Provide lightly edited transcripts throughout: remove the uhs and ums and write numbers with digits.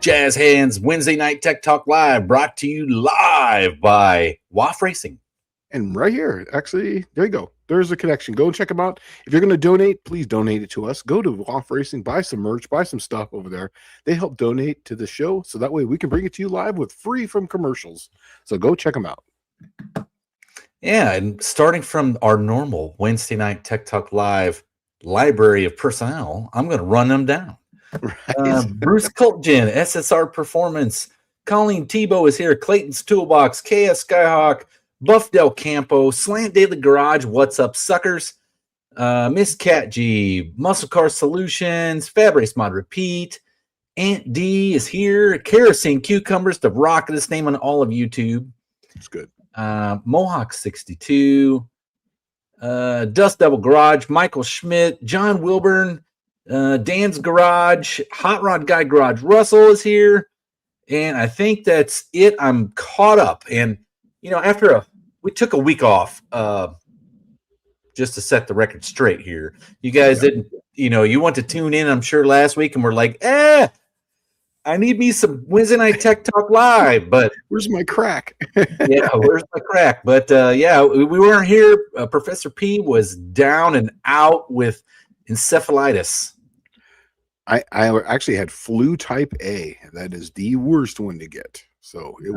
Jazz Hands Wednesday Night Tech Talk Live, brought to you live by WAF Racing. And right here, actually, there you go. There's a connection. Go and check them out. If you're going to donate, please donate it to us. Go to WAF Racing, buy some merch, buy some stuff over there. They help donate to the show, so that way we can bring it to you live with free from commercials. So go check them out. Yeah, and starting from our normal Wednesday Night Tech Talk Live library of personnel, I'm going to run them down. Right. Bruce Cultgen, SSR Performance, Colleen Tebow is here, Clayton's Toolbox, KS Skyhawk, Buff Del Campo, Slant Daily Garage, What's Up Suckers, Miss Cat G, Muscle Car Solutions, Fab Race Mod Repeat, Aunt D is here, Kerosene Cucumbers, the rockettest name on all of YouTube. It's good. Mohawk 62, Dust Devil Garage, Michael Schmidt, John Wilburn, Dan's Garage, Hot Rod Guy Garage, Russell is here, and I think that's it. I'm caught up, and you know, we took a week off just to set the record straight here. You guys didn't, you want to tune in, I'm sure, last week, and we're like, I need me some Wednesday Night Tech Talk Live, but where's my crack? Yeah, where's my crack? But we weren't here. Professor P was down and out with encephalitis. I actually had flu type A. That is the worst one to get. So it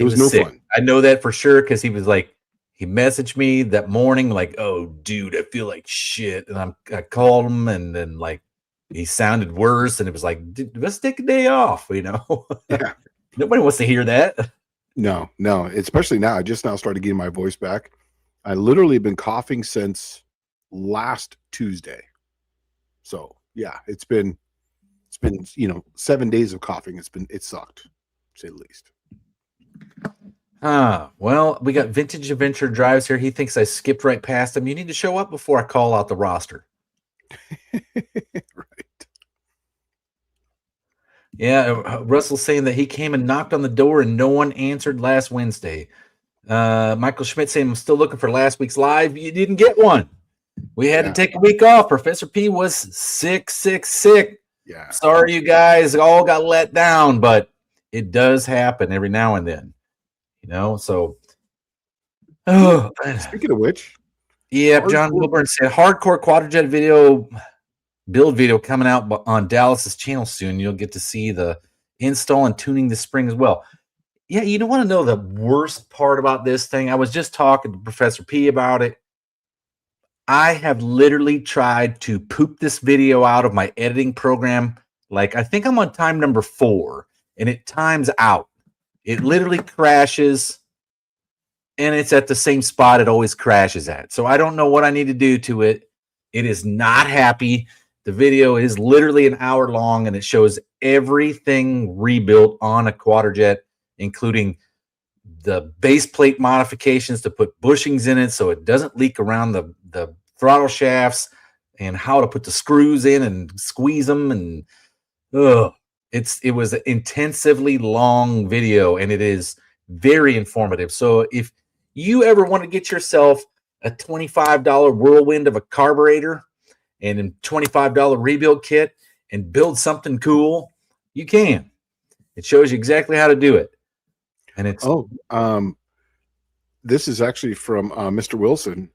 was no fun. I know that for sure because he was like, he messaged me that morning like, "Oh, dude, I feel like shit," and I called him, and then like he sounded worse, and it was like, let's take a day off, Yeah. Nobody wants to hear that. No, especially now. I just now started getting my voice back. I literally been coughing since last Tuesday. So yeah, it's been 7 days of coughing. It sucked, to say the least. Well, we got Vintage Adventure Drives here. He thinks I skipped right past him. You need to show up before I call out the roster. Right. Yeah, Russell's saying that he came and knocked on the door and no one answered last Wednesday. Michael Schmidt saying, I'm still looking for last week's live. You didn't get one. We had to take a week off. Professor P was sick. Yeah. Sorry, you guys all got let down, but it does happen every now and then. So. Oh. Speaking of which. Yeah, John Wilburn said hardcore quadrojet build video coming out on Dallas's channel soon. You'll get to see the install and tuning the spring as well. Yeah, you don't want to know the worst part about this thing. I was just talking to Professor P about it. I have literally tried to poop this video out of my editing program. Like, I think I'm on time number 4, and it times out. It literally crashes, and it's at the same spot it always crashes at. So I don't know what I need to do to it. It is not happy. The video is literally an hour long, and it shows everything rebuilt on a quadrojet, including the base plate modifications to put bushings in it so it doesn't leak around the throttle shafts, and how to put the screws in and squeeze them. And it was an intensively long video, and it is very informative. So if you ever want to get yourself a $25 whirlwind of a carburetor and a $25 rebuild kit and build something cool, you can. It shows you exactly how to do it. And it's this is actually from Mr. Wilson.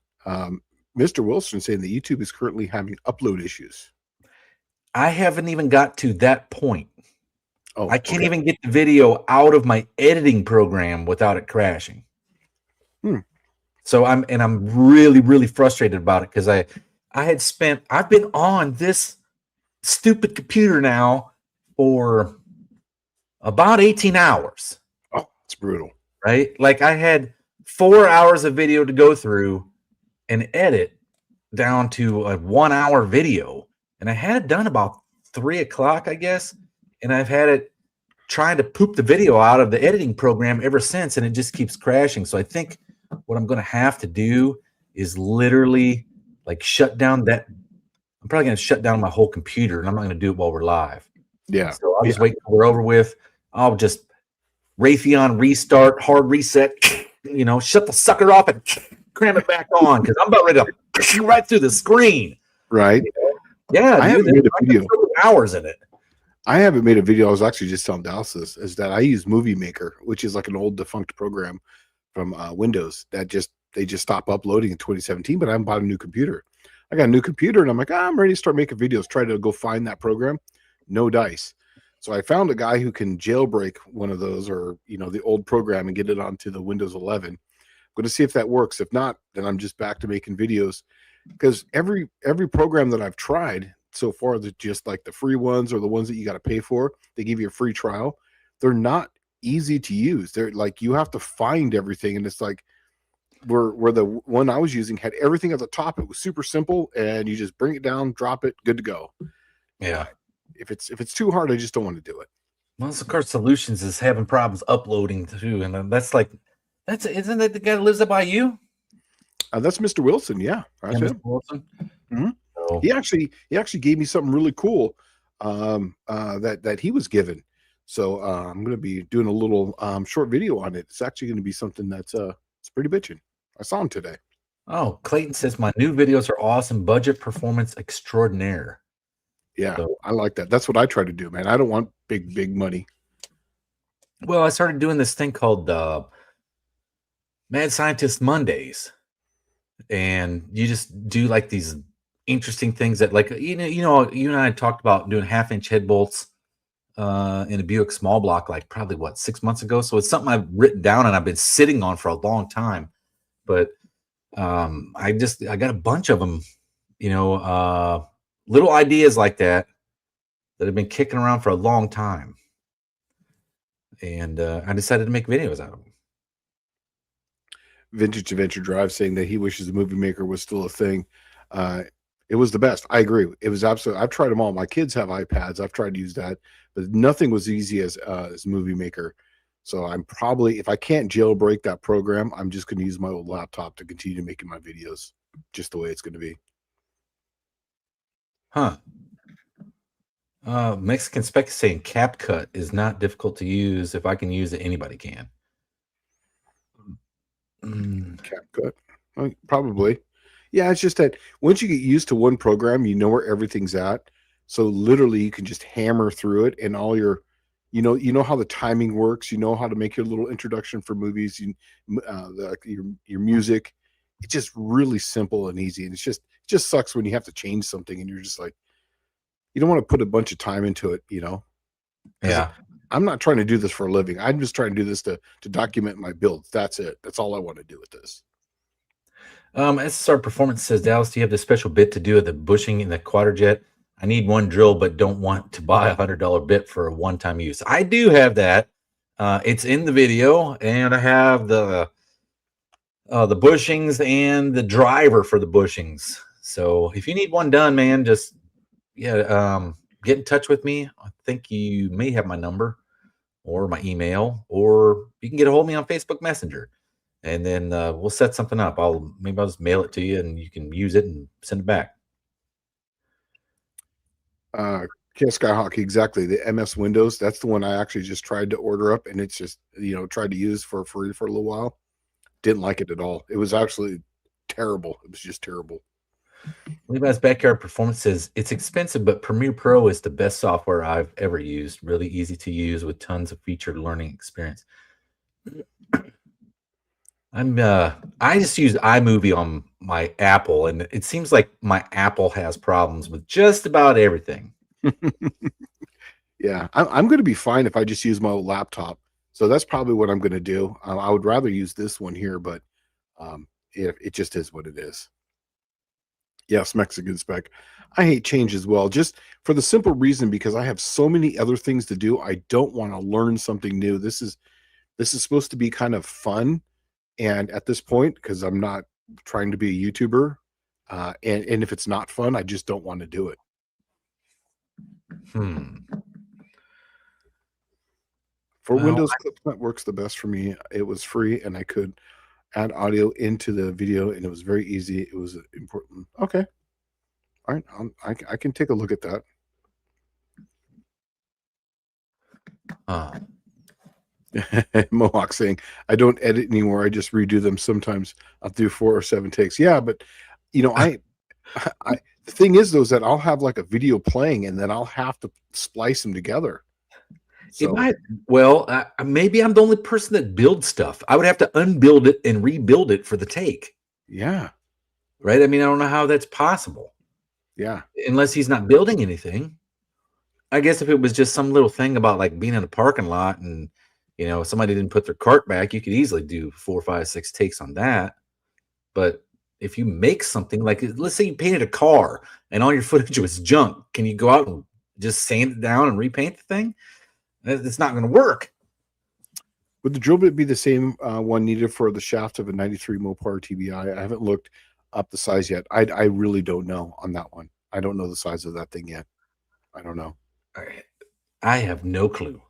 Mr. Wilson saying that YouTube is currently having upload issues. I haven't even got to that point. I can't even get the video out of my editing program without it crashing. So I'm really, really frustrated about it because I've been on this stupid computer now for about 18 hours. Oh, it's brutal. Right? Like I had 4 hours of video to go through and edit down to a 1 hour video. And I had it done about 3 o'clock, I guess. And I've had it trying to poop the video out of the editing program ever since, and it just keeps crashing. So I think what I'm going to have to do is literally like shut down that. I'm probably going to shut down my whole computer, and I'm not going to do it while we're live. Yeah. So I'll just wait till we're over with. I'll just Raytheon restart, hard reset, shut the sucker off and cram it back on because I'm about ready to right through the screen. Right. Yeah, I dude. haven't made a video. Hours in it. I haven't made a video. I was actually just telling Dallas this, is that I use Movie Maker, which is like an old defunct program from Windows that they just stopped uploading in 2017, but I haven't bought a new computer. I got a new computer and I'm like, I'm ready to start making videos. Try to go find that program. No dice. So I found a guy who can jailbreak one of those, or the old program, and get it onto the Windows 11. I'm going to see if that works. If not, then I'm just back to making videos, because every program that I've tried so far, that just like the free ones or the ones that you got to pay for, they give you a free trial. They're not easy to use. They're like, you have to find everything, and it's like where the one I was using had everything at the top. It was super simple, and you just bring it down, drop it, good to go. Yeah. If it's too hard, I just don't want to do it. Mastercard Solutions is having problems uploading too, and isn't that the guy that lives up by you? That's Mr. Wilson. Yeah, that's him. Mr. Wilson. Mm-hmm. Oh. He actually gave me something really cool that he was given. So I'm going to be doing a little short video on it. It's actually going to be something that's it's pretty bitchin'. I saw him today. Oh, Clayton says my new videos are awesome. Budget performance extraordinaire. Yeah, so, I like that. That's what I try to do, man. I don't want big money. Well, I started doing this thing called Mad Scientist Mondays, and you just do like these interesting things that, like, you and I talked about doing 1/2-inch head bolts in a Buick small block, like probably 6 months ago. So it's something I've written down and I've been sitting on for a long time. But I got a bunch of them, little ideas like that have been kicking around for a long time. And I decided to make videos out of them. Vintage Adventure Drive saying that he wishes the Movie Maker was still a thing. It was the best. I agree. It was absolutely. I've tried them all. My kids have iPads. I've tried to use that, but nothing was easy as Movie Maker. So I'm probably, if I can't jailbreak that program, I'm just going to use my old laptop to continue making my videos, just the way it's going to be. Huh. Mexican Spec is saying CapCut is not difficult to use. If I can use it, anybody can. CapCut, well, probably. Yeah, it's just that once you get used to one program, you know where everything's at. So literally, you can just hammer through it, and all your, you know how the timing works. You know how to make your little introduction for movies. Your music. It's just really simple and easy, and it just sucks when you have to change something, and you're just like, you don't want to put a bunch of time into it, Yeah. I'm not trying to do this for a living. I'm just trying to do this to document my builds. That's it. That's all I want to do with this. SSR Performance says, Dallas, do you have this special bit to do with the bushing in the quadrijet? I need one drill, but don't want to buy $100 bit for a one-time use. I do have that. It's in the video, and I have the bushings and the driver for the bushings. So if you need one done, man, just get in touch with me. I think you may have my number or my email, or you can get a hold of me on Facebook Messenger, and then we'll set something up. I'll just mail it to you, and you can use it and send it back. Skyhawk, exactly. The MS Windows, that's the one I actually just tried to order up, and it's just tried to use for free for a little while. Didn't like it at all. It was absolutely terrible. It was just terrible. Levi's Backyard Performance says it's expensive, but Premiere Pro is the best software I've ever used. Really easy to use with tons of featured learning experience. I just use iMovie on my Apple, and it seems like my Apple has problems with just about everything. Yeah, I'm going to be fine if I just use my old laptop. So that's probably what I'm going to do. I would rather use this one here, but it just is what it is. Yes, Mexican Spec. I hate change as well, just for the simple reason because I have so many other things to do. I don't want to learn something new. This is supposed to be kind of fun, and at this point, because I'm not trying to be a YouTuber, and if it's not fun, I just don't want to do it. For Well, Windows, Clipsnet works the best for me. It was free, and I could add audio into the video, and it was very easy. It was important. Okay. All right. I can take a look at that. Mohawk saying, I don't edit anymore. I just redo them sometimes. I'll do 4 or 7 takes. Yeah, but the thing is though, is that I'll have like a video playing and then I'll have to splice them together. it might. Well, maybe I'm the only person that builds stuff. I would have to unbuild it and rebuild it for the take. Yeah. Right. I mean, I don't know how that's possible. Yeah. Unless he's not building anything. I guess if it was just some little thing about like being in a parking lot and somebody didn't put their cart back, you could easily do 4, 5, 6 takes on that. But if you make something like, let's say you painted a car and all your footage was junk, can you go out and just sand it down and repaint the thing? It's not going to work. Would the drill bit be the same one needed for the shaft of a 93 Mopar TBI? I haven't looked up the size yet. I really don't know on that one. I don't know the size of that thing yet. I don't know. I have no clue.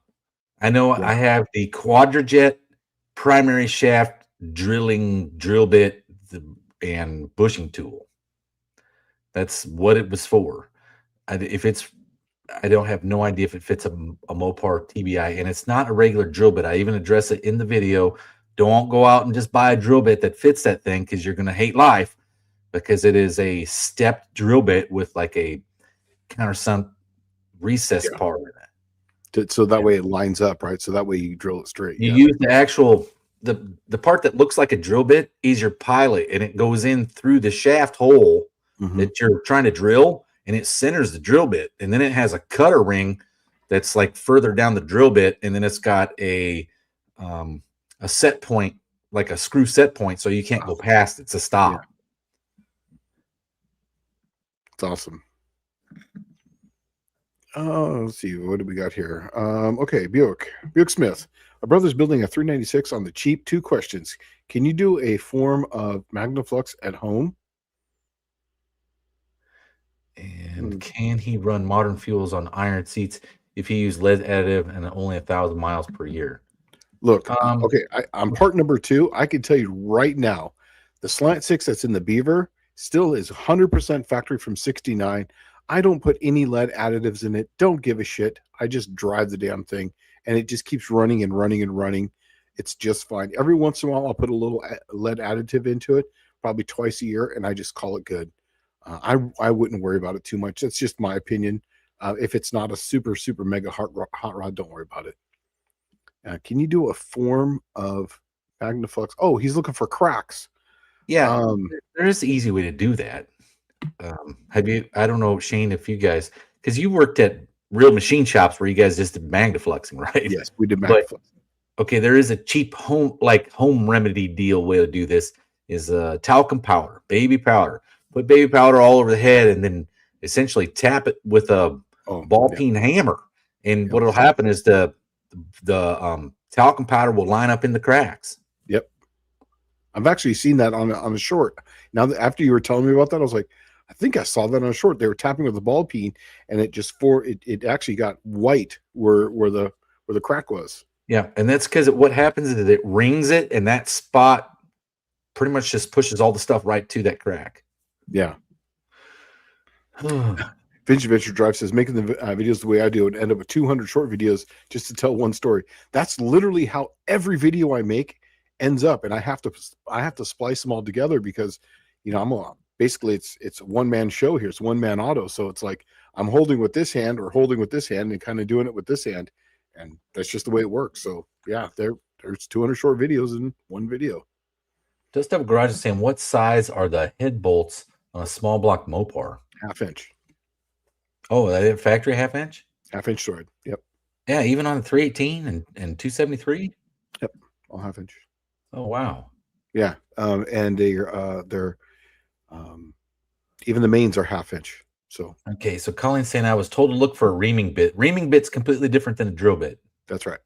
I know I have the Quadrajet primary shaft drill bit and bushing tool. That's what it was for. I don't have no idea if it fits a Mopar TBI, and it's not a regular drill bit. I even address it in the video. Don't go out and just buy a drill bit that fits that thing because you're going to hate life, because it is a stepped drill bit with like a countersunk recess part in it. So that way it lines up, right? So that way you drill it straight. You use the actual the part that looks like a drill bit is your pilot, and it goes in through the shaft hole that you're trying to drill, and it centers the drill bit, and then it has a cutter ring that's like further down the drill bit, and then it's got a set point, like a screw set point, so you can't go past it to stop. Yeah. It's awesome. Let's see, what do we got here? Okay, Buick Smith. My brother's building a 396 on the cheap. 2 questions. Can you do a form of MagnaFlux at home? And can he run modern fuels on iron seats if he used lead additive and only 1,000 miles per year? Look, okay, I'm part number 2. I can tell you right now, the Slant 6 that's in the Beaver still is 100% factory from 69. I don't put any lead additives in it. Don't give a shit. I just drive the damn thing, and it just keeps running and running and running. It's just fine. Every once in a while, I'll put a little lead additive into it, probably twice a year, and I just call it good. I wouldn't worry about it too much. That's just my opinion. If it's not a super, super mega hot rod, don't worry about it. Can you do a form of MagnaFlux? Oh, he's looking for cracks. Yeah, there is an easy way to do that. I don't know, Shane, if you guys, because you worked at real machine shops where you guys just did MagnaFluxing, right? Yes, we did MagnaFlux. Okay, there is a cheap home remedy deal way to do this is talcum powder, baby powder. Put baby powder all over the head and then essentially tap it with a ball peen hammer. And what will happen is the talcum powder will line up in the cracks. Yep. I've actually seen that on a short. Now that after you were telling me about that, I was like, I think I saw that on a short. They were tapping with the ball peen, and it just it actually got white where the crack was. Yeah, and that's because what happens is it rings it, and that spot pretty much just pushes all the stuff right to that crack. Yeah. Vintage Adventure Drive says making the videos the way I do would end up with 200 short videos just to tell one story. That's literally how every video I make ends up, and I have to splice them all together because basically it's a one-man show here. It's one-man auto, so it's like I'm holding with this hand or holding with this hand and kind of doing it with this hand, and that's just the way it works. So yeah, there's 200 short videos in one video. Just have a garage saying, what size are the head bolts on a small block Mopar? 1/2 inch. Oh, that factory 1/2 inch? 1/2 inch sword. Yep. Yeah, even on the 318 and 273. Yep, all 1/2 inch. Oh wow. Yeah, and they're even the mains are 1/2 inch. So okay, so Colleen's saying I was told to look for a reaming bit. Reaming bit's completely different than a drill bit. That's right.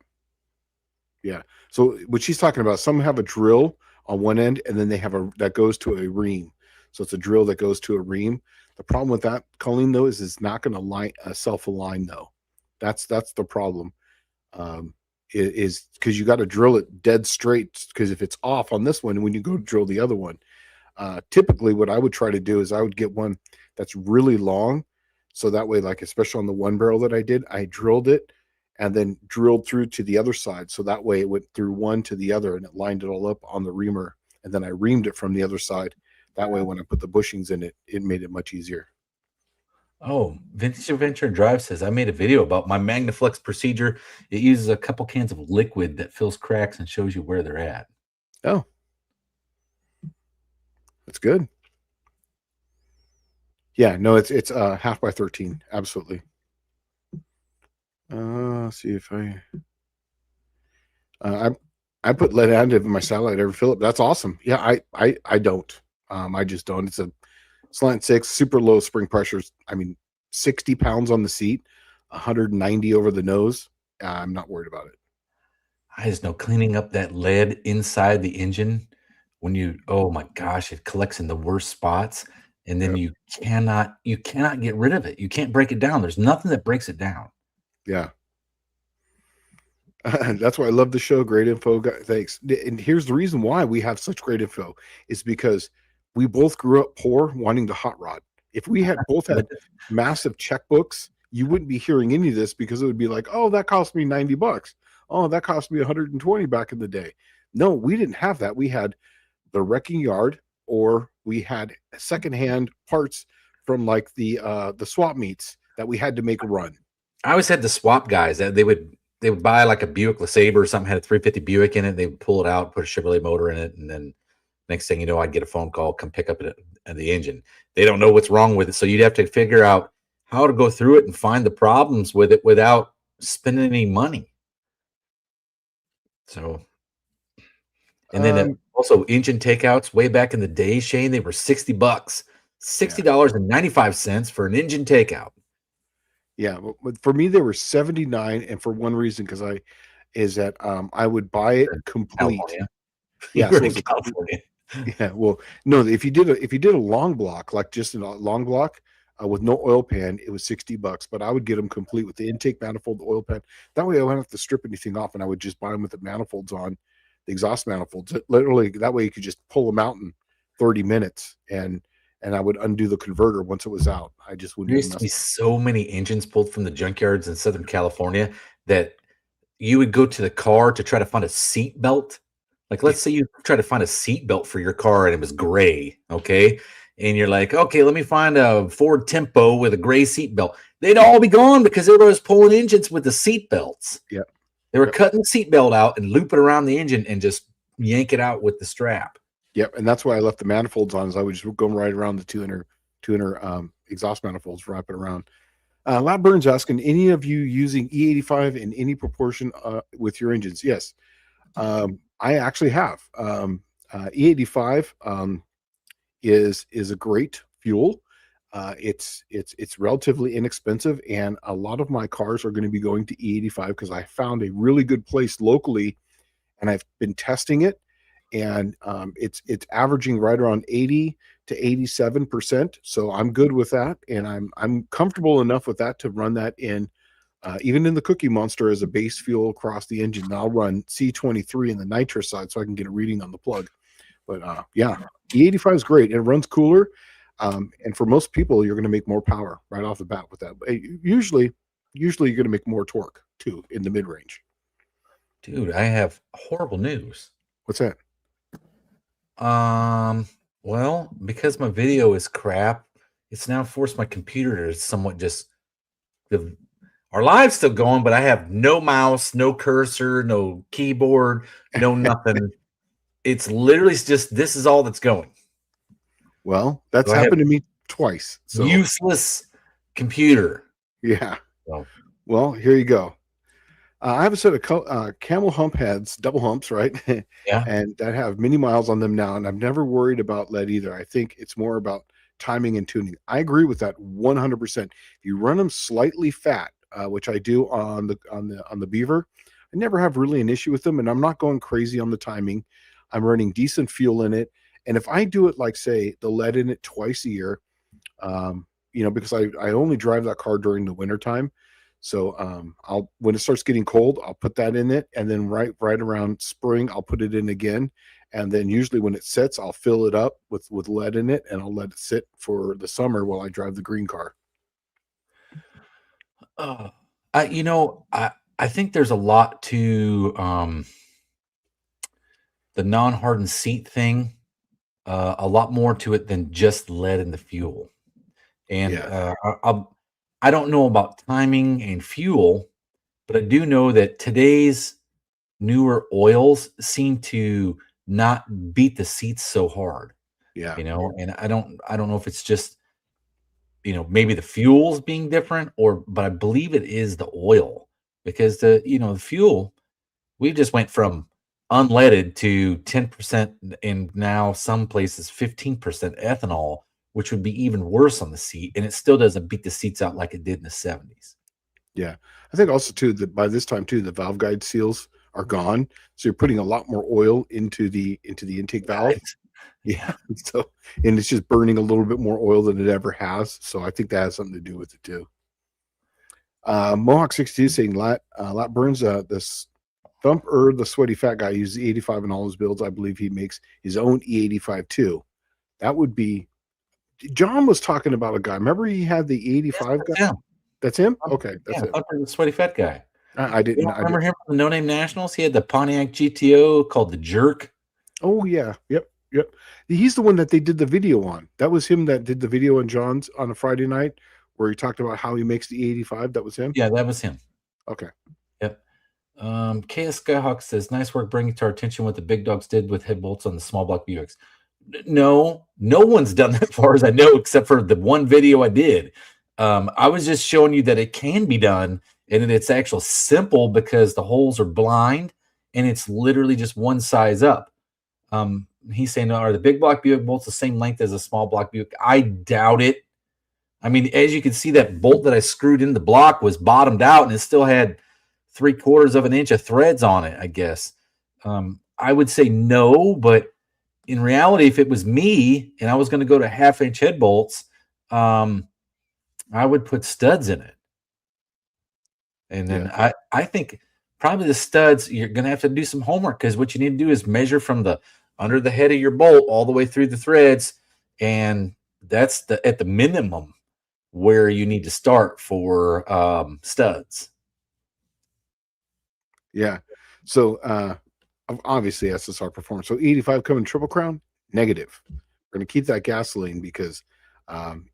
Yeah. So what she's talking about, some have a drill on one end, and then they have that goes to a ream. So it's a drill that goes to a ream. The problem with that, Colleen, though, is it's not going to self-align though. That's the problem. is because you got to drill it dead straight, because if it's off on this one, when you go to drill the other one, typically what I would try to do is I would get one that's really long, so that way, like especially on the one barrel that I did, I drilled it and then drilled through to the other side, so that way it went through one to the other and it lined it all up on the reamer, and then I reamed it from the other side. That way when I put the bushings in it, it made it much easier. Oh, Vintage Adventure Drive says I made a video about my Magnaflex procedure. It uses a couple cans of liquid that fills cracks and shows you where they're at. Oh, that's good. Yeah, no, it's half by 13. Absolutely. Let's see if I put lead additive in my satellite every fill up. That's awesome. Yeah, I don't. I just don't. It's a slant six, super low spring pressures. I mean, 60 pounds on the seat, 190 over the nose. I'm not worried about it. I just know cleaning up that lead inside the engine when you, oh my gosh, it collects in the worst spots, and then Yep. you cannot get rid of it. You can't break it down. There's nothing that breaks it down. Yeah. That's why I love the show. Great info. Thanks. And here's the reason why we have such great info is because we both grew up poor, wanting to hot rod. If we had both had massive checkbooks, you wouldn't be hearing any of this, because it would be like, oh, that cost me $90. Oh, that cost me 120 back in the day. No, we didn't have that. We had the wrecking yard, or we had secondhand parts from like the swap meets that we had to make a run. I always had the swap guys that they would buy like a Buick LeSabre or something, had a 350 Buick in it. They would pull it out, put a Chevrolet motor in it, and then next thing you know, I'd get a phone call, come pick up the engine. They don't know what's wrong with it, so you'd have to figure out how to go through it and find the problems with it without spending any money. So, and then also engine takeouts way back in the day, Shane, they were $60, $60.95 for an engine takeout. Yeah, but for me they were 79, and for one reason, because I would buy it complete. California. Yeah, so it was California. Yeah, well, no, if you did a long block, like just a long block with no oil pan, it was $60. But I would get them complete with the intake manifold, the oil pan. That way I wouldn't have to strip anything off, and I would just buy them with the manifolds on, the exhaust manifolds. Literally, that way you could just pull them out in 30 minutes, and I would undo the converter once it was out. I just wouldn't. There used to be so many engines pulled from the junkyards in Southern California that you would go to the car to try to find a seat belt. Like, let's say you try to find a seat belt for your car and it was gray, okay? And you're like, okay, let me find a Ford Tempo with a gray seat belt. They'd all be gone because everybody was pulling engines with the seat belts. Yep. They were cutting the seat belt out and loop it around the engine and just yank it out with the strap. Yep, and that's why I left the manifolds on, is I would just go right around the 200 exhaust manifolds, wrap it around. Lab Burns asking, any of you using E85 in any proportion with your engines? Yes, I actually have. E85 is a great fuel. It's relatively inexpensive, and a lot of my cars are going to be going to E85 because I found a really good place locally, and I've been testing it, and it's averaging right around 80 to 87%. So I'm good with that, and I'm comfortable enough with that to run that in even in the Cookie Monster as a base fuel across the engine. I'll run C23 in the nitrous side so I can get a reading on the plug. But yeah, E85 is great, and it runs cooler. And for most people, you're going to make more power right off the bat with that. But usually you're going to make more torque too in the mid range. Dude, I have horrible news. What's that? Well, because my video is crap, it's now forced my computer to somewhat just our live's still going, but I have no mouse, no cursor, no keyboard, no nothing. It's literally just, this is all that's going. Well, that's happened to me twice. So useless computer. Yeah. Well, here you go. I have a set of camel hump heads, double humps, right? Yeah. And that have many miles on them now. And I've never worried about lead either. I think it's more about timing and tuning. I agree with that 100%. If you run them slightly fat, which I do on the Beaver, I never have really an issue with them. And I'm not going crazy on the timing. I'm running decent fuel in it. And if I do it, like say the lead in it twice a year, because I only drive that car during the wintertime. So I'll when it starts getting cold, I'll put that in it, and then right around spring, I'll put it in again. And then usually when it sets, I'll fill it up with lead in it, and I'll let it sit for the summer while I drive the green car. Uh, I think there's a lot to the non-hardened seat thing. A lot more to it than just lead in the fuel. And Yeah, I don't know about timing and fuel, but I do know that today's newer oils seem to not beat the seats so hard, yeah, and I don't know if it's just, maybe the fuel's being different, but I believe it is the oil, because the fuel, we just went from unleaded to 10%, and now some places 15% ethanol, which would be even worse on the seat, and it still doesn't beat the seats out like it did in the 70s. yeah. I think also too that by this time too, the valve guide seals are gone, so you're putting a lot more oil into the intake valve. Right. Yeah, Yeah. so and it's just burning a little bit more oil than it ever has. So I think that has something to do with it too. Mohawk 62 saying Lat Burns, this Thump the sweaty fat guy, uses the 85 in all his builds. I believe he makes his own E85 too. That would be John was talking about a guy. Remember he had the Yes, 85 guy? that's him. That's him? Okay, that's Yeah, it. Thumper, the sweaty fat guy. I You didn't don't I did. remember him from the No Name Nationals? He had the Pontiac GTO called the Jerk. Oh yeah. Yep. Yep. He's the one that they did the video on. That was him that did the video on John's on a Friday night where he talked about how he makes the 85. That was him. Yeah, that was him. Okay. Yep. KS Skyhawk says, "Nice work bringing to our attention what the big dogs did with head bolts on the small block Buicks." No one's done that as far as I know, except for the one video I did. I was just showing you that it can be done, and that it's actually simple because the holes are blind, and it's literally just one size up. He's saying, "Are the big block Buick bolts the same length as a small block Buick?" I doubt it. I mean, as you can see, that bolt that I screwed in the block was bottomed out, and it still had 3/4 of an inch of threads on it, I guess. I would say no, but in reality, if it was me and I was going to go to 1/2 inch head bolts, I would put studs in it. And then Yeah. I think probably the studs, you're going to have to do some homework, because what you need to do is measure from the under the head of your bolt all the way through the threads. And that's at the minimum where you need to start for studs. Yeah. So obviously SSR performance. So 85 coming triple crown, negative. We're gonna keep that gasoline because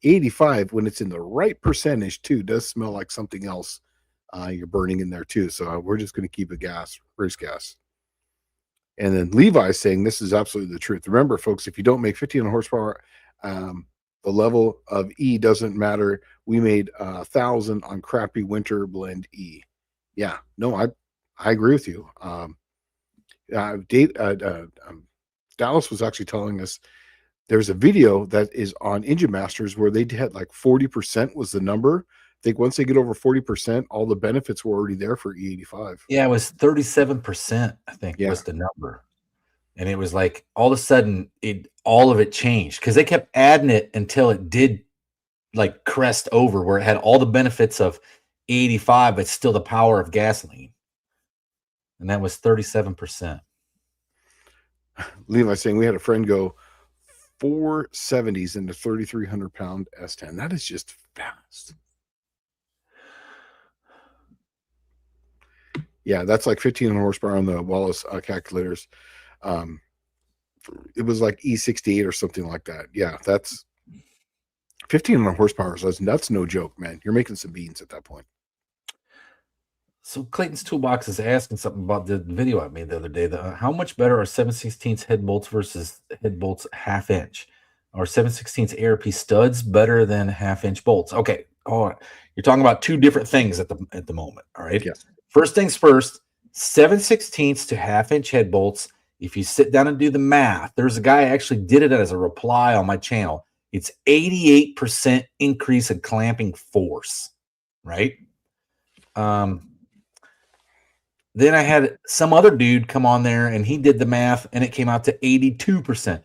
85, when it's in the right percentage too, does smell like something else you're burning in there too. So we're just gonna keep it gas, race gas. And then Levi's saying this is absolutely the truth. Remember, folks, if you don't make 15 horsepower, the level of E doesn't matter. We made 1,000 on crappy winter blend E. Yeah, no, I agree with you. Dallas was actually telling us there's a video that is on Engine Masters where they had like 40% was the number. I think once they get over 40%, all the benefits were already there for E85. Yeah, it was 37%, I think, Yeah. was the number. And it was like all of a sudden all of it changed, because they kept adding it until it did like crest over where it had all the benefits of 85, but still the power of gasoline. And that was 37%. Levi saying we had a friend go 470s into 3,300-pound S10. That is just fast. Yeah, that's like 15 horsepower on the Wallace calculators. It was like E68 or something like that. Yeah, that's 1,500 horsepower. So that's no joke, man. You're making some beans at that point. So Clayton's Toolbox is asking something about the video I made the other day. How much better are 7/16 head bolts versus head bolts 1/2 inch? Are 7/16 ARP studs better than 1/2 inch bolts? Okay. Oh, you're talking about two different things at the moment. All right. Yes. First things first, 7/16 to 1/2 inch head bolts. If you sit down and do the math, there's a guy actually did it as a reply on my channel. It's 88% increase in clamping force, right? Then I had some other dude come on there and he did the math and it came out to 82%.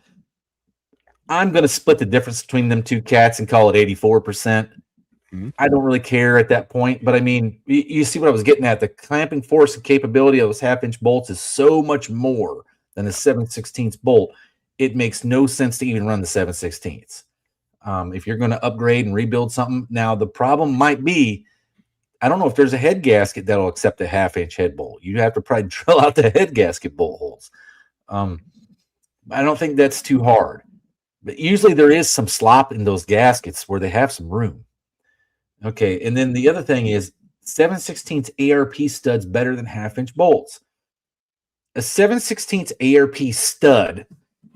I'm going to split the difference between them two cats and call it 84%. Mhm. I don't really care at that point. But I mean, you see what I was getting at. The clamping force and capability of those half-inch bolts is so much more than a 7/16 bolt. It makes no sense to even run the 7/16. If you're going to upgrade and rebuild something, now the problem might be, I don't know if there's a head gasket that'll accept a half-inch head bolt. You have to probably drill out the head gasket bolt holes. I don't think that's too hard. But usually there is some slop in those gaskets where they have some room. Okay, and then the other thing is 7/16 ARP studs better than half-inch bolts. A 7/16 ARP stud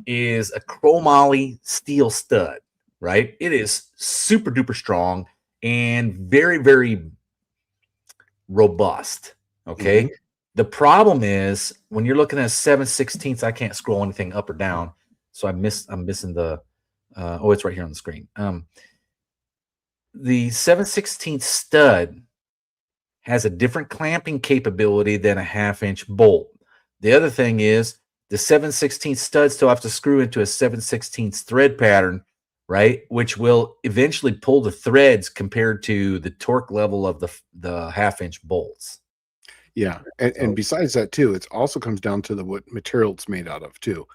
is a chromoly steel stud, right? It is super duper strong and very, very robust. Okay. Mhm. The problem is when you're looking at 7/16, I can't scroll anything up or down. So I'm missing the oh, it's right here on the screen. The 7/16 stud has a different clamping capability than a half-inch bolt. The other thing is the 7/16 stud still have to screw into a 7/16 thread pattern, right? Which will eventually pull the threads compared to the torque level of the half-inch bolts. Yeah, and So besides that too, it also comes down to the what material it's made out of too.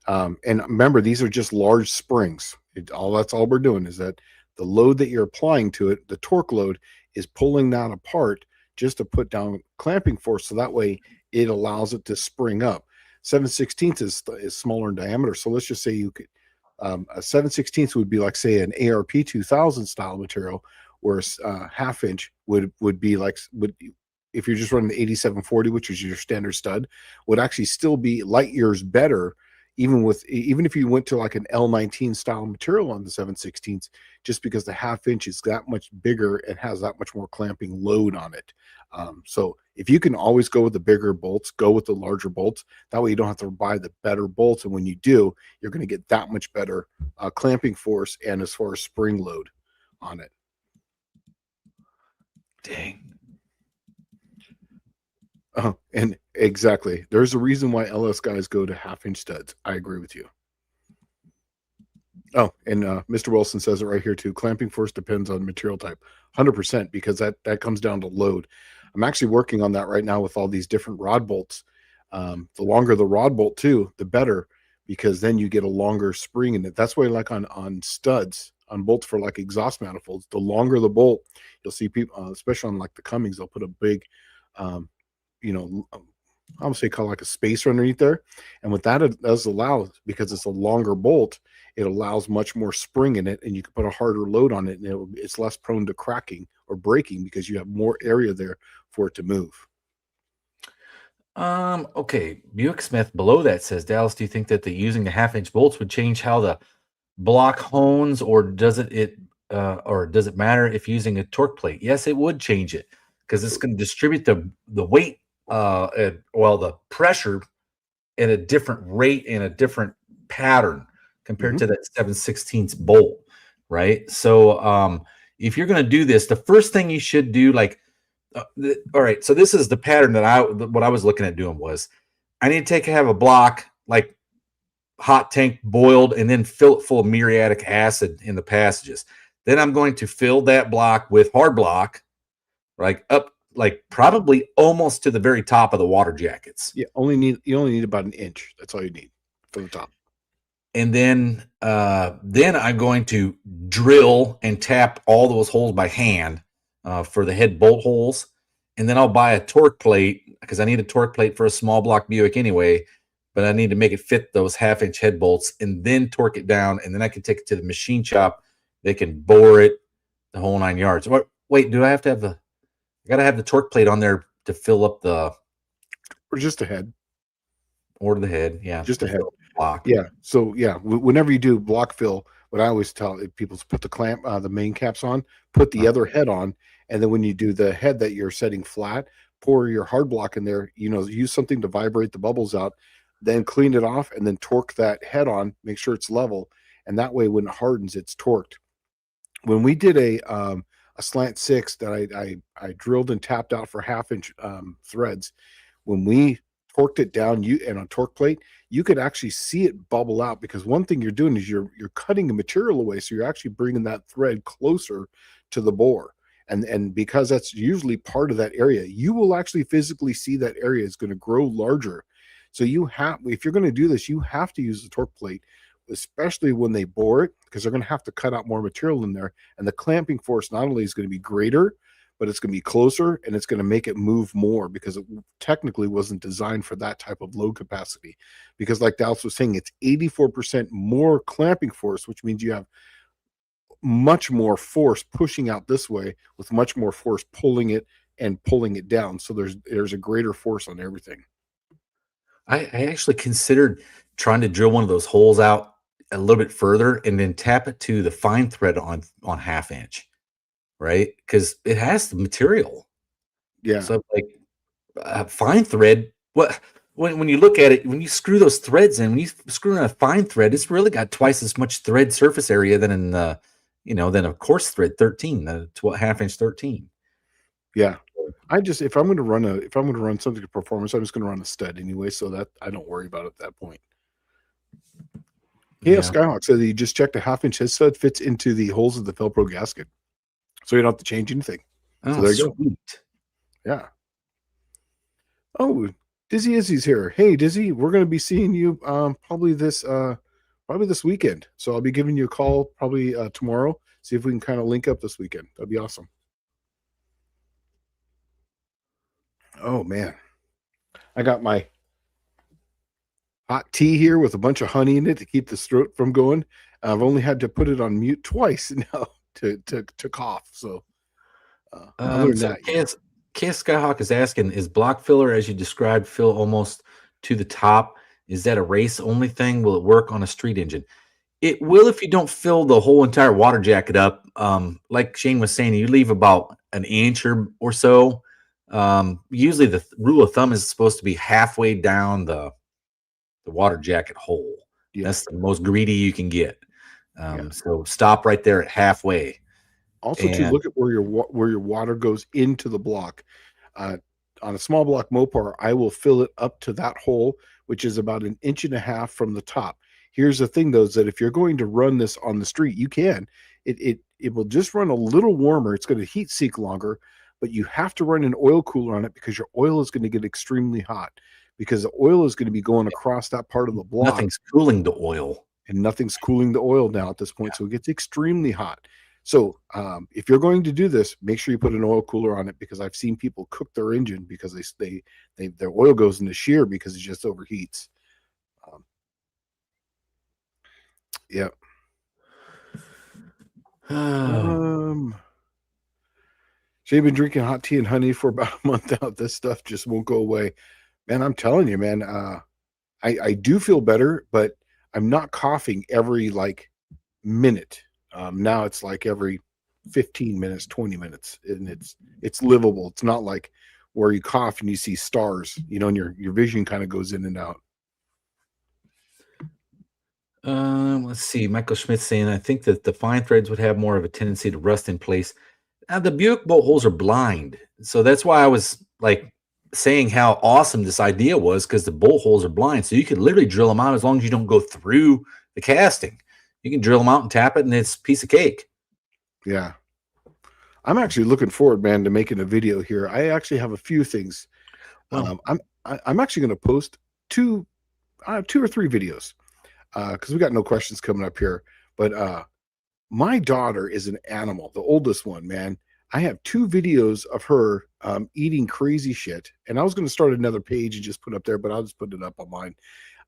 And remember, these are just large springs. That's all we're doing is that the load that you're applying to it, the torque load, is pulling that apart just to put down clamping force, so that way it allows it to spring up. 7/16 is smaller in diameter, so let's just say you could a 7/16 would be like say an ARP 2000 style material, whereas half inch would be like would if you're just running the 8740, which is your standard stud, would actually still be light years better, even if you went to like an L19 style material on the 7/16, just because the half inch is that much bigger and has that much more clamping load on it. So if you can always go with the bigger bolts, go with the larger bolts. That way you don't have to buy the better bolts, and when you do, you're going to get that much better clamping force and as far as spring load on it. dang. And exactly, there's a reason why LS guys go to half-inch studs. I agree with you. Oh, and Mr. Wilson says it right here too. Clamping force depends on material type, 100%, because that comes down to load. I'm actually working on that right now with all these different rod bolts. The longer the rod bolt too, the better, because then you get a longer spring in it. That's why, like on studs, on bolts for like exhaust manifolds, the longer the bolt, you'll see people, especially on like the Cummings, they'll put a big um, I would say call like a spacer underneath there. And what that does allow, because it's a longer bolt, it allows much more spring in it, and you can put a harder load on it, and it's less prone to cracking or breaking because you have more area there for it to move. Okay. Buick Smith below that says, Dallas, do you think that the using the half-inch bolts would change how the block hones, or does it matter if using a torque plate? Yes, it would change it because it's going to distribute the weight the pressure at a different rate and a different pattern compared Hmm. to that 7/16 bolt, right? So if you're going to do this, the first thing you should do, like all right, so this is the pattern what I was looking at doing was I need to have a block like hot tank boiled and then fill it full of muriatic acid in the passages. Then I'm going to fill that block with hard block, like up, like probably almost to the very top of the water jackets. You only need about an inch. That's all you need for the top. And then I'm going to drill and tap all those holes by hand for the head bolt holes. And then I'll buy a torque plate because I need a torque plate for a small block Buick anyway, but I need to make it fit those half-inch head bolts and then torque it down. And then I can take it to the machine shop. They can bore it the whole 9 yards. Wait, do I have to have I got to have the torque plate on there to fill up Or just a head. or the head. Yeah. Just To a head. fill the block. Yeah. So yeah, whenever you do block fill, what I always tell people is put the clamp, the main caps on, put the other head on, and then when you do the head that you're setting flat, pour your hard block in there. Use something to vibrate the bubbles out, then clean it off, and then torque that head on. Make sure it's level, and that way when it hardens, it's torqued. When we did a slant six that I drilled and tapped out for half-inch threads, when we torqued it down, and on torque plate, you could actually see it bubble out, because one thing you're doing is you're cutting the material away, so you're actually bringing that thread closer to the bore. And because that's usually part of that area, you will actually physically see that area is going to grow larger. So if you're going to do this, you have to use the torque plate, especially when they bore it, because they're going to have to cut out more material in there. And the clamping force not only is going to be greater, but it's going to be closer, and it's going to make it move more, because it technically wasn't designed for that type of load capacity. Because like Dallas was saying, it's 84% more clamping force, which means you have much more force pushing out this way with much more force pulling it and pulling it down. So there's a greater force on everything. I actually considered trying to drill one of those holes out a little bit further and then tap it to the fine thread on 1/2 inch, right? Because it has the material. Yeah. So like fine thread, when you look at it, when you screw those threads in, when you screw in a fine thread, it's really got twice as much thread surface area than in than a coarse thread 13, the 1/2 inch 13. Yeah. If I'm going to run something to performance, I'm just going to run a stud anyway, so that I don't worry about it at that point. Yeah, Skyhawk said that you just checked a 1/2 inch head stud fits into the holes of the Velcro gasket, so you don't have to change anything. Oh, so there you sweet. go. Yeah. Oh, Dizzy Izzy's here. Hey, Dizzy, we're going to be seeing you probably this weekend. So I'll be giving you a call probably tomorrow. See if we can kind of link up this weekend. That'd be awesome. Oh man, I got my hot tea here with a bunch of honey in it to keep the throat from going. I've only had to put it on mute twice now to cough. So other than that, KS Skyhawk is asking, is block filler as you described fill almost to the top? Is that a race only thing? Will it work on a street engine? It will if you don't fill the whole entire water jacket up. Like Shane was saying, you leave about an inch or so. Usually the rule of thumb is supposed to be halfway down the water jacket hole. Yeah. That's the most greedy you can get. So stop right there at halfway. Also, to look at where your water goes into the block. On a small block Mopar, I will fill it up to that hole, which is about 1.5 inches from the top. Here's the thing, though, is that if you're going to run this on the street, you can. It will just run a little warmer. It's going to heat seek longer, but you have to run an oil cooler on it, because your oil is going to get extremely hot, because the oil is going to be going across that part of the block. Nothing's cooling the oil. And nothing's cooling the oil now at this point, so it gets extremely hot. So if you're going to do this, make sure you put an oil cooler on it, because I've seen people cook their engine because their oil goes into shear because it just overheats. Yeah. So you've been drinking hot tea and honey for about a month now. This stuff just won't go away, man. I'm telling you, man. I do feel better, but I'm not coughing every minute. Now it's like every 15 minutes, 20 minutes, and it's livable. It's not like where you cough and you see stars, and your vision kind of goes in and out. Let's see. Michael Schmidt saying, I think that the fine threads would have more of a tendency to rust in place. The Buick bolt holes are blind, so that's why I was saying how awesome this idea was, because the bolt holes are blind, so you could literally drill them out as long as you don't go through the casting. You can drill them out and tap it, and it's a piece of cake. Yeah. I'm actually looking forward, man, to making a video here. I actually have a few things. I'm actually going to post two or three videos, because we got no questions coming up here. But my daughter is an animal, the oldest one, man. I have 2 videos of her eating crazy shit, and I was going to start another page and just put up there, but I'll just put it up online.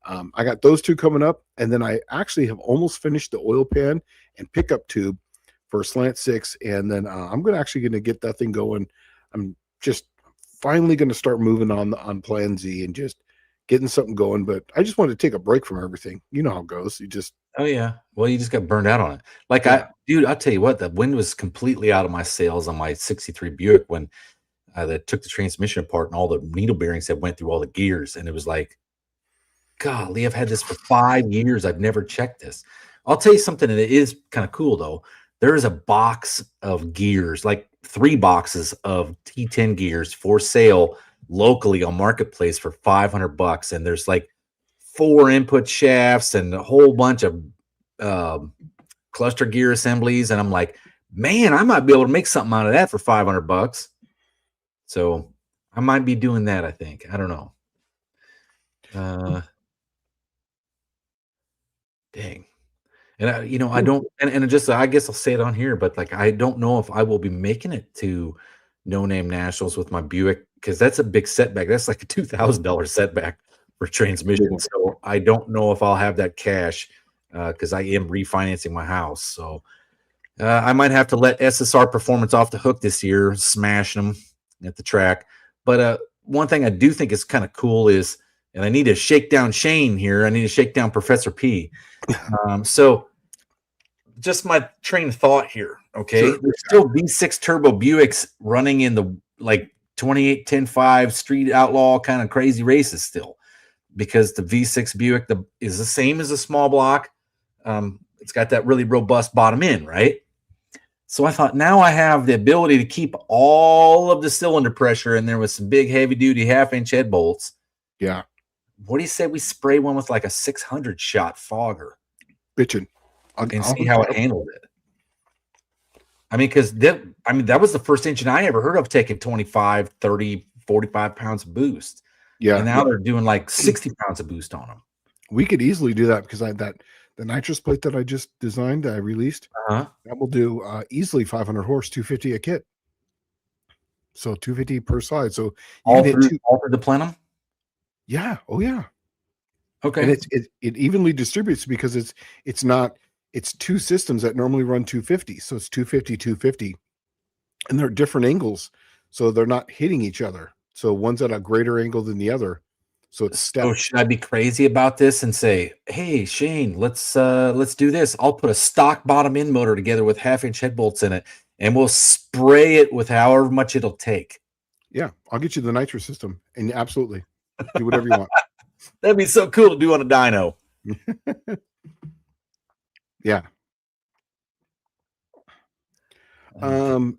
I got those 2 coming up, and then I actually have almost finished the oil pan and pickup tube for Slant 6, and then I'm going to get that thing going. I'm just finally going to start moving on Plan Z and just getting something going, but I just wanted to take a break from everything. You know how it goes. Oh yeah. Well, you just got burned out on it. I'll tell you what, the wind was completely out of my sails on my 63 Buick when I took the transmission apart and all the needle bearings that went through all the gears, and it was like, golly, I've had this for 5 years. I've never checked this. I'll tell you something that is kind of cool, though. There is a box of gears, like 3 boxes of T10 gears for sale locally on Marketplace for $500, and there's like 4 input shafts and a whole bunch of cluster gear assemblies, and I'm like, man, I might be able to make something out of that for $500. So I might be doing that. I think. I don't know. Dang. And I don't, and just, I guess I'll say it on here, but like, I don't know if I will be making it to No Name Nationals with my Buick, because that's a big setback. That's like a $2,000 setback for transmission. So I don't know if I'll have that cash, because I am refinancing my house. So I might have to let SSR Performance off the hook this year, smashing them at the track. But one thing I do think is kind of cool is, and I need to shake down Shane here. I need to shake down Professor P. So just my train of thought here. Okay. Sure. There's still V6 turbo Buicks running in the like 28, 10.5 street outlaw kind of crazy races still, because the V6 Buick is the same as a small block. It's got that really robust bottom end, right? So I thought, now I have the ability to keep all of the cylinder pressure in there with some big heavy duty 1/2-inch head bolts. Yeah. What do you say we spray one with like a 600 shot fogger? Bitchin'. And see how it handled it. I mean, because that was the first engine I ever heard of taking 25, 30, 45 pounds of boost. Yeah. And now they're doing like 60 pounds of boost on them. We could easily do that, because the nitrous plate that I just designed, that I released, that will do easily 500 horse, 250 a kit. So 250 per side. So all through the plenum? Yeah. Oh yeah. Okay. And it evenly distributes, because it's two systems that normally run 250. So it's 250, 250. And they're at different angles. So they're not hitting each other. So one's at a greater angle than the other. So it's stepped. So should I be crazy about this and say, hey, Shane, let's do this. I'll put a stock bottom end motor together with 1/2-inch head bolts in it, and we'll spray it with however much it'll take. Yeah, I'll get you the nitrous system, and absolutely do whatever you want. That'd be so cool to do on a dyno. Yeah.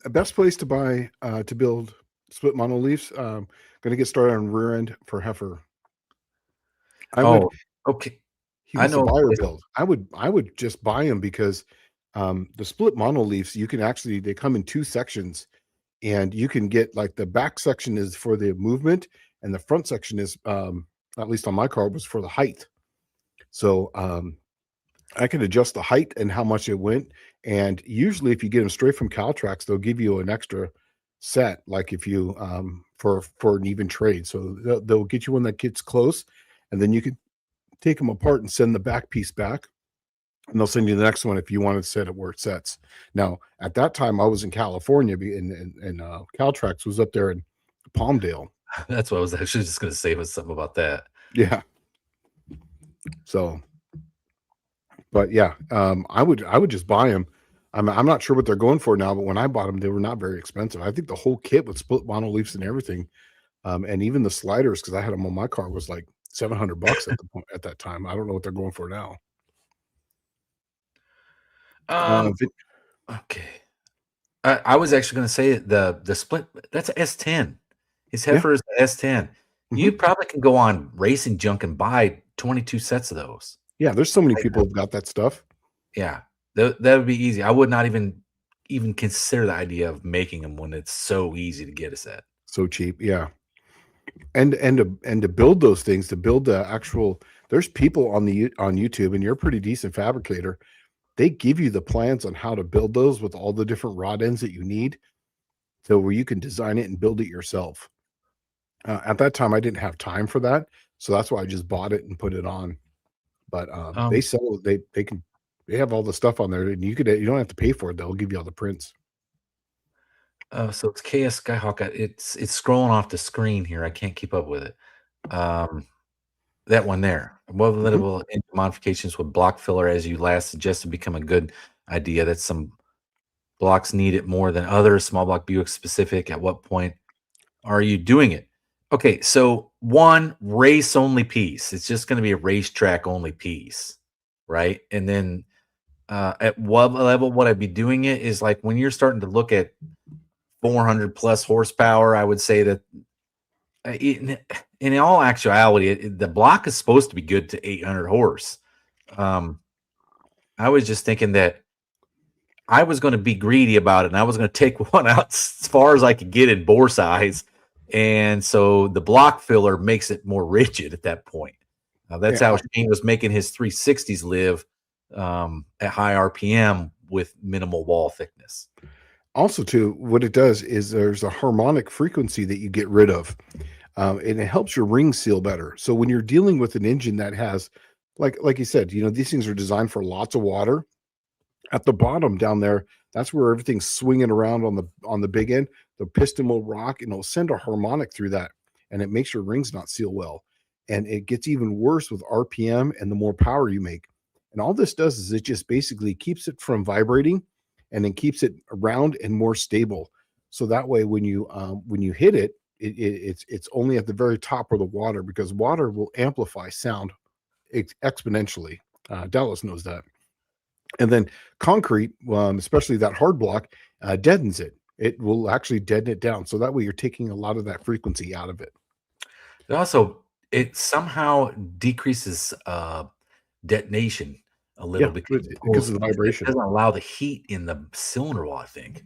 Best place to buy to build split monoleafs. Going to get started on rear end for heifer. Okay. I know. Buyer build. I would just buy them, because the split monoleafs, you can actually, they come in 2 sections, and you can get, like, the back section is for the movement, and the front section is, at least on my car, was for the height. So I can adjust the height and how much it went. And usually if you get them straight from Caltrax, they'll give you an extra set, like if you for an even trade. So they'll get you one that gets close, and then you can take them apart and send the back piece back, and they'll send you the next one if you want to set it where it sets. Now, at that time, I was in California, and Caltrax was up there in Palmdale. That's what I was actually just going to say, was something about that. Yeah. So, but yeah, I would just buy them. I'm not sure what they're going for now, but when I bought them, they were not very expensive. I think the whole kit with split monoleafs and everything, and even the sliders, because I had them on my car, was like $700 at that time. I don't know what they're going for now. Okay. I was actually going to say the split, that's an S10. His heifer is an S10. You probably can go on Racing Junk and buy 22 sets of those. Yeah, there's so many people who've got that stuff. Yeah, that would be easy. I would not even consider the idea of making them when it's so easy to get a set. So cheap, yeah. And to build those things, to build the actual, there's people on YouTube, and you're a pretty decent fabricator. They give you the plans on how to build those with all the different rod ends that you need, so where you can design it and build it yourself. At that time, I didn't have time for that, so that's why I just bought it and put it on. But they sell, they have all the stuff on there, and you don't have to pay for it. They'll give you all the prints. So it's KS Skyhawk. It's scrolling off the screen here. I can't keep up with it. That one there. Well, modifications with block filler, as you last suggested, become a good idea. That some blocks need it more than others. Small block Buick specific. At what point are you doing it? Okay, so one race only piece. It's just going to be a racetrack only piece, right? And then at what level would I be doing it is like when you're starting to look at 400 plus horsepower. I would say that in all actuality, the block is supposed to be good to 800 horse. I was just thinking that I was going to be greedy about it, and I was going to take one out as far as I could get in bore size. And so the block filler makes it more rigid at that point. That's how Shane was making his 360s live at high RPM with minimal wall thickness. Also, too, what it does is there's a harmonic frequency that you get rid of, and it helps your ring seal better. So when you're dealing with an engine that has, like you said, these things are designed for lots of water. At the bottom down there, that's where everything's swinging around on the big end. The piston will rock and it'll send a harmonic through that, and it makes your rings not seal well. And it gets even worse with RPM and the more power you make. And all this does is it just basically keeps it from vibrating, and then keeps it round and more stable. So that way, when you hit it, it's only at the very top of the water, because water will amplify sound exponentially. Dallas knows that. And then concrete, especially that hard block, deadens it. It will actually deaden it down. So that way you're taking a lot of that frequency out of it. Also, it somehow decreases detonation a little because of the vibration. It doesn't allow the heat in the cylinder wall, I think.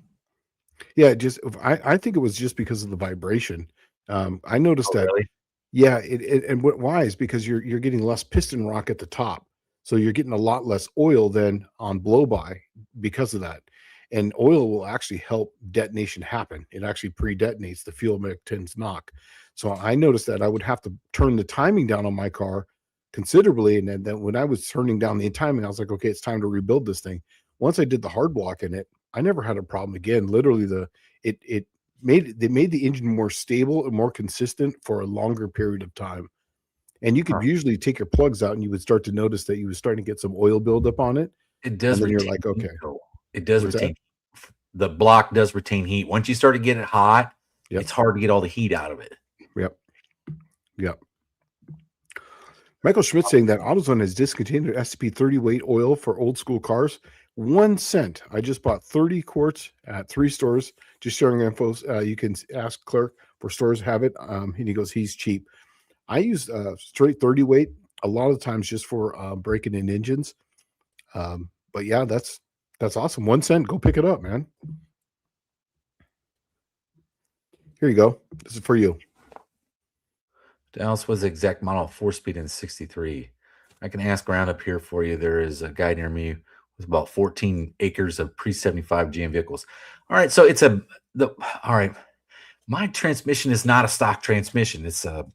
Yeah, I think it was just because of the vibration. I noticed that. Really? Yeah, and why is because you're getting less piston rock at the top. So you're getting a lot less oil than on blow by because of that. And oil will actually help detonation happen. It actually pre-detonates the fuel mectins knock. So I noticed that I would have to turn the timing down on my car considerably. And then when I was turning down the timing, I was like, okay, it's time to rebuild this thing. Once I did the hard block in it, I never had a problem again. Literally, they made the engine more stable and more consistent for a longer period of time. And you could usually take your plugs out and you would start to notice that you was starting to get some oil buildup on it. It does. And then you're like, okay. It does retain. The block does retain heat. Once you start to get it hot, it's hard to get all the heat out of it. Yep. Michael Schmidt saying that AutoZone has discontinued SCP-30 weight oil for old school cars. 1 cent. I just bought 30 quarts at 3 stores. Just sharing info. You can ask Clerk for stores have it. And he goes, he's cheap. I use straight 30 weight a lot of times just for breaking in engines. But yeah, that's awesome. 1 cent. Go pick it up, man. Here you go. This is for you. Dallas was the exact model of 4-speed in 63. I can ask around up here for you. There is a guy near me with about 14 acres of pre-75 GM vehicles. All right, so all right. My transmission is not a stock transmission. It's a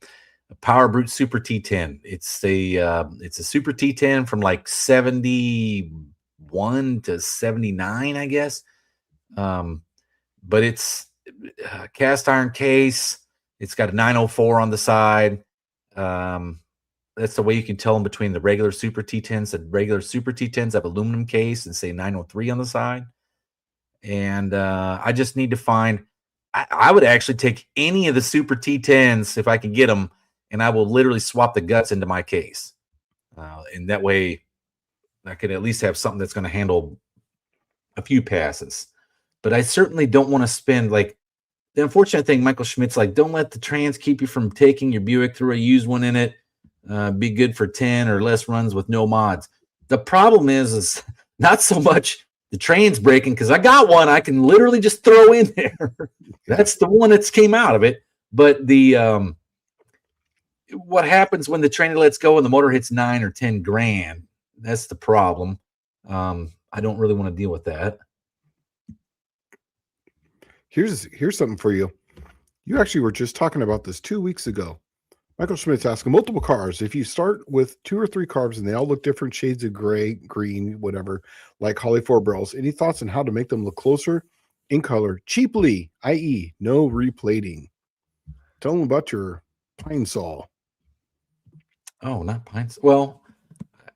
Power Brute Super T10. It's a Super T10 from like 71 to 79, I guess. But it's a cast iron case. It's got a 904 on the side. That's the way you can tell them between the regular Super T10s. The regular Super T10s have aluminum case and say 903 on the side. And I just need to find. I would actually take any of the Super T10s if I can get them, and I will literally swap the guts into my case. And that way I could at least have something that's going to handle a few passes. But I certainly don't want to spend, like, the unfortunate thing, Michael Schmidt's like, don't let the trans keep you from taking your Buick through a used one in it. Be good for 10 or less runs with no mods. The problem is not so much the trans breaking, because I got one I can literally just throw in there. That's the one that's came out of it. But the what happens when the trainer lets go and the motor hits 9 or 10 grand? That's the problem. I don't really want to deal with that. Here's something for you. You actually were just talking about this 2 weeks ago. Michael Schmidt's asking multiple cars. If you start with 2 or 3 carbs and they all look different shades of gray, green, whatever, like Holly 4 barrels, any thoughts on how to make them look closer in color cheaply, i.e. no replating? Tell them about your pine saw. Oh, not pine saw. Well,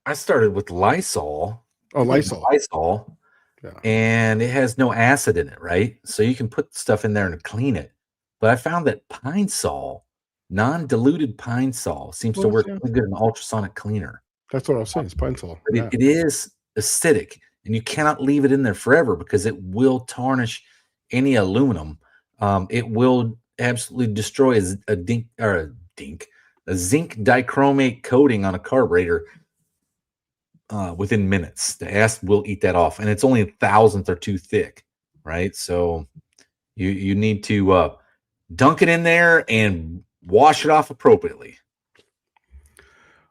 I started with Lysol. Oh, Lysol. Lysol. Yeah. And it has no acid in it, right? So you can put stuff in there and clean it. But I found that Pine Sol, non-diluted Pine Sol, seems to work really good in an ultrasonic cleaner. That's what I was saying. It's Pine Sol. But it is acidic, and you cannot leave it in there forever because it will tarnish any aluminum. It will absolutely destroy a zinc dichromate coating on a carburetor within minutes. The acid will eat that off, and it's only a thousandth or two thick, right? So you need to dunk it in there and wash it off appropriately.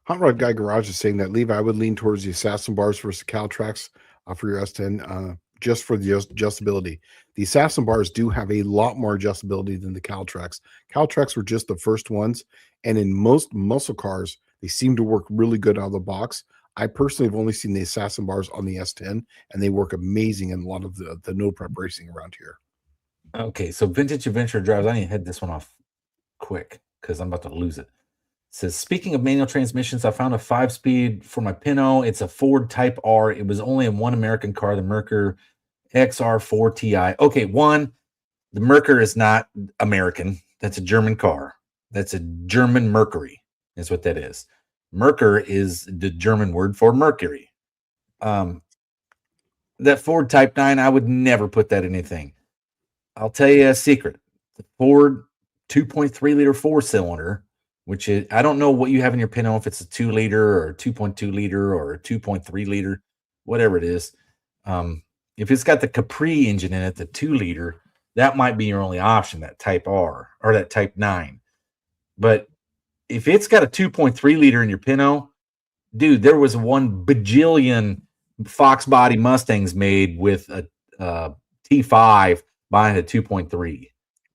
Hot Rod Guy Garage is saying that, Levi, I would lean towards the Assassin bars versus the Caltrax for your S10, just for the adjustability. The Assassin bars do have a lot more adjustability than the Caltrax. Caltrax were just the first ones, and in most muscle cars, they seem to work really good out of the box. I personally have only seen the Assassin bars on the S10, and they work amazing in a lot of the no prep racing around here. Okay, so Vintage Adventure Drives. I need to head this one off quick because I'm about to lose it. Says, speaking of manual transmissions, I found a 5-speed for my Pinto. It's a Ford Type R. It was only in one American car, the Merkur XR4 Ti. Okay, the Merkur is not American. That's a German car. That's a German Mercury. That's what that is. Merkur is the German word for Mercury. That Ford Type 9, I would never put that in anything. I'll tell you a secret. The Ford 2.3 liter 4-cylinder, which is, I don't know what you have in your Pinto, if it's a 2 liter or a 2.2 liter or a 2.3 liter, whatever it is. If it's got the Capri engine in it, the 2 liter, that might be your only option, that Type R or that Type 9. But if it's got a 2.3 liter in your Pinto, dude, there was 1 bajillion Fox body Mustangs made with a T5 behind a 2.3.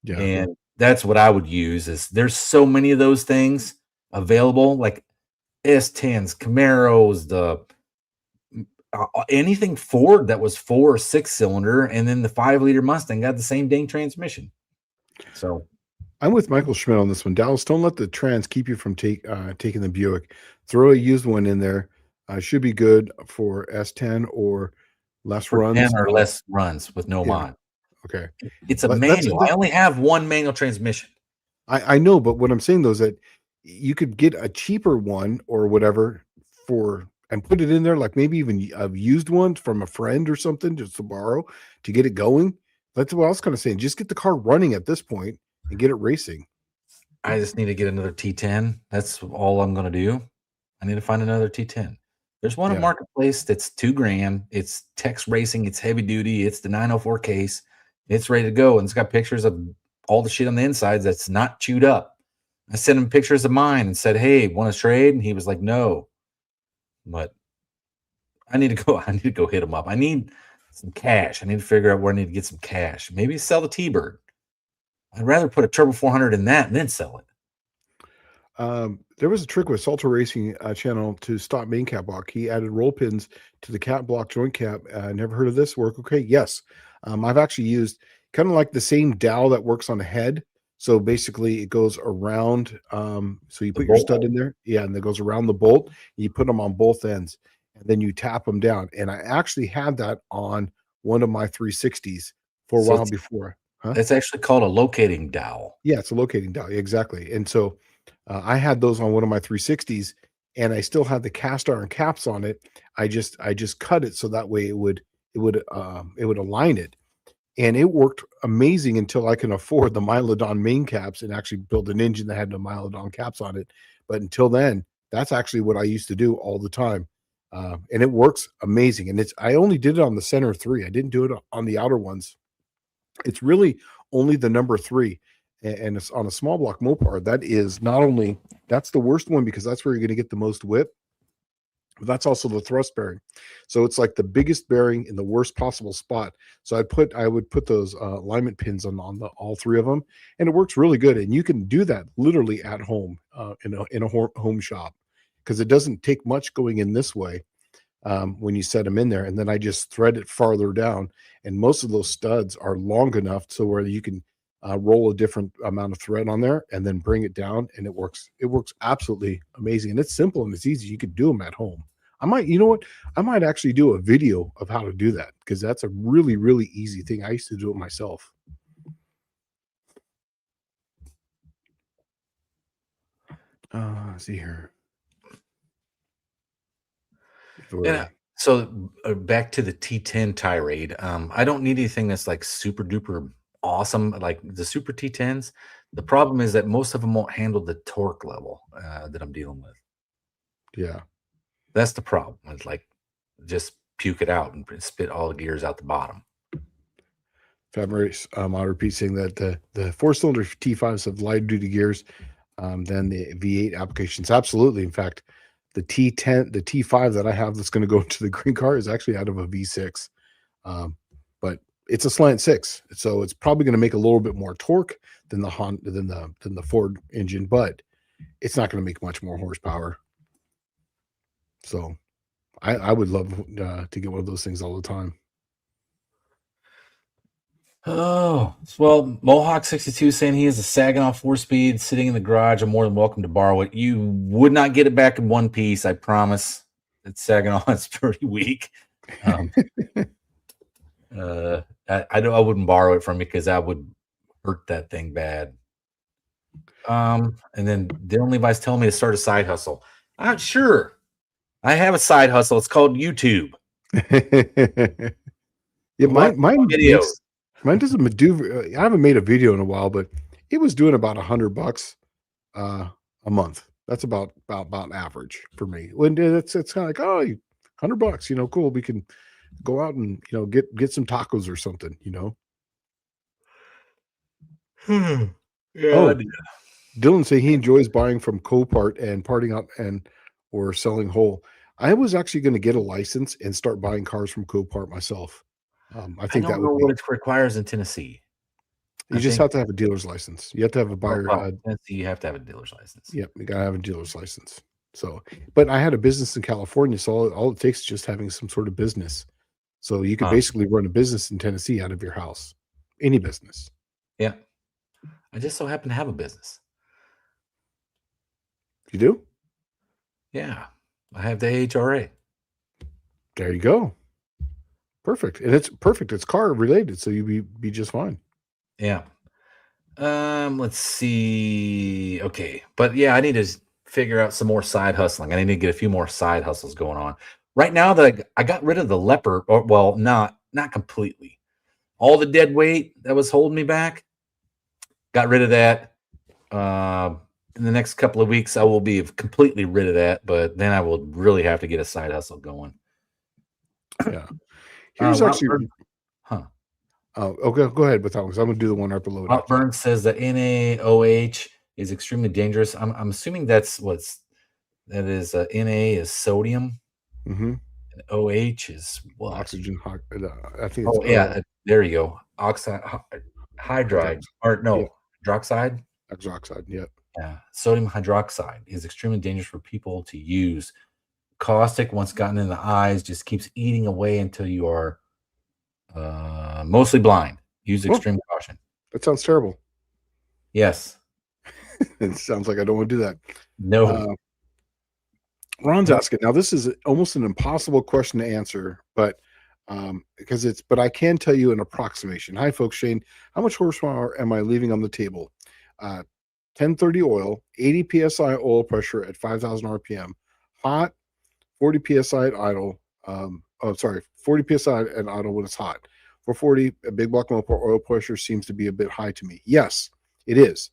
Yeah. And that's what I would use. Is there's so many of those things available, like S10s, Camaros, anything Ford that was 4 or 6 cylinder, and then the 5 liter Mustang got the same dang transmission. So I'm with Michael Schmidt on this one. Dallas, don't let the trans keep you from taking the Buick. Throw a used one in there. Should be good for S10 or less for runs. 10 or less runs with no mod. Okay. It's a manual. I only have 1 manual transmission. I know, but what I'm saying though is that you could get a cheaper one or whatever and put it in there, like maybe even a used one from a friend or something just to borrow to get it going. That's what I was kind of saying. Just get the car running at this point and get it racing. I just need to get another T10. That's all I'm going to do. I need to find another T10. There's one in Marketplace that's $2,000. It's Tex Racing. It's heavy duty. It's the 904 case. It's ready to go. And it's got pictures of all the shit on the insides that's not chewed up. I sent him pictures of mine and said, hey, want to trade? And he was like, no. But I need to go hit him up. I need some cash. I need to figure out where I need to get some cash. Maybe sell the T-Bird. I'd rather put a Turbo 400 in that and then sell it. There was a trick with Salto Racing channel to stop main cap block. He added roll pins to the cap block joint cap. Never heard of this work. Okay. Yes. I've actually used kind of like the same dowel that works on the head. So basically it goes around. So you put your stud in there. Yeah. And it goes around the bolt. You put them on both ends and then you tap them down. And I actually had that on one of my 360s for a while before. Huh? It's actually called a locating dowel. Yeah. It's a locating dowel. Exactly. And so I had those on one of my 360s and I still had the cast iron caps on it. I just cut it so that way it would align it. And it worked amazing until I can afford the Milodon main caps and actually build an engine that had the Milodon caps on it. But until then, that's actually what I used to do all the time. And it works amazing. And I only did it on the center 3. I didn't do it on the outer ones. It's really only the number 3. And it's on a small block Mopar. That's the worst one because that's where you're going to get the most whip. But that's also the thrust bearing. So it's like the biggest bearing in the worst possible spot. So I would put those alignment pins on all 3 of them, and it works really good. And you can do that literally at home in a home shop because it doesn't take much going in this way when you set them in there. And then I just thread it farther down, and most of those studs are long enough so where you can roll a different amount of thread on there and then bring it down, and it works absolutely amazing. And it's simple and it's easy. You could do them at home. I might actually do a video of how to do that because that's a really, really easy thing. I used to do it myself. See here. Yeah. So back to the T10 tirade. I don't need anything that's like super duper awesome. Like the Super T10s, The problem is that most of them won't handle the torque level that I'm dealing with. Yeah. That's the problem. It's like just puke it out and spit all the gears out the bottom. Fabry's repeat saying that the four-cylinder T5s have lighter duty gears than the V8 applications. Absolutely. In fact, the T5 that I have that's going to go into the green car is actually out of a V6, but it's a slant six, so it's probably going to make a little bit more torque than the Ford engine, but it's not going to make much more horsepower. So, I would love to get one of those things all the time. Oh, well, Mohawk 62 saying he has a Saginaw 4-speed sitting in the garage. I'm more than welcome to borrow it. You would not get it back in one piece, I promise. It's Saginaw. It's pretty weak. I wouldn't borrow it from you because that would hurt that thing bad. And then Dylan Levi's telling me to start a side hustle. Sure. I have a side hustle. It's called YouTube. Yeah, mine doesn't do. I haven't made a video in a while, but it was doing about $100 a month. That's about average for me. When it's kind of like, oh, $100, cool. We can go out and get some tacos or something, Yeah. Oh, Dylan say he enjoys buying from Copart and parting up or selling whole. I was actually going to get a license and start buying cars from Copart myself. I think that would know what it requires in Tennessee. You just have to have a dealer's license. You have to have a buyer. Tennessee, you have to have a dealer's license. Yep, you gotta have a dealer's license. So, but I had a business in California, so all it takes is just having some sort of business. So you could basically run a business in Tennessee out of your house, any business. Yeah, I just so happen to have a business. You do? Yeah, I have the AHRA. There you go. Perfect, and it's perfect. It's car related, so you be just fine. Yeah. Let's see. Okay, but yeah, I need to figure out some more side hustling. I need to get a few more side hustles going on. Right now that I got rid of the leopard, or well, not completely. All the dead weight that was holding me back, got rid of that. In the next couple of weeks, I will be completely rid of that, but then I will really have to get a side hustle going. Yeah. Here's actually, huh? Oh, okay. Go ahead with that one. I'm going to do the one right below it. Burns says that NaOH is extremely dangerous. I'm assuming that is Na is sodium. Mm-hmm. And OH is what? Oxygen. I think. Oh yeah, there you go. Oxide, hydride, or no, yeah. hydroxide. Hydroxide. Yep. Yeah, sodium hydroxide is extremely dangerous for people to use. Caustic, once gotten in the eyes, just keeps eating away until you are mostly blind. Use extreme caution. That sounds terrible. Yes. It sounds like I don't want to do that. No. Ron's asking, now this is almost an impossible question to answer, but but I can tell you an approximation. Hi folks, Shane, how much horsepower am I leaving on the table? 1030 oil, 80 psi oil pressure at 5,000 RPM, hot, 40 psi at idle. 40 psi at idle when it's hot. 440, a big block motor oil pressure seems to be a bit high to me. Yes, it is.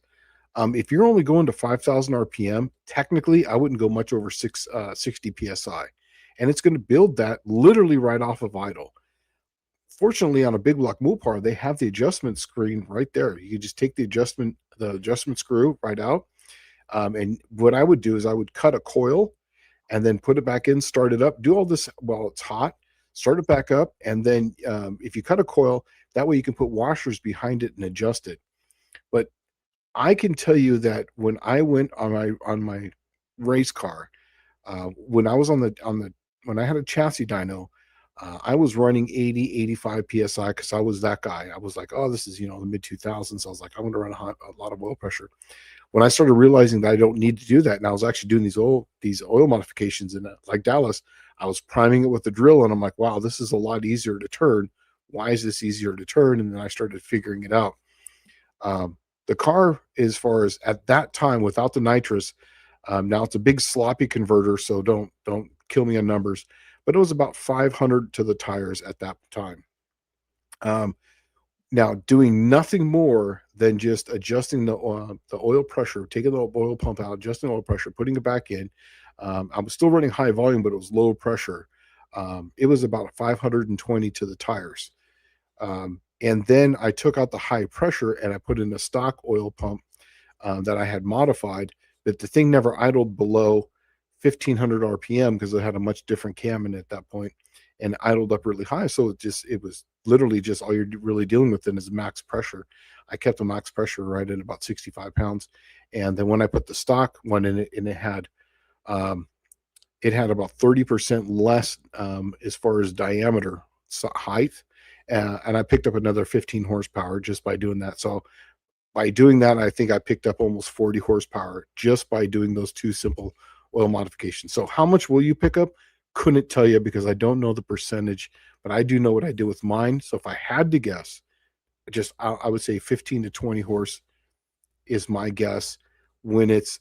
If you're only going to 5,000 RPM, technically, I wouldn't go much over 60 psi, and it's going to build that literally right off of idle. Fortunately, on a big block Mopar, they have the adjustment screen right there. You can just take the adjustment screw right out. And what I would do is I would cut a coil and then put it back in, start it up, do all this while it's hot, start it back up. And then if you cut a coil, that way you can put washers behind it and adjust it. But I can tell you that when I went on my race car, when I was when I had a chassis dyno, I was running 80, 85 PSI because I was that guy. I was like, oh, this is, the mid 2000s. I was like, I want to run a lot of oil pressure. When I started realizing that I don't need to do that, and I was actually doing these oil modifications in like Dallas, I was priming it with the drill, and I'm like, wow, this is a lot easier to turn. Why is this easier to turn? And then I started figuring it out. The car, as far as at that time, without the nitrous, now it's a big sloppy converter, so don't kill me on numbers, but it was about 500 to the tires at that time. Now, doing nothing more than just adjusting the oil pressure, taking the oil pump out, adjusting the oil pressure, putting it back in. I was still running high volume, but it was low pressure. It was about 520 to the tires. And then I took out the high pressure and I put in a stock oil pump that I had modified, but the thing never idled below 1500 RPM because it had a much different cam in it at that point, and idled up really high. So it was literally just all you're really dealing with then is max pressure. I kept the max pressure right at about 65 pounds. And then when I put the stock one in it, and it had about 30% less as far as diameter height. And I picked up another 15 horsepower just by doing that. So by doing that, I think I picked up almost 40 horsepower just by doing those two simple oil modifications. So how much will you pick up? Couldn't tell you because I don't know the percentage, but I do know what I did with mine. So if I had to guess, I would say 15 to 20 horse is my guess when it's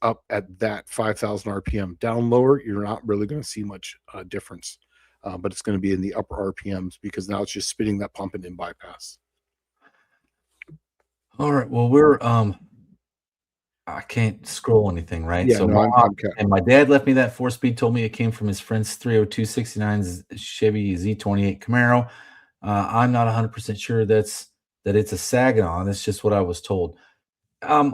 up at that 5,000 RPM. Down lower, you're not really going to see much difference, but it's going to be in the upper RPMs because now it's just spinning that pump and in bypass. All right. Well, we're I can't scroll anything, right? Yeah, So no, and my dad left me that 4-speed, told me it came from his friend's 302/69 Chevy Z28 Camaro. I'm not 100% sure that it's a Saginaw. That's just what I was told.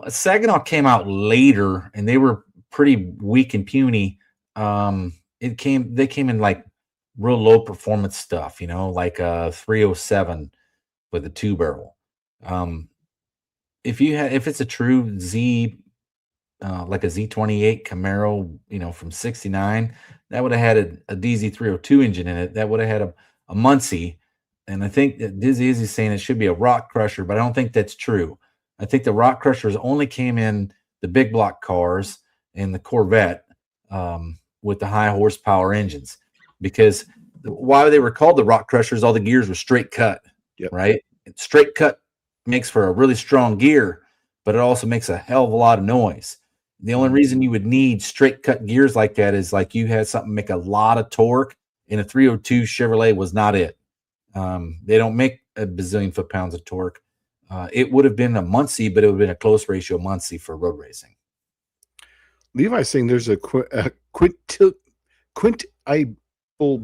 Saginaw came out later, and they were pretty weak and puny. They came in like real low performance stuff, like a 307 with a 2-barrel. If it's a true Z, like a Z28 Camaro, from 69, that would have had a DZ302 engine in it. That would have had a Muncie. And I think that Dizzy is saying it should be a rock crusher, but I don't think that's true. I think the rock crushers only came in the big block cars and the Corvette with the high horsepower engines, because why they were called the rock crushers, all the gears were straight cut, right? Straight cut makes for a really strong gear, but it also makes a hell of a lot of noise. The only reason you would need straight cut gears like that is like you had something make a lot of torque, and a 302 Chevrolet was not it. They don't make a bazillion foot-pounds of torque. It would have been a Muncie, but it would have been a close ratio Muncie for road racing. Levi's saying there's a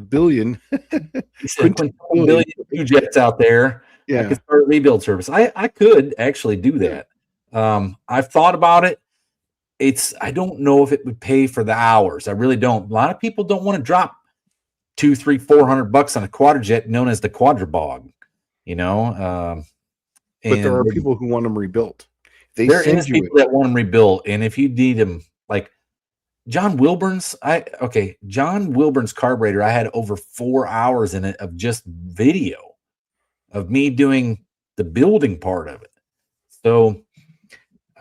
billion two jets out there. Yeah. I could start a rebuild service. I could actually do that. I've thought about it. I don't know if it would pay for the hours. I really don't. A lot of people don't want to drop $200, $300, $400 on a quadrojet known as the Quadrabog, but there are people who want them rebuilt. There is people that want them rebuilt, and if you need them, like John Wilburn's carburetor, I had over 4 hours in it of just video of me doing the building part of it. So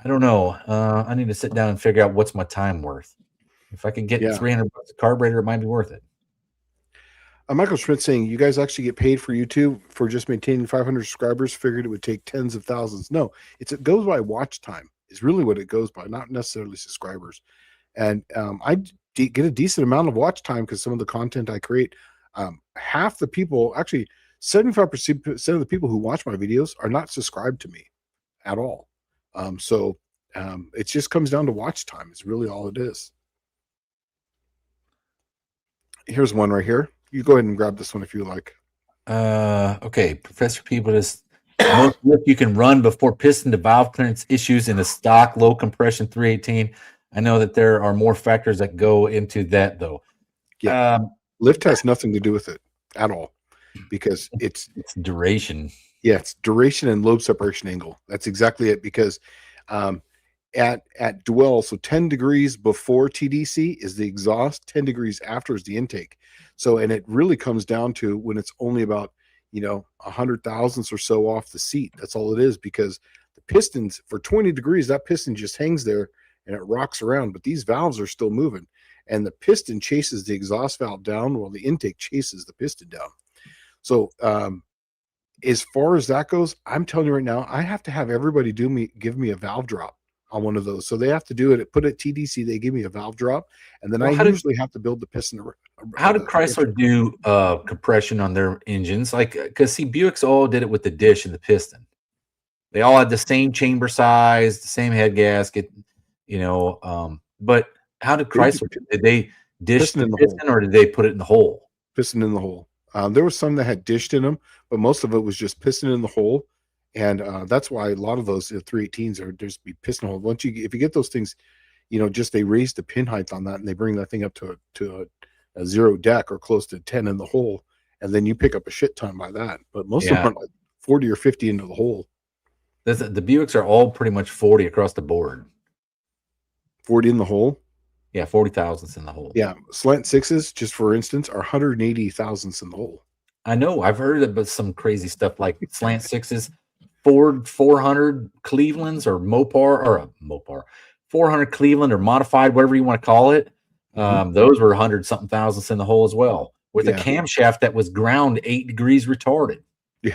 I don't know. I need to sit down and figure out what's my time worth. If I can get $300 a carburetor, it might be worth it. Michael Schmidt saying, you guys actually get paid for YouTube for just maintaining 500 subscribers. Figured it would take tens of thousands. No, it goes by watch time is really what it goes by, not necessarily subscribers. And I get a decent amount of watch time because some of the content I create, half the people, actually 75% of the people who watch my videos are not subscribed to me at all. So it just comes down to watch time. It's really all it is. Here's one right here. You go ahead and grab this one if you like. Okay, Professor Peebles, most lift you can run before piston to valve clearance issues in a stock low compression 318. I know that there are more factors that go into that, though. Yeah, lift has nothing to do with it at all because it's duration. Yeah, it's duration and lobe separation angle. That's exactly it. Because at dwell, so 10 degrees before TDC is the exhaust, 10 degrees after is the intake. So, and it really comes down to when it's only about 100 thousandths or so off the seat. That's all it is, because the pistons for 20 degrees, that piston just hangs there and it rocks around, but these valves are still moving, and the piston chases the exhaust valve down while the intake chases the piston down. So, as far as that goes, I'm telling you right now, I have to have everybody give me a valve drop on one of those. So they have to do it, put it TDC, they give me a valve drop, and then Well, I usually have to build the piston. How did Chrysler do compression on their engines? Like, because see, Buicks all did it with the dish and the piston. They all had the same chamber size, the same head gasket, but how did Chrysler? Did they dish the piston or did they put it in the hole? Piston in the hole. There was some that had dished in them, but most of it was just piston in the hole. And that's why a lot of those 318s are just be piston hole. If you get those things, just they raise the pin height on that and they bring that thing up to a zero deck or close to 10 in the hole, and then you pick up a shit ton by that. But most of them are like 40 or 50 into the hole. The Buicks are all pretty much 40 across the board. 40 in the hole? Yeah, 40 thousandths in the hole. Yeah, slant sixes, just for instance, are 180 thousandths in the hole. I know. I've heard about some crazy stuff like slant sixes, Ford 400 Clevelands or Mopar 400 Cleveland or modified, whatever you want to call it. Those were 100-something thousandths in the hole as well, with a camshaft that was ground 8 degrees retarded. Yeah,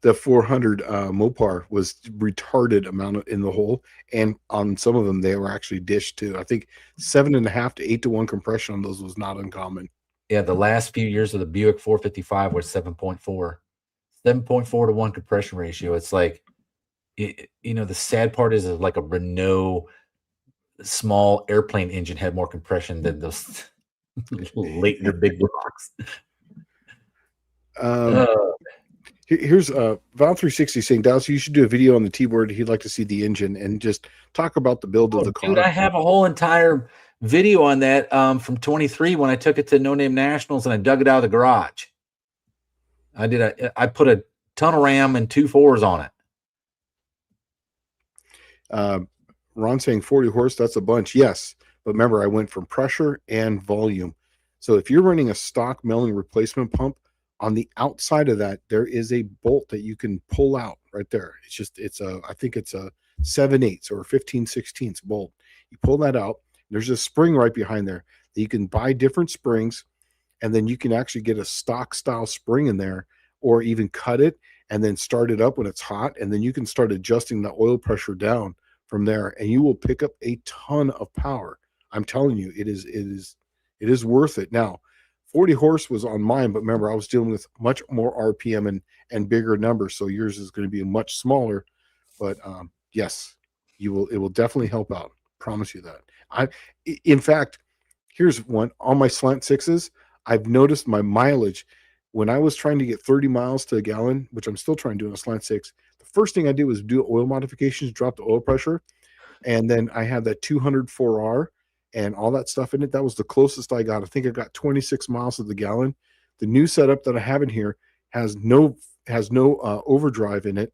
the 400 Mopar was retarded amount in the hole, and on some of them they were actually dished too. I think 7.5 to 8 to 1 compression on those was not uncommon. Yeah, the last few years of the Buick 455 was 7.4 to 1 compression ratio. It's like, the sad part is like a Renault small airplane engine had more compression than those later big blocks. Here's Val360 saying, Dallas, you should do a video on the T-board. He'd like to see the engine and just talk about the build of the car. Dude, I have a whole entire video on that from 23 when I took it to No Name Nationals and I dug it out of the garage. I put a tunnel ram and 2 4s on it. Ron saying 40 horse, that's a bunch. Yes, but remember, I went from pressure and volume. So if you're running a stock milling replacement pump, on the outside of that, there is a bolt that you can pull out right there. I think it's a 7/8 or 15/16 bolt. You pull that out. There's a spring right behind there that you can buy different springs, and then you can actually get a stock style spring in there, or even cut it and then start it up when it's hot. And then you can start adjusting the oil pressure down from there, and you will pick up a ton of power. I'm telling you, it is worth it. Now, 40 horse was on mine, but remember, I was dealing with much more RPM and bigger numbers, so yours is going to be much smaller. But yes, it will definitely help out. Promise you that. In fact, here's one on my slant sixes. I've noticed my mileage when I was trying to get 30 miles to a gallon, which I'm still trying to do on a slant six. The first thing I did was do oil modifications, drop the oil pressure, and then I had that 204R. And all that stuff in it. That was the closest I got. I think I got 26 miles to the gallon. The new setup that I have in here has no overdrive in it.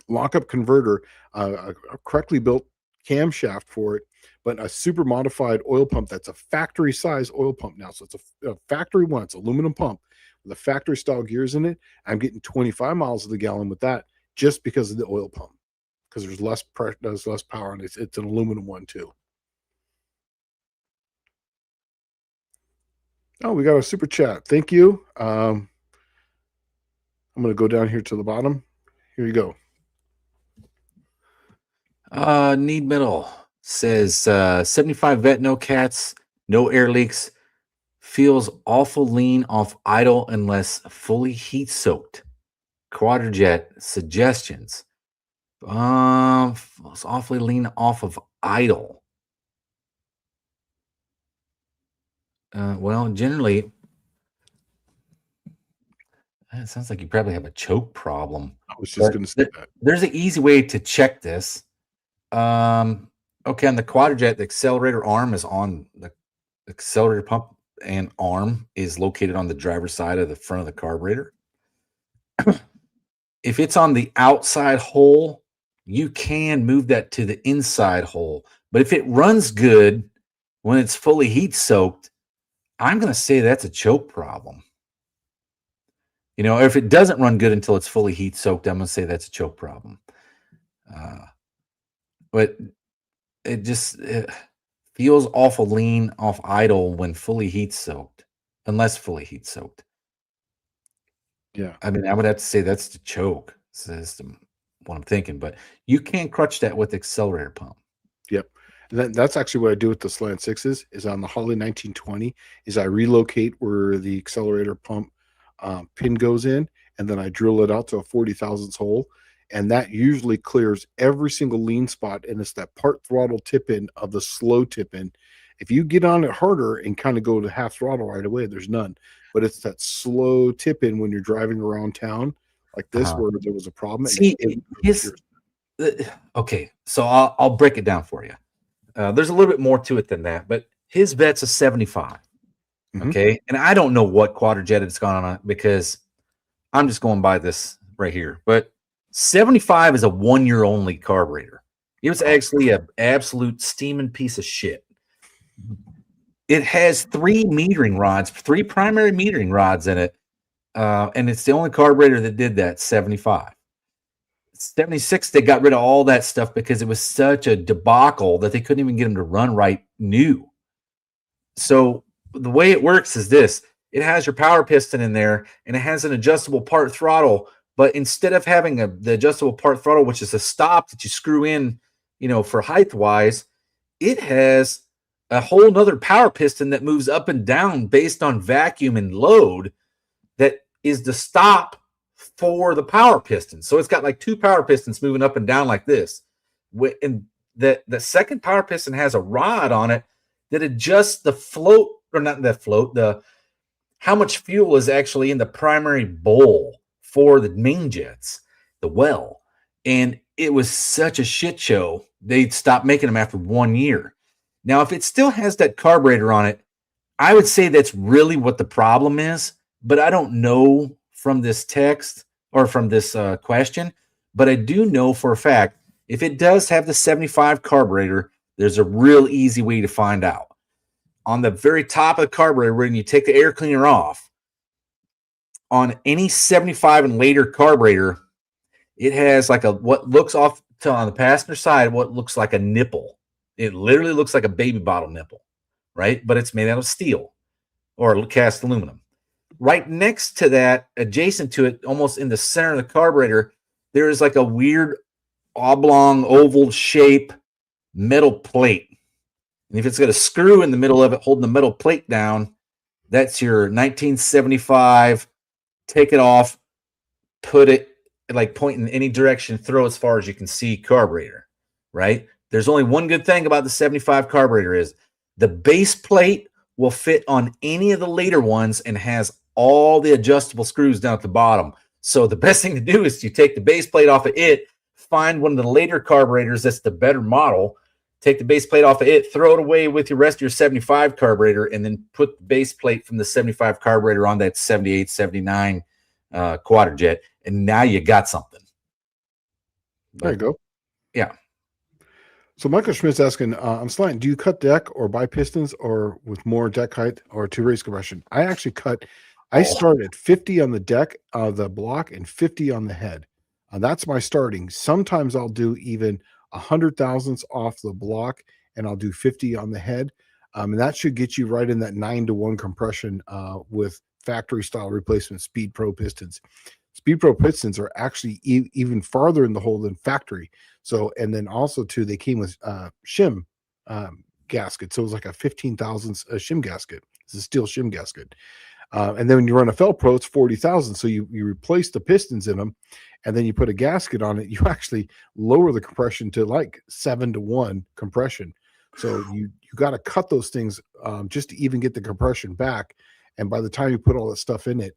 Lockup converter, a correctly built camshaft for it, but a super modified oil pump that's a factory size oil pump now. So it's a factory one. It's aluminum pump with a factory style gears in it. I'm getting 25 miles to the gallon with that just because of the oil pump, because there's less pressure, there's less power, and it's an aluminum one too. Oh, we got a super chat. Thank you. I'm going to go down here to the bottom. Here you go. Need Middle says 75 vet, no cats, no air leaks. Feels awful lean off idle unless fully heat soaked. Quadrajet suggestions. Feels awfully lean off of idle. Well, generally, it sounds like you probably have a choke problem. I was just going to say that. There's an easy way to check this. Okay, on the Quadrajet, the accelerator arm is on the accelerator pump, and arm is located on the driver's side of the front of the carburetor. If it's on the outside hole, you can move that to the inside hole. But if it runs good when it's fully heat soaked, I'm going to say that's a choke problem. If it doesn't run good until it's fully heat soaked, I'm going to say that's a choke problem. But it feels awful lean off idle when fully heat soaked, unless fully heat soaked. Yeah. I mean, I would have to say that's the choke system. what I'm thinking, but you can't crutch that with accelerator pump. Yep. And that's actually what I do with the slant sixes is on the Holly 1920 is I relocate where the accelerator pump pin goes in, and then I drill it out to a 40 thousandths hole. And that usually clears every single lean spot. And it's that part throttle tip in of the slow tip in. If you get on it harder and kind of go to half throttle right away, there's none. But it's that slow tip in when you're driving around town like this, where there was a problem. See, okay, so I'll break it down for you. There's a little bit more to it than that, but his vet's a 75. Okay, and I don't know what quadrijet it's gone on because I'm just going by this right here. But 75 is a 1 year only carburetor. It was actually an absolute steaming piece of shit. It has three primary metering rods in it, and it's the only carburetor that did that. 75. 76, they got rid of all that stuff because it was such a debacle that they couldn't even get them to run right new. So the way it works is this. It has your power piston in there, and it has an adjustable part throttle, but instead of having the adjustable part throttle, which is a stop that you screw in, for height-wise, it has a whole nother power piston that moves up and down based on vacuum and load that is the stop for the power piston. So it's got like two power pistons moving up and down like this. And the second power piston has a rod on it that adjusts the float, or not the float, how much fuel is actually in the primary bowl for the main jets, the well. And it was such a shit show, they stopped making them after 1 year. Now, if it still has that carburetor on it, I would say that's really what the problem is, but I don't know from this text or from this question, but I do know for a fact, if it does have the 75 carburetor, there's a real easy way to find out. On the very top of the carburetor, when you take the air cleaner off, on any 75 and later carburetor, it has like what looks off to on the passenger side, what looks like a nipple. It literally looks like a baby bottle nipple, right? But it's made out of steel or cast aluminum. Right next to that, adjacent to it, almost in the center of the carburetor, there is like a weird oblong oval shape metal plate. And if it's got a screw in the middle of it holding the metal plate down, that's your 1975, take it off, put it, like point in any direction, throw as far as you can see carburetor, right? There's only one good thing about the 75 carburetor is the base plate will fit on any of the later ones and has all the adjustable screws down at the bottom. So the best thing to do is you take the base plate off of it, find one of the later carburetors that's the better model, take the base plate off of it, throw it away with the rest of your 75 carburetor, and then put the base plate from the 75 carburetor on that 78, 79 quadrijet, and now you got something. There you go. Yeah. So Michael Schmidt's asking, I'm slanting, do you cut deck or buy pistons or with more deck height or to raise compression? I actually I start at 50 on the deck of the block and 50 on the head. That's my starting. Sometimes I'll do even 100 thousandths off the block and I'll do 50 on the head. And that should get you right in that 9-to-1 compression with factory style replacement Speed Pro pistons. Speed Pro pistons are actually even farther in the hole than factory. So, and then also too, they came with shim gasket. So it was like a 15 thousandths shim gasket. It's a steel shim gasket. And then when you run a Fel Pro, it's 40,000. So you replace the pistons in them, and then you put a gasket on it. You actually lower the compression to like 7-to-1 compression. So you got to cut those things just to even get the compression back. And by the time you put all that stuff in it,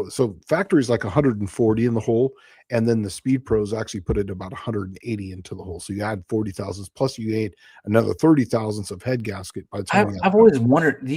so factory is like 140 in the hole, and then the Speed Pros actually put it about 180 into the hole. So you add 40 thousandths plus you add another 30 thousandths of head gasket. By the time I've always wondered, have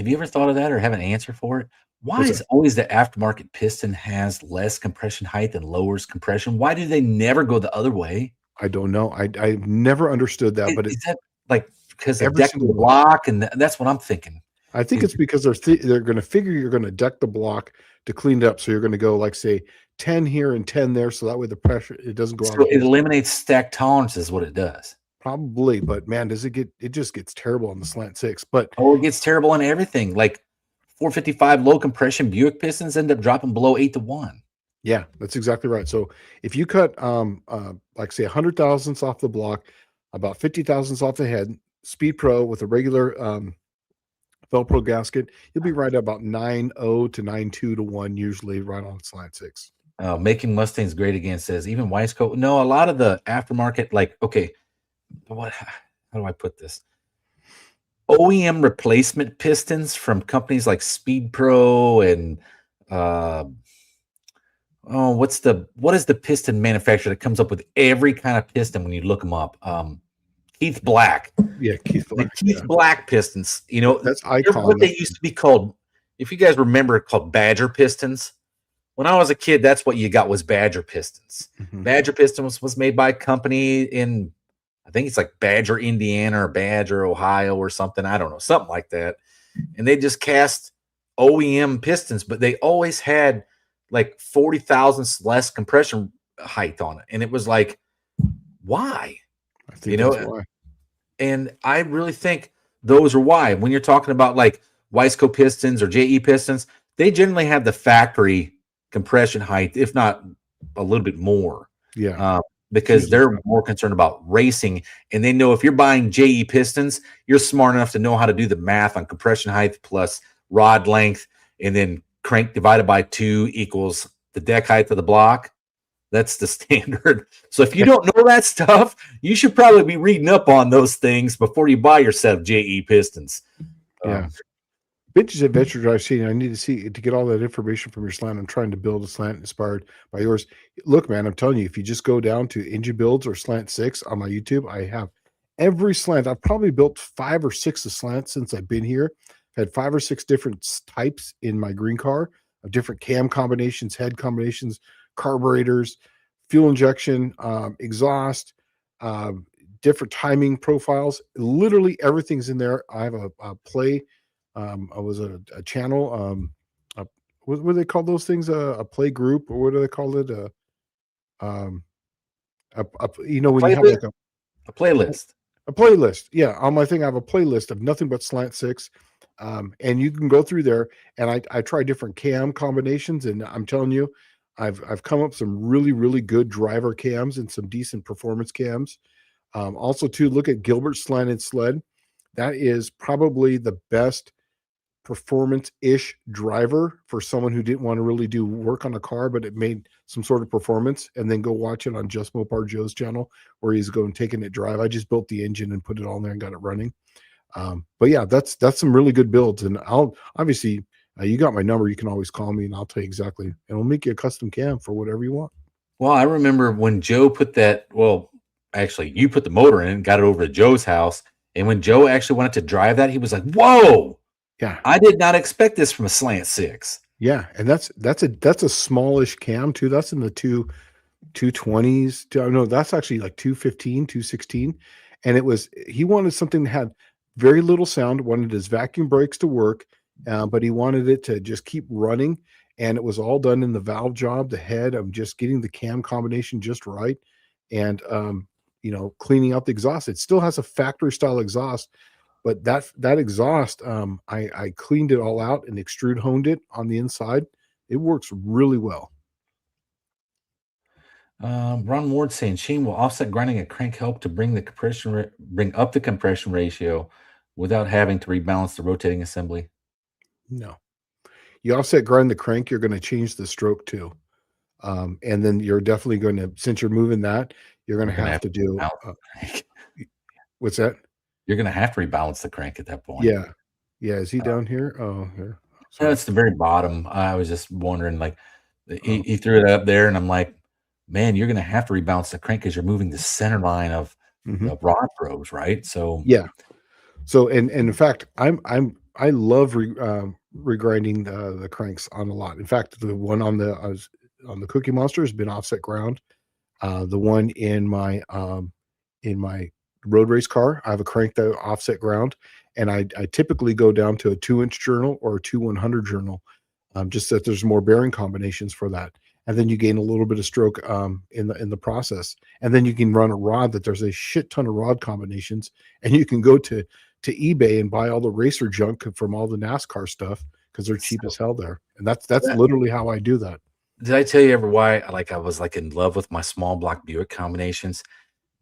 you ever thought of that or have an answer for it? Why is always the aftermarket piston has less compression height and lowers compression? Why do they never go the other way? I don't know. I've never understood that. But is that like because of deck the block, and that's what I'm thinking. I think it's because they're going to figure you're going to deck the block to clean it up. So you're going to go like say 10 here and 10 there. So that way the pressure, it doesn't go out. So it eliminates stack tolerance is what it does. Probably, but man, it just gets terrible on the slant six. But it gets terrible on everything. Like 455 low compression Buick pistons end up dropping below 8-to-1. Yeah, that's exactly right. So if you cut, like say 100 thousandths off the block, about 50 thousandths off the head, Speed Pro with a regular Velcro gasket, you'll be right about 9.0 to 9.2 to 1, usually right on slant six. Making Mustangs great again says even Weisco. No, a lot of the aftermarket, like, okay, what? How do I put this? OEM replacement pistons from companies like Speed Pro and uh, what is the piston manufacturer that comes up with every kind of piston when you look them up? Keith Black. Yeah, Keith The Black. Keith Yeah. Black pistons. You know, That's they're Icon. what they used to be called. If you guys remember, called Badger pistons. When I was a kid, that's what you got was Badger pistons. Mhm. Badger pistons was made by a company in, I think it's like Badger, Indiana, or Badger, Ohio, or something. I don't know, something like that. And they just cast OEM pistons, but they always had like 40 thousandths less compression height on it. And it was like, why? I You think that's know, why. and I really think those are why. When you're talking about like Weisco pistons or JE pistons, they generally have the factory compression height, if not a little bit more, Yeah, it's because usually they're more concerned about racing. And they know if you're buying JE pistons, you're smart enough to know how to do the math on compression height plus rod length, and then crank divided by 2 equals the deck height of the block. That's the standard. So if you don't know that stuff, you should probably be reading up on those things before you buy yourself JE pistons. yeah. Um, Vintage adventures I've seen. I need to see to get all that information from your slant. I'm trying to build a slant inspired by yours. Look, man, I'm telling you, if you just go down to engine builds or slant six on my YouTube, I have every slant. I've probably built 5 or 6 of slants since I've been here. I've had 5 or 6 different types in my green car of different cam combinations, head combinations, carburetors, fuel injection, exhaust, um, different timing profiles. Literally everything's in there. I have a play. I was a channel. A, what do they call those things? A play group, or what do they call it? Um, you know, a when you have playlist. like A playlist. a playlist. Yeah, on my thing, I have a playlist of nothing but slant six, and you can go through there. And I try different cam combinations, and I'm telling you, I've come up with some really good driver cams and some decent performance cams. Also, too, look at Gilbert Slanted Sled. That is probably the best performance-ish driver for someone who didn't want to really do work on a car, but it made some sort of performance. And then go watch it on Just Mopar Joe's channel where he's going taking it drive. I just built the engine and put it on there and got it running. But yeah, that's some really good builds. And I'll obviously you got my number. You can always call me and I'll tell you exactly. And we'll make you a custom cam for whatever you want. Well, I remember when Joe put that, well, actually, you put the motor in and got it over to Joe's house. And when Joe actually wanted to drive that, he was like, whoa, Yeah. I did not expect this from a Slant 6. Yeah. And that's a smallish cam too. That's in the 220s. No, that's actually like 215, 216. And he wanted something that had very little sound, wanted his vacuum brakes to work, but he wanted it to just keep running. And it was all done in the valve job, the head of just getting the cam combination just right. And, cleaning out the exhaust. It still has a factory style exhaust, but that exhaust, I cleaned it all out and extrude honed it on the inside. It works really well. Ron Ward saying Shane will offset grinding a crank help to bring bring up the compression ratio without having to rebalance the rotating assembly. No. You offset grind the crank, you're going to change the stroke too. And then you're definitely going to, since you're moving that, you're going to have to do, what's that? You're going to have to rebalance the crank at that point. Yeah. Yeah. Is he down here? Oh, here. So it's the very bottom. I was just wondering, like, he threw it up there, and I'm like, man, you're going to have to rebalance the crank because you're moving the center line of the rod probes, right? So yeah. So and in fact, I love regrinding the cranks on a lot. In fact, the one on the Cookie Monster has been offset ground. The one in my road race car, I have a crank that offset ground, and I typically go down to a 2-inch journal or a 2/100 journal, just that there's more bearing combinations for that, and then you gain a little bit of stroke in the process, and then you can run a rod that there's a shit ton of rod combinations, and you can go to eBay and buy all the racer junk from all the NASCAR stuff because they're cheap as hell there, and that's literally how I do that. did I tell you ever why I was like in love with my small block Buick combinations?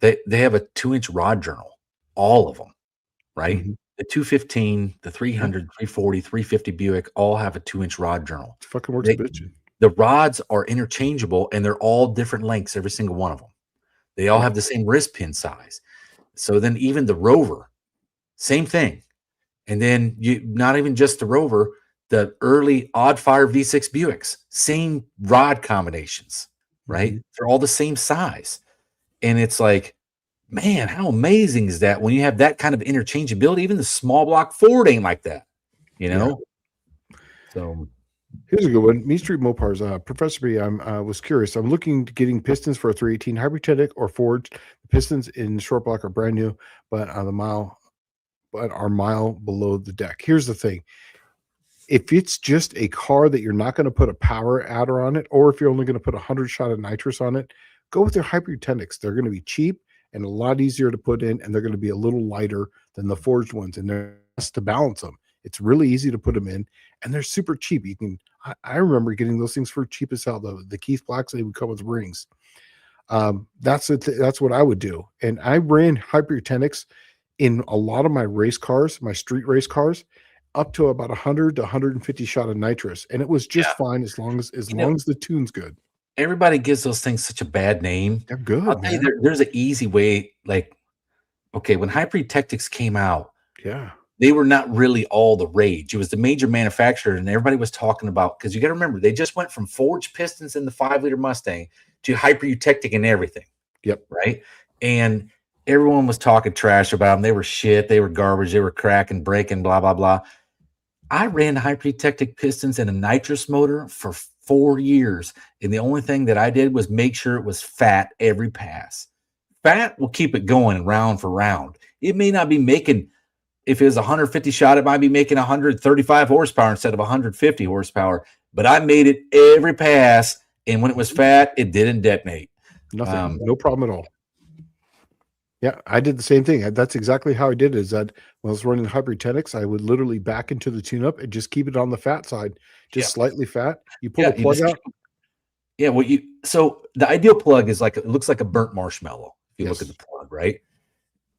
They have a 2-inch rod journal, all of them, right? Mhm. The 215, the Yeah, 300, 340, 350 Buick all have a 2-inch rod journal. it fucking works a They bitchin'. the rods are interchangeable and they're all different lengths, every single one of them. They all Yeah. have the same wrist pin size. So then even the Rover, same thing. And then you not even just the Rover, the early odd fire V6 Buicks, same rod combinations, right? Mhm. They're all the same size. And it's like, man, how amazing is that when you have that kind of interchangeability? Even the small block Ford ain't like that, you Yeah. know? So Here's a good one. Mean Street Mopars. Professor B, was curious. I'm looking to getting pistons for a 318 hybridic or forged. The pistons in short block are brand new, but are mile below the deck. Here's the thing. If it's just a car that you're not going to put a power adder on it, or if you're only going to put 100 shot of nitrous on it, go with their hybrids. They're going to be cheap and a lot easier to put in, and they're going to be a little lighter than the forged ones. And they're just to balance them. It's really easy to put them in, and they're super cheap. You can. I remember getting those things for cheap as hell. The Keith Blacks, they would come with rings. That's what I would do. And I ran hybrids in a lot of my race cars, my street race cars, up to about 100 to 150 shot of nitrous, and it was just yeah, fine as long as you know, the tune's good. everybody gives those things such a bad name. They're I'll good, tell you man. there's an easy way, like, okay, when Hybrid Tactics came out, Yeah. they were not really all the rage. It was the major manufacturer, and everybody was talking about, because you got to remember, they just went from forged pistons in the 5-liter Mustang to hyper-eutectic and everything, Yep. right? And everyone was talking trash about them. They were shit. They were garbage. They were cracking, breaking, blah, blah, blah. I ran hyper-eutectic pistons in a nitrous motor for 4 years, and the only thing that I did was make sure it was fat every pass. Fat will keep it going round for round. It may not be making, if it was 150 shot, it might be making 135 horsepower instead of 150 horsepower. But I made it every pass, and when it was fat, it didn't detonate. Nothing. No problem at all. Yeah, I did the same thing. That's exactly how I did it, is that when I was running hybrids, I would literally back into the tune-up and just keep it on the fat side, just slightly fat. You pull Yeah, the plug out. yeah. Well, so the ideal plug is like, it looks like a burnt marshmallow. If you look at Yes. the plug, right?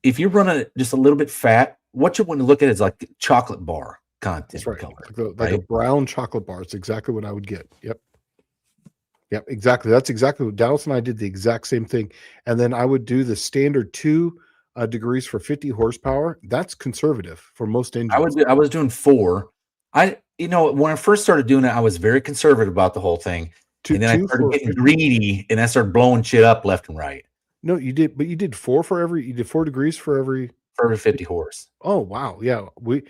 If you're running it just a little bit fat, what you want to look at is like chocolate bar content. That's right. Color, Like a brown chocolate bar. It's exactly what I would get. Yep. Yep, exactly. That's exactly what Dallas and I did, the exact same thing. And then I would do the standard 2 degrees for 50 horsepower. That's conservative for most engines. I was doing 4. When I first started doing it, I was very conservative about the whole thing. And then I Two started for getting 50. greedy, and I started blowing shit up left and right No, you did, but you did 4 degrees for every. for every 50 horse. Oh wow, yeah. We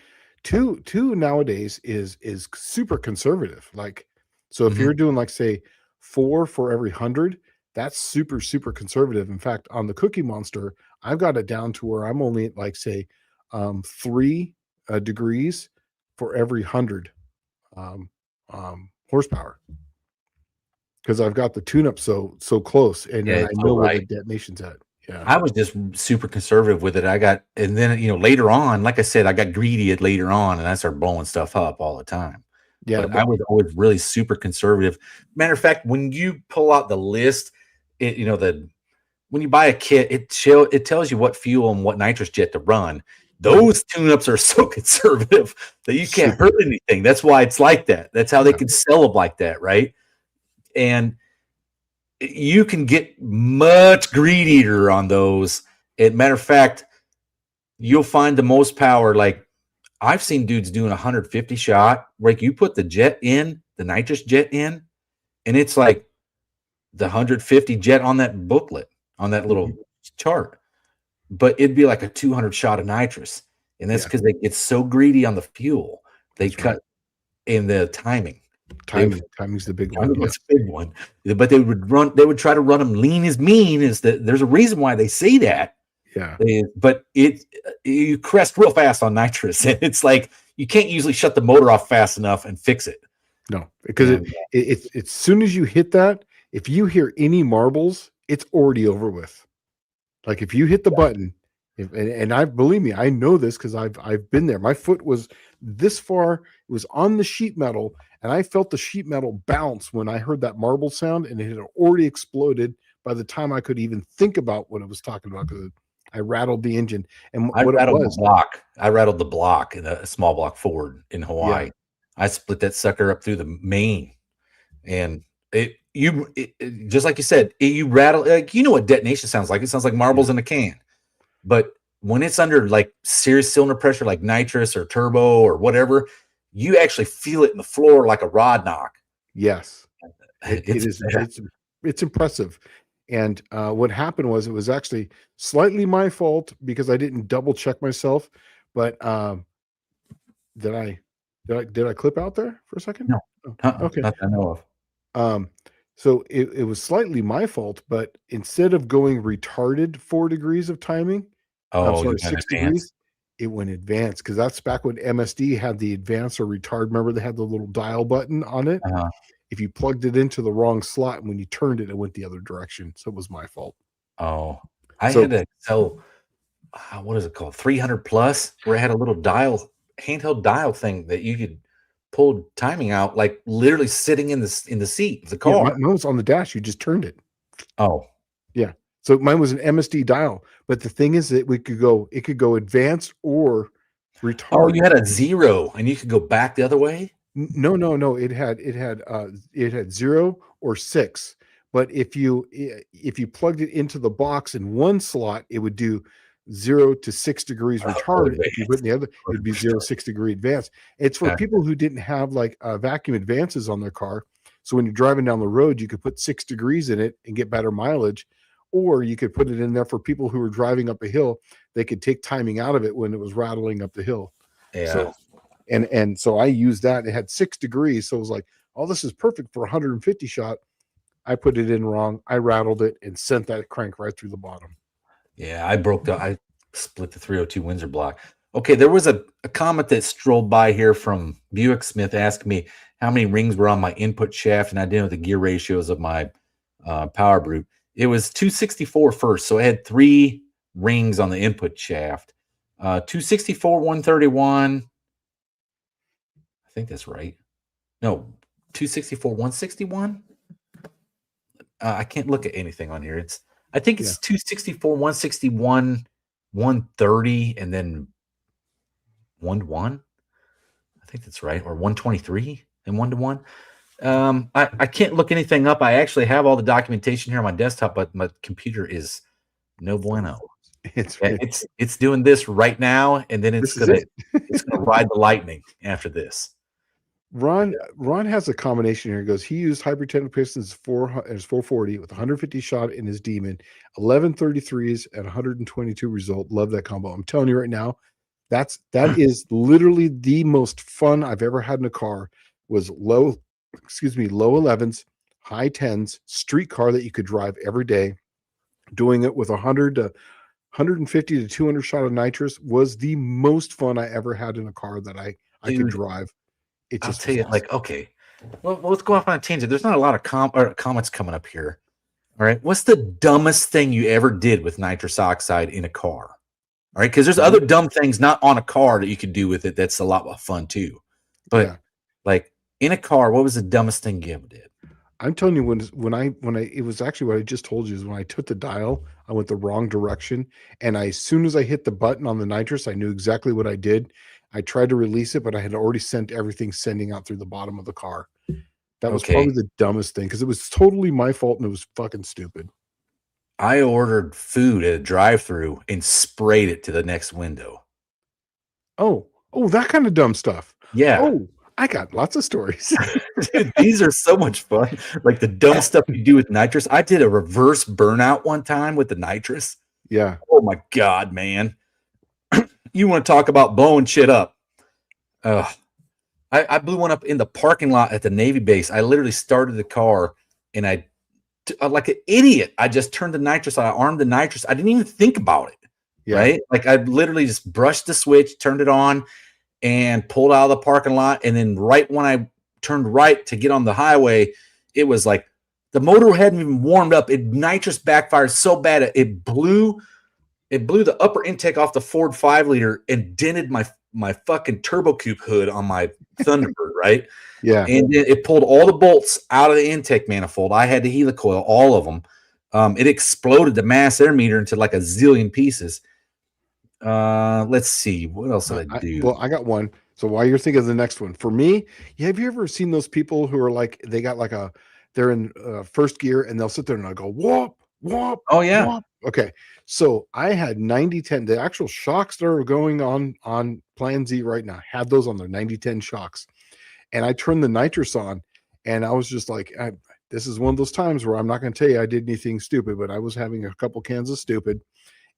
two nowadays is super conservative. Like, so if Mhm. you're doing like say 4 for every 100, that's super conservative. In fact, on the Cookie Monster, I've got it down to where I'm only at like say 3 degrees for every 100 um, horsepower, because I've got the tune-up so close, and Yeah, then I it's know so where the right. detonation's at. Yeah, I was just super conservative with it. And then, later on, like I said, I got greedy later on, and I started blowing stuff up all the time. yeah, But but I was always really super conservative. Matter of fact, when you pull out the list, when you buy a kit, it tells you what fuel and what nitrous jet to run. Those tune-ups are so conservative that you can't super. hurt anything. That's why it's like that. That's how they Yeah, can sell them like that, right? And you can get much greedier on those. As matter of fact, you'll find the most power. Like, I've seen dudes doing 150 shot. Like, you put the jet in, the nitrous jet in, and it's like the 150 jet on that booklet, on that mhm, little chart. But it'd be like a 200 shot of nitrous. And that's yeah, because they get so greedy on the fuel. They that's right. cut in the timing. Timing's the big one. Timing Yeah, was a big one. But they would try to run them lean as mean. Is that there's a reason why they say that. yeah. But you crest real fast on nitrous. And it's like you can't usually shut the motor off fast enough and fix it. No, because And it's as soon as you hit that, if you hear any marbles, it's already over with. Like if you hit the button, and I believe me, I know this because I've been there. My foot was this far. It was on the sheet metal, and I felt the sheet metal bounce when I heard that marble sound, and it had already exploded by the time I could even think about what it was talking about, because I rattled the engine. And I what it rattled the was, block. I rattled the block in a small block Ford in yeah, Hawaii. I split that sucker up through the main, and just like you said, you rattle, like, you know what detonation sounds like. It sounds like marbles yeah, in a can. But when it's under like serious cylinder pressure, like nitrous or turbo or whatever, you actually feel it in the floor like a rod knock. yes, it It's is. It's impressive. And what happened was, it was actually slightly my fault because I didn't double check myself. But did I did I clip out there for a second? no, Oh, okay. not that I know of. Um, so it was slightly my fault, but instead of going retarded 4 degrees of timing, I'm Oh, you sorry, got 6 degrees, advanced. it went advanced, because that's back when MSD had the advance or retard. Remember, they had the little dial button on it. Uh, If you plugged it into the wrong slot, and when you turned it, it went the other direction. So it was my fault. oh, I So had a what is it called? 300 plus, where it had a little handheld dial thing that you could pull timing out, like literally sitting in the seat of the yeah, car. mine was on the dash. You just turned it. Oh, Yeah. So mine was an MSD dial, but the thing is that it could go advanced or oh, retard. you had a 0, and you could go back the other way. No, no, no. It had 0 or 6. But if you plugged it into the box in one slot, it would do 0 to 6 degrees Oh, retard. If you put it in the other, it would be 0 advanced. 6 degree advance. It's for Gotcha. people who didn't have like vacuum advances on their car. So when you're driving down the road, you could put 6 degrees in it and get better mileage, or you could put it in there for people who were driving up a hill. They could take timing out of it when it was rattling up the hill. Yeah. So and so I used that. It had 6 degrees, so it was like, oh, this is perfect for 150 shot. I put it in wrong. I rattled it and sent that crank right through the bottom. Yeah, I split the 302 Windsor block. Okay, there was a comment that strolled by here from Buick Smith asking me how many rings were on my input shaft, and I didn't know the gear ratios of my power brute. It was 264 first, so it had 3 rings on the input shaft. 264, 131. I think that's right. No, 264, 161. I can't look at anything on here. I think Yeah. it's 264, 161, 130, and then 1-to-1. I think that's right, or 123 and 1-to-1. I can't look anything up. I actually have all the documentation here on my desktop, but my computer is no bueno. It's It's doing this right now, and then this is it. it's gonna ride the lightning after this. Ron has a combination here. He goes, he used hypertensive pistons 440 with 150 shot in his Demon, 1133s and 122 result. Love that combo. I'm telling you right now, that is literally the most fun I've ever had in a car. Was low 11s, high 10s, street car that you could drive every day. Doing it with 100 to 150 to 200 shot of nitrous was the most fun I ever had in a car that I could Dude, drive. It I'll just tell was you, awesome. like, okay, well, let's go off on a tangent. There's not a lot of comments coming up here. All right, what's the dumbest thing you ever did with nitrous oxide in a car? All right, because there's other dumb things not on a car that you could do with it that's a lot of fun too. But Yeah. like in a car, what was the dumbest thing you ever did? I'm telling you, when I it was actually what I just told you, is when I took the dial, I went the wrong direction, and as soon as I hit the button on the nitrous, I knew exactly what I did. I tried to release it, but I had already sent everything sending out through the bottom of the car. That was Okay, probably the dumbest thing, because it was totally my fault and it was fucking stupid. I ordered food at a drive-through and sprayed it to the next window. Oh, that kind of dumb stuff. Yeah, Oh, I got lots of stories. dude, these are so much fun. Like the dumb stuff you do with nitrous. I did a reverse burnout one time with the nitrous. Yeah. Oh my god, man! You want to talk about blowing shit up? I blew one up in the parking lot at the Navy base. I literally started the car, and like an idiot, I just turned the nitrous on. I armed the nitrous. I didn't even think about it. Yeah. Right? Like I literally just brushed the switch, turned it on, and pulled out of the parking lot. And then right when I turned right to get on the highway, it was like the motor hadn't even warmed up. Nitrous backfired so bad it blew the upper intake off the Ford 5-liter and dented my my fucking turbo coupe hood on my Thunderbird, right? Yeah. And it pulled all the bolts out of the intake manifold. I had to helicoil all of them. It exploded the mass air meter into like a zillion pieces. Let's see. What else did I do? Well, I got one. So while you're thinking of the next one, for me, have you ever seen those people who are like, they got like they're in first gear and they'll sit there and they'll go, whoop, whoop, Oh, yeah. whoop. Okay. So I had 90-10, the actual shocks that are going on Plan Z right now, had those on their 90-10 shocks. And I turned the nitrous on and I was just like, this is one of those times where I'm not going to tell you I did anything stupid, but I was having a couple cans of stupid.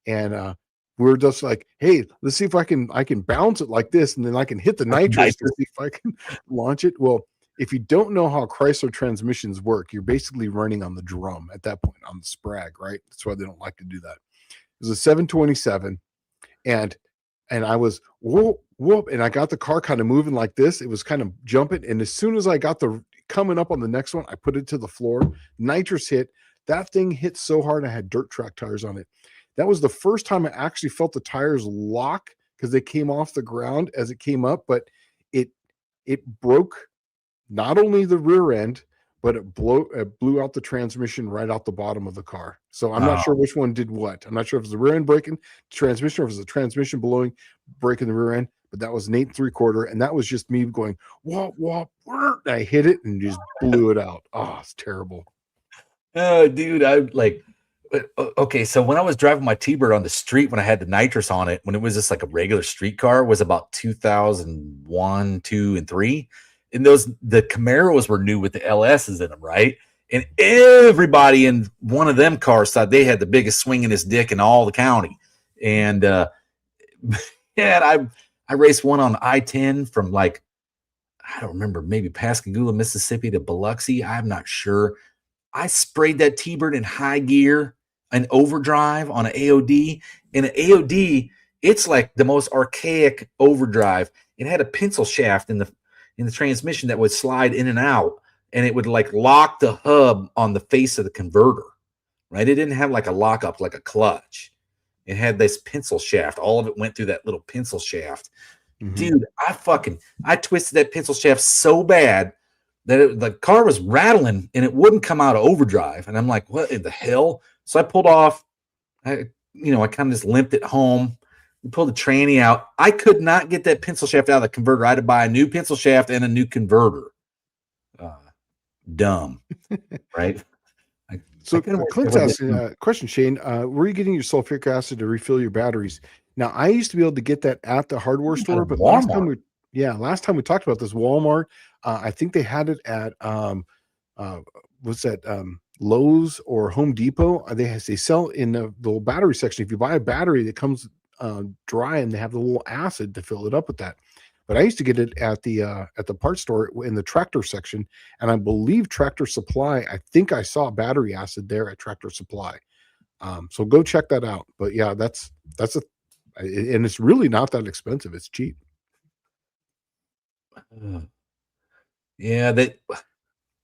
And we're just like, hey, let's see if I can bounce it like this, and then I can hit the nitrous to see if I can launch it. Well, if you don't know how Chrysler transmissions work, you're basically running on the drum at that point, on the sprag, right? That's why they don't like to do that. It was a 727, and I was whoop, whoop, and I got the car kind of moving like this. It was kind of jumping, and as soon as I got the coming up on the next one, I put it to the floor. Nitrous hit. That thing hit so hard, I had dirt track tires on it. That was the first time I actually felt the tires lock because they came off the ground as it came up, but it broke not only the rear end, but it blew out the transmission right out the bottom of the car. So I'm not sure which one did what. I'm not sure if it was the rear end breaking transmission or if it was the transmission breaking the rear end, but that was an 8 3/4. And that was just me going, whoop, whoop, whoop. And I hit it and just blew it out. Oh, it's terrible. Oh, dude, I like, okay, so when I was driving my T-Bird on the street, when I had the nitrous on it, when it was just like a regular street car, was about 2001, 2, and 3. And the Camaros were new with the LSs in them, right? And everybody in one of them cars thought they had the biggest swing in his dick in all the county. And yeah, I raced one on I-10 from like, I don't remember, maybe Pascagoula, Mississippi to Biloxi. I'm not sure. I sprayed that T-Bird in high gear, an overdrive on an AOD. And an AOD, it's like the most archaic overdrive. It had a pencil shaft in the transmission that would slide in and out, and it would like lock the hub on the face of the converter, right? It didn't have like a lockup like a clutch. It had this pencil shaft. All of it went through that little pencil shaft. Mm-hmm. Dude, I twisted that pencil shaft so bad that the car was rattling and it wouldn't come out of overdrive. And I'm like, what in the hell? So I pulled off. I kind of just limped it home. We pulled the tranny out. I could not get that pencil shaft out of the converter. I had to buy a new pencil shaft and a new converter. Dumb, right? So Clint's asking a question, Shane. Where are you getting your sulfuric acid to refill your batteries? Now, I used to be able to get that at the hardware store, but last time we talked about this, Walmart. I think they had it at what's that? Lowe's or Home Depot. They sell in the little battery section. If you buy a battery that comes dry, and they have the little acid to fill it up with that. But I used to get it at the parts store in the Tractor section, and I believe Tractor Supply. I think I saw battery acid there at Tractor Supply. So go check that out. But yeah, that's and it's really not that expensive. It's cheap. Yeah, that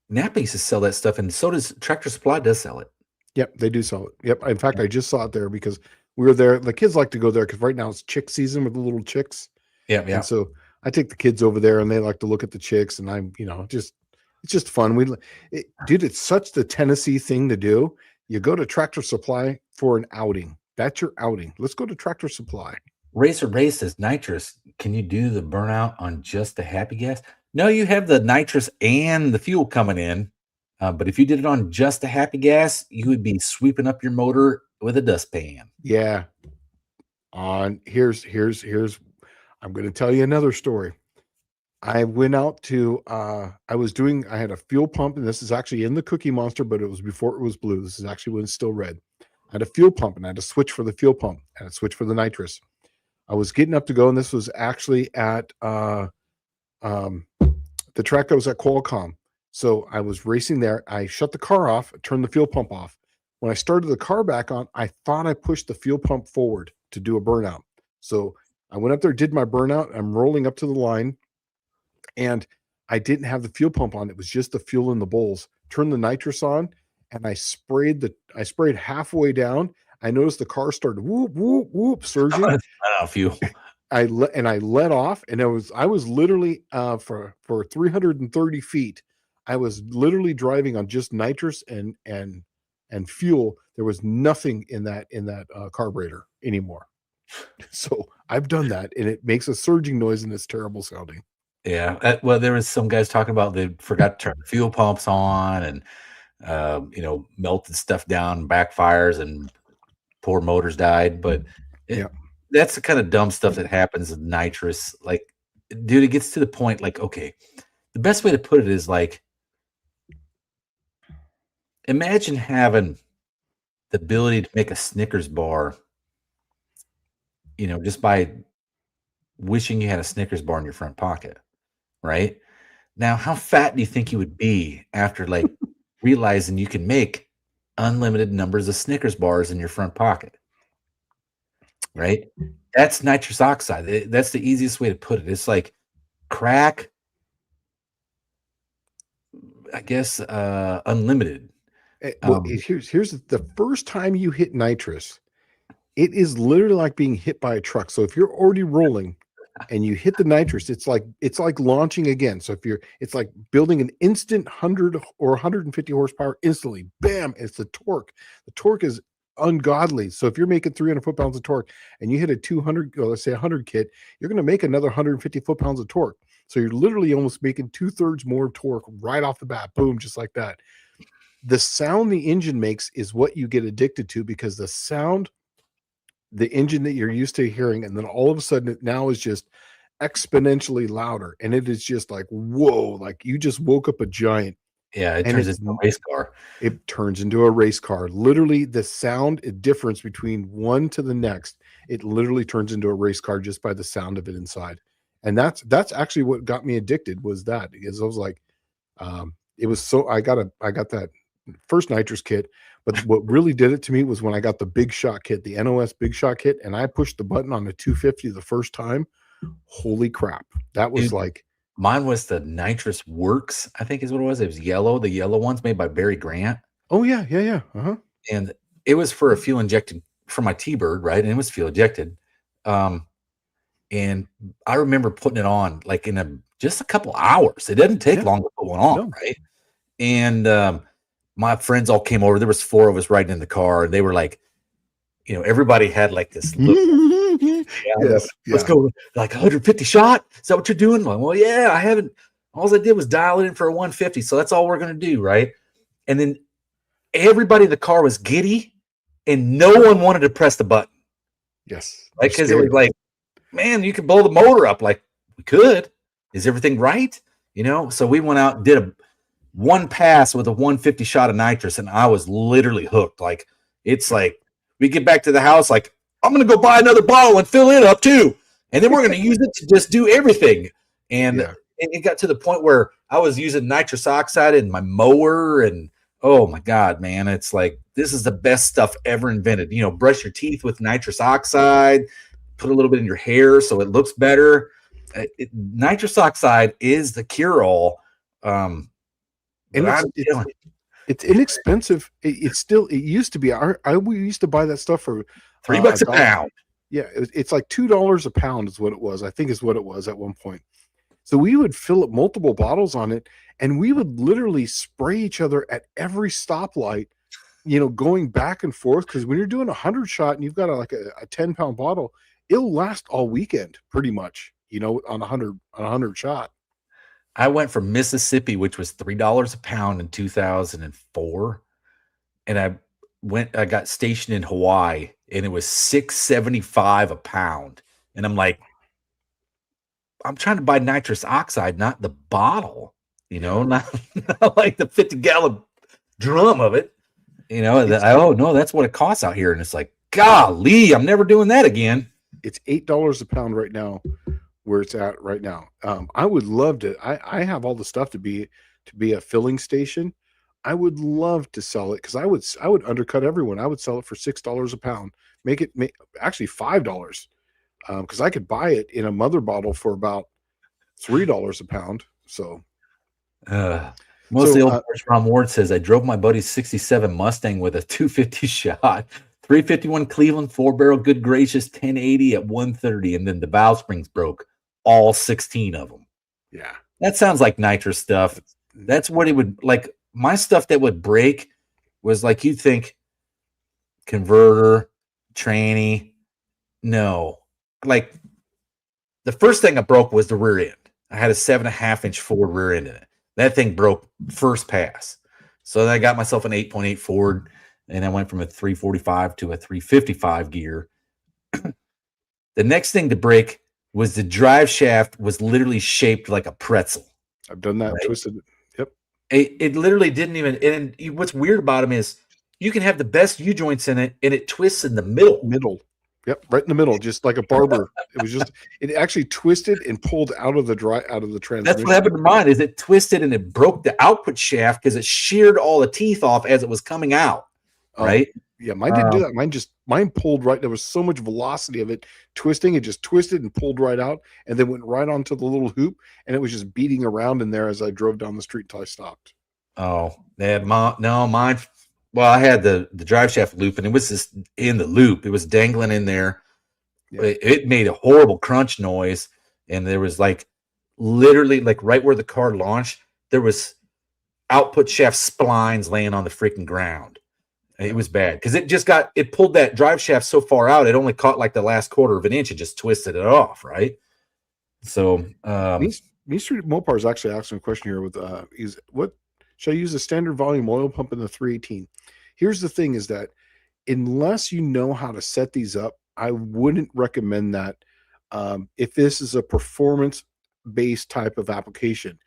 Napa used to sell that stuff, and so does Tractor Supply. Does sell it. Yep, they do sell it. Yep. In fact, I just saw it there because we were there. The kids like to go there because right now it's chick season with the little chicks. Yeah. And so I take the kids over there and they like to look at the chicks, and I'm, it's just fun. Dude, it's such the Tennessee thing to do. You go to Tractor Supply for an outing. That's your outing. Let's go to Tractor Supply. Racer Ray says, nitrous, can you do the burnout on just the happy gas? No, you have the nitrous and the fuel coming in. But if you did it on just the happy gas, you would be sweeping up your motor with a dustpan. Yeah. Here's I'm going to tell you another story. I went out to I had a fuel pump, and this is actually in the Cookie Monster, but it was before it was blue. This is actually when it's still red. I had a fuel pump, and I had to switch for the fuel pump and a switch for the nitrous. I was getting up to go, and this was actually at the track that was at Qualcomm. So I was racing there. I shut the car off, turned the fuel pump off. When I started the car back on, I thought I pushed the fuel pump forward to do a burnout. So I went up there, did my burnout. I'm rolling up to the line, and I didn't have the fuel pump on. It was just the fuel in the bowls. Turned the nitrous on, and I sprayed halfway down. I noticed the car started whoop, whoop, whoop, surging. Fuel. I let off, and I was literally for 330 feet. I was literally driving on just nitrous and fuel. There was nothing in that carburetor anymore. So I've done that, and it makes a surging noise, and it's terrible sounding. Yeah. Well, there was some guys talking about they forgot to turn the fuel pumps on, and melted stuff down, backfires, and poor motors died. But Yeah. that's the kind of dumb stuff that happens with nitrous. Like, dude, it gets to the point. Like, okay, the best way to put it is like, imagine having the ability to make a Snickers bar, just by wishing you had a Snickers bar in your front pocket, right? Now, how fat do you think you would be after like realizing you can make unlimited numbers of Snickers bars in your front pocket, right? That's nitrous oxide. That's the easiest way to put it. It's like crack, I guess, unlimited. Well, here's the first time you hit nitrous, it is literally like being hit by a truck. So if you're already rolling and you hit the nitrous, it's like launching again. So it's like building an instant 100 or 150 horsepower instantly. Bam! It's the torque. The torque is ungodly. So if you're making 300 foot-pounds of torque and you hit a 200, or let's say 100 kit, you're going to make another 150 foot-pounds of torque. So you're literally almost making 2/3 more torque right off the bat. Boom, just like that. The sound the engine makes is what you get addicted to, because the sound, the engine that you're used to hearing, and then all of a sudden it now is just exponentially louder, and it is just like, whoa, like you just woke up a giant. Yeah, it And turns into a race car. It turns into a race car. Literally, the sound difference between one to the next, it literally turns into a race car just by the sound of it inside. And that's actually what got me addicted, was that, because I was like, it was so, I got that first nitrous kit, but what really did it to me was when I got the big shot kit, the NOS big shot kit, and I pushed the button on the 250 the first time. Holy crap. That was Dude, like, mine was the Nitrous Works, I think is what it was. It was yellow, the yellow ones made by Barry Grant. oh yeah. Uh-huh. And it was for a fuel injected for my T-Bird, right? And it was fuel injected. And I remember putting it on like in just a couple hours. It doesn't take long to put one on, No. right? And my friends all came over. There was 4 of us riding in the car, and they were like, everybody had like this look. Yes, Let's go, like 150 shot. Is that what you're doing? Like, well, yeah, I haven't. All I did was dial it in for a 150, so that's all we're gonna do, right? And then everybody in the car was giddy, and no one wanted to press the button. Yes. Right? Because it was like, man, you could blow the motor up. Like, we could. Is everything right? So we went out and did one pass with a 150 shot of nitrous, and I was literally hooked. Like, it's like we get back to the house, like, I'm gonna go buy another bottle and fill it up too, and then we're gonna use it to just do everything. And it got to the point where I was using nitrous oxide in my mower, and oh my god, man, it's like, this is the best stuff ever invented. Brush your teeth with nitrous oxide, put a little bit in your hair so it looks better. Nitrous oxide is the cure-all. And it's inexpensive. It used to be. We used to buy that stuff for $3 a pound. Yeah, it's like $2 a pound is what it was. I think is what it was at one point. So we would fill up multiple bottles on it, and we would literally spray each other at every stoplight, going back and forth. Because when you're doing 100 shot and you've got a 10-pound bottle, it'll last all weekend pretty much. On 100 shot. I went from Mississippi, which was $3 a pound in 2004, and I got stationed in Hawaii, and it was $6.75 a pound. And I'm like, I'm trying to buy nitrous oxide, not the bottle, not like the 50-gallon drum of it. Oh no, that's what it costs out here. And it's like, golly, I'm never doing that again. It's $8 a pound right now, where it's at right now. I would love to. I have all the stuff to be a filling station. I would love to sell it, because I would undercut everyone. I would sell it for $6 a pound. Make actually $5, because I could buy it in a mother bottle for about $3 a pound. So, Mostly old Ron Ward says, I drove my buddy's 67 Mustang with a 250 shot 351 Cleveland 4-barrel good gracious 1080 at 130, and then the valve springs broke, all 16 of them. Yeah. That sounds like nitrous stuff. That's what it would like. My stuff that would break was like you think converter, tranny. No, like the first thing I broke was the rear end. I had a 7.5-inch Ford rear end in it. That thing broke first pass. So then I got myself an 8.8 Ford, and I went from a 345 to a 355 gear. The next thing to break was the drive shaft was literally shaped like a pretzel. I've done that, right? twisted it. Yep. It literally didn't even. And what's weird about them is you can have the best U joints in it, and it twists in the middle. Yep, right in the middle, just like a barber. It actually twisted and pulled out of the transmission. That's what happened to mine. Is it twisted and it broke the output shaft because it sheared all the teeth off as it was coming out. Right? Yeah, mine didn't do that. Mine pulled right. There was so much velocity of it twisting. It just twisted and pulled right out, and then went right onto the little hoop, and it was just beating around in there as I drove down the street until I stopped. Oh, mine. Well, I had the drive shaft loop, and it was just in the loop. It was dangling in there. Yeah. It made a horrible crunch noise, and there was like literally like right where the car launched, there was output shaft splines laying on the freaking ground. It was bad because it pulled that drive shaft so far out, it only caught like the last quarter of an inch and just twisted it off, right? So, Mean Street Mopar is actually asking a question here with what should I use a standard volume oil pump in the 318? Here's the thing: is that unless you know how to set these up, I wouldn't recommend that. If this is a performance-based type of application,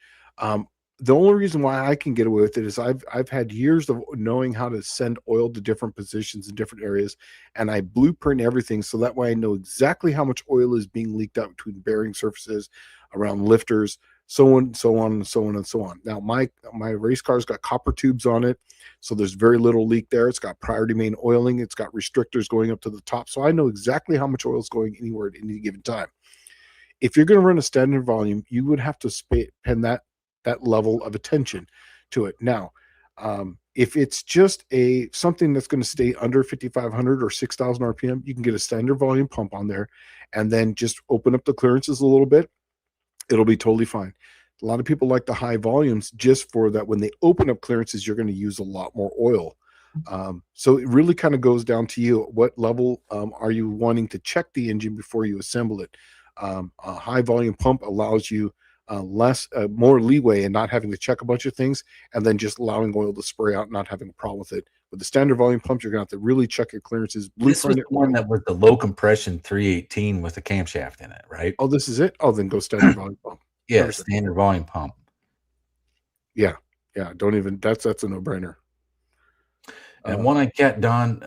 the only reason why I can get away with it is I've had years of knowing how to send oil to different positions in different areas, and I blueprint everything so that way I know exactly how much oil is being leaked out between bearing surfaces, around lifters, so on, so on, and so on, and so on. Now my race car's got copper tubes on it, so there's very little leak there. It's got priority main oiling. It's got restrictors going up to the top, so I know exactly how much oil is going anywhere at any given time. If you're going to run a standard volume, you would have to spend that level of attention to it. Now, if it's just something that's going to stay under 5,500 or 6,000 RPM, you can get a standard volume pump on there and then just open up the clearances a little bit. It'll be totally fine. A lot of people like the high volumes just for that. When they open up clearances, you're going to use a lot more oil. So it really kind of goes down to you. What level are you wanting to check the engine before you assemble it? A high volume pump allows you more leeway and not having to check a bunch of things, and then just allowing oil to spray out, not having a problem with it. With the standard volume pumps, you're going to have to really check your clearances. This was the one that was the low compression 318 with a camshaft in it, right? Oh, this is it? Oh, then go standard volume pump. Yeah, standard volume pump. Yeah. Don't even, that's a no-brainer. And one I got done,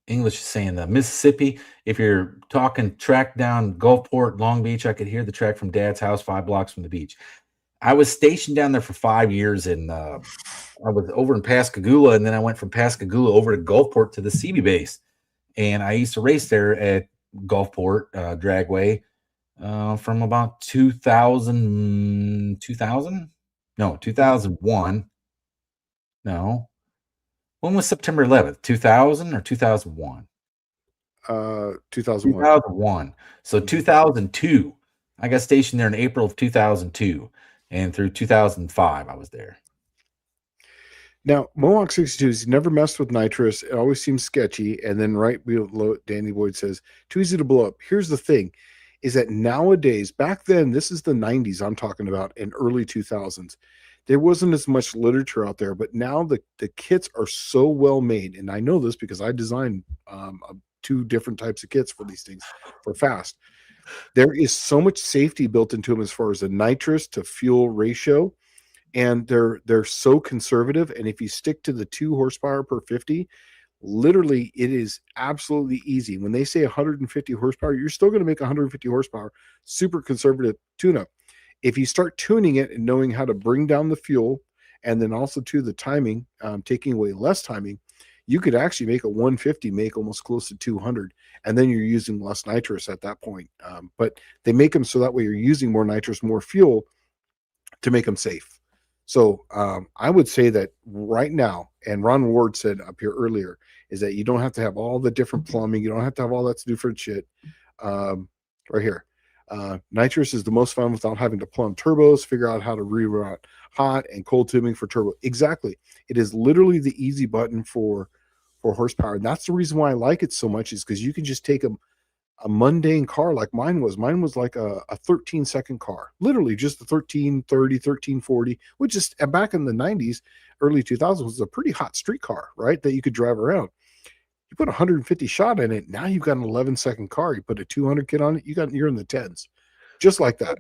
English is saying the Mississippi. If you're talking track down Gulfport, Long Beach, I could hear the track from Dad's house 5 blocks from the beach. I was stationed down there for 5 years, and I was over in Pascagoula, and then I went from Pascagoula over to Gulfport to the CB base. And I used to race there at Gulfport Dragway from about 2001. No. When was September 11th? 2000 or 2001? 2001. 2001. So 2002. I got stationed there in April of 2002. And through 2005, I was there. Now, Mohawk 62's never messed with nitrous. It always seems sketchy. And then right below, Danny Boyd says, too easy to blow up. Here's the thing, is that nowadays, back then, this is the 90s I'm talking about, and early 2000s. There wasn't as much literature out there, but now the kits are so well made. And I know this because I designed 2 different types of kits for these things for fast. There is so much safety built into them as far as the nitrous to fuel ratio. And they're so conservative. And if you stick to the 2 horsepower per 50, literally it is absolutely easy. When they say 150 horsepower, you're still going to make 150 horsepower, super conservative tune-up. If you start tuning it and knowing how to bring down the fuel, and then also to the timing, taking away less timing, you could actually make a 150 make almost close to 200, and then you're using less nitrous at that point. But they make them so that way you're using more nitrous, more fuel to make them safe. So I would say that right now, and Ron Ward said up here earlier, is that you don't have to have all the different plumbing. You don't have to have all that different shit. Right here. Nitrous is the most fun without having to plumb turbos, figure out how to reroute hot and cold tubing for turbo. Exactly. It is literally the easy button for horsepower. And that's the reason why I like it so much, is because you can just take a mundane car like mine was. Mine was like a 13-second car, literally just a 1330, 1340, which is back in the 90s, early 2000s, was a pretty hot street car, right? That you could drive around. You put 150 shot in it, now you've got an 11-second car. You put a 200 kit on it, you're in the tens, just like that.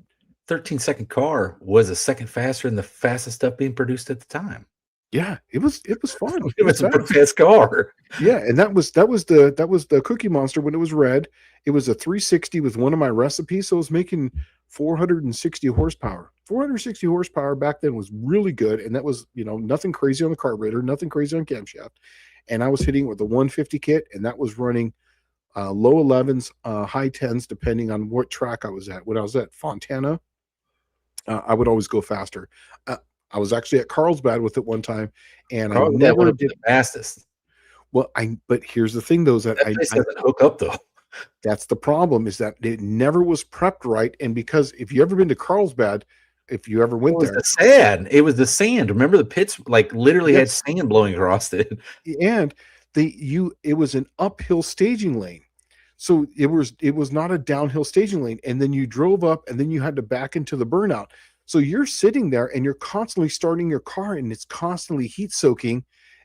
13-second car was a second faster than the fastest stuff being produced at the time. Yeah, it was fun. It was a fast car. Yeah, and that was the Cookie Monster when it was red. It was a 360 with one of my recipes, so it was making 460 horsepower. 460 horsepower back then was really good, and that was, nothing crazy on the carburetor, nothing crazy on camshaft. And I was hitting with the 150 kit, and that was running low 11s, high 10s, depending on what track I was at. When I was at Fontana, I would always go faster. I was actually at Carlsbad with it one time, and I never did the fastest. Well, but here's the thing, though, is that That place doesn't hook up though. That's the problem, is that it never was prepped right. And because if you ever been to Carlsbad, if you ever went there, it was the sand. Remember the pits literally had sand blowing across it. And it was an uphill staging lane. So it was not a downhill staging lane. And then you drove up, and then you had to back into the burnout. So you're sitting there and you're constantly starting your car, and it's constantly heat soaking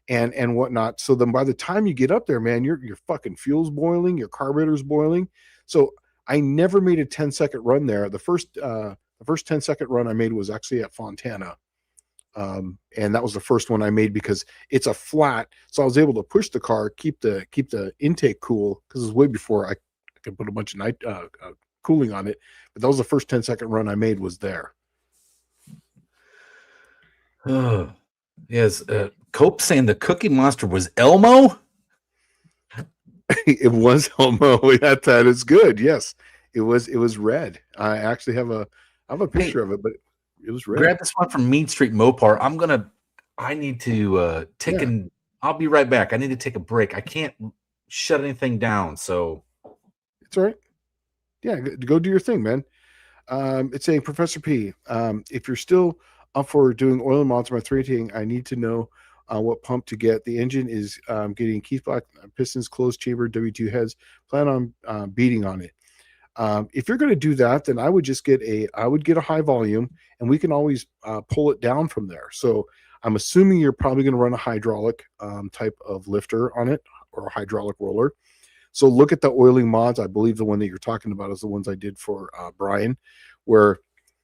and whatnot. So then by the time you get up there, man, your fucking fuel's boiling, your carburetor's boiling. So I never made a 10-second run there. The first 10-second run I made was actually at Fontana. And that was the first one I made because it's a flat. So I was able to push the car, keep the intake cool, because it was way before I could put a bunch of cooling on it. But that was the first 10-second run I made, was there. Oh, yes. Cope saying the Cookie Monster was Elmo. It was Elmo. That is good. Yes, it was red. I actually have a picture of it, but it was red. Grab this one from Mean Street Mopar. I need to take I'll be right back. I need to take a break. I can't shut anything down, so it's all right. Yeah, go do your thing, man. It's saying, Professor P, if you're still up for doing oil and mods my 318, I need to know what pump to get. The engine is getting Keith Black pistons, closed chamber, W2 heads. Plan on beating on it. If you're going to do that, then I would just get a high volume, and we can always pull it down from there. So I'm assuming you're probably going to run a hydraulic type of lifter on it, or a hydraulic roller. So look at the oiling mods. I believe the one that you're talking about is the ones I did for Brian, where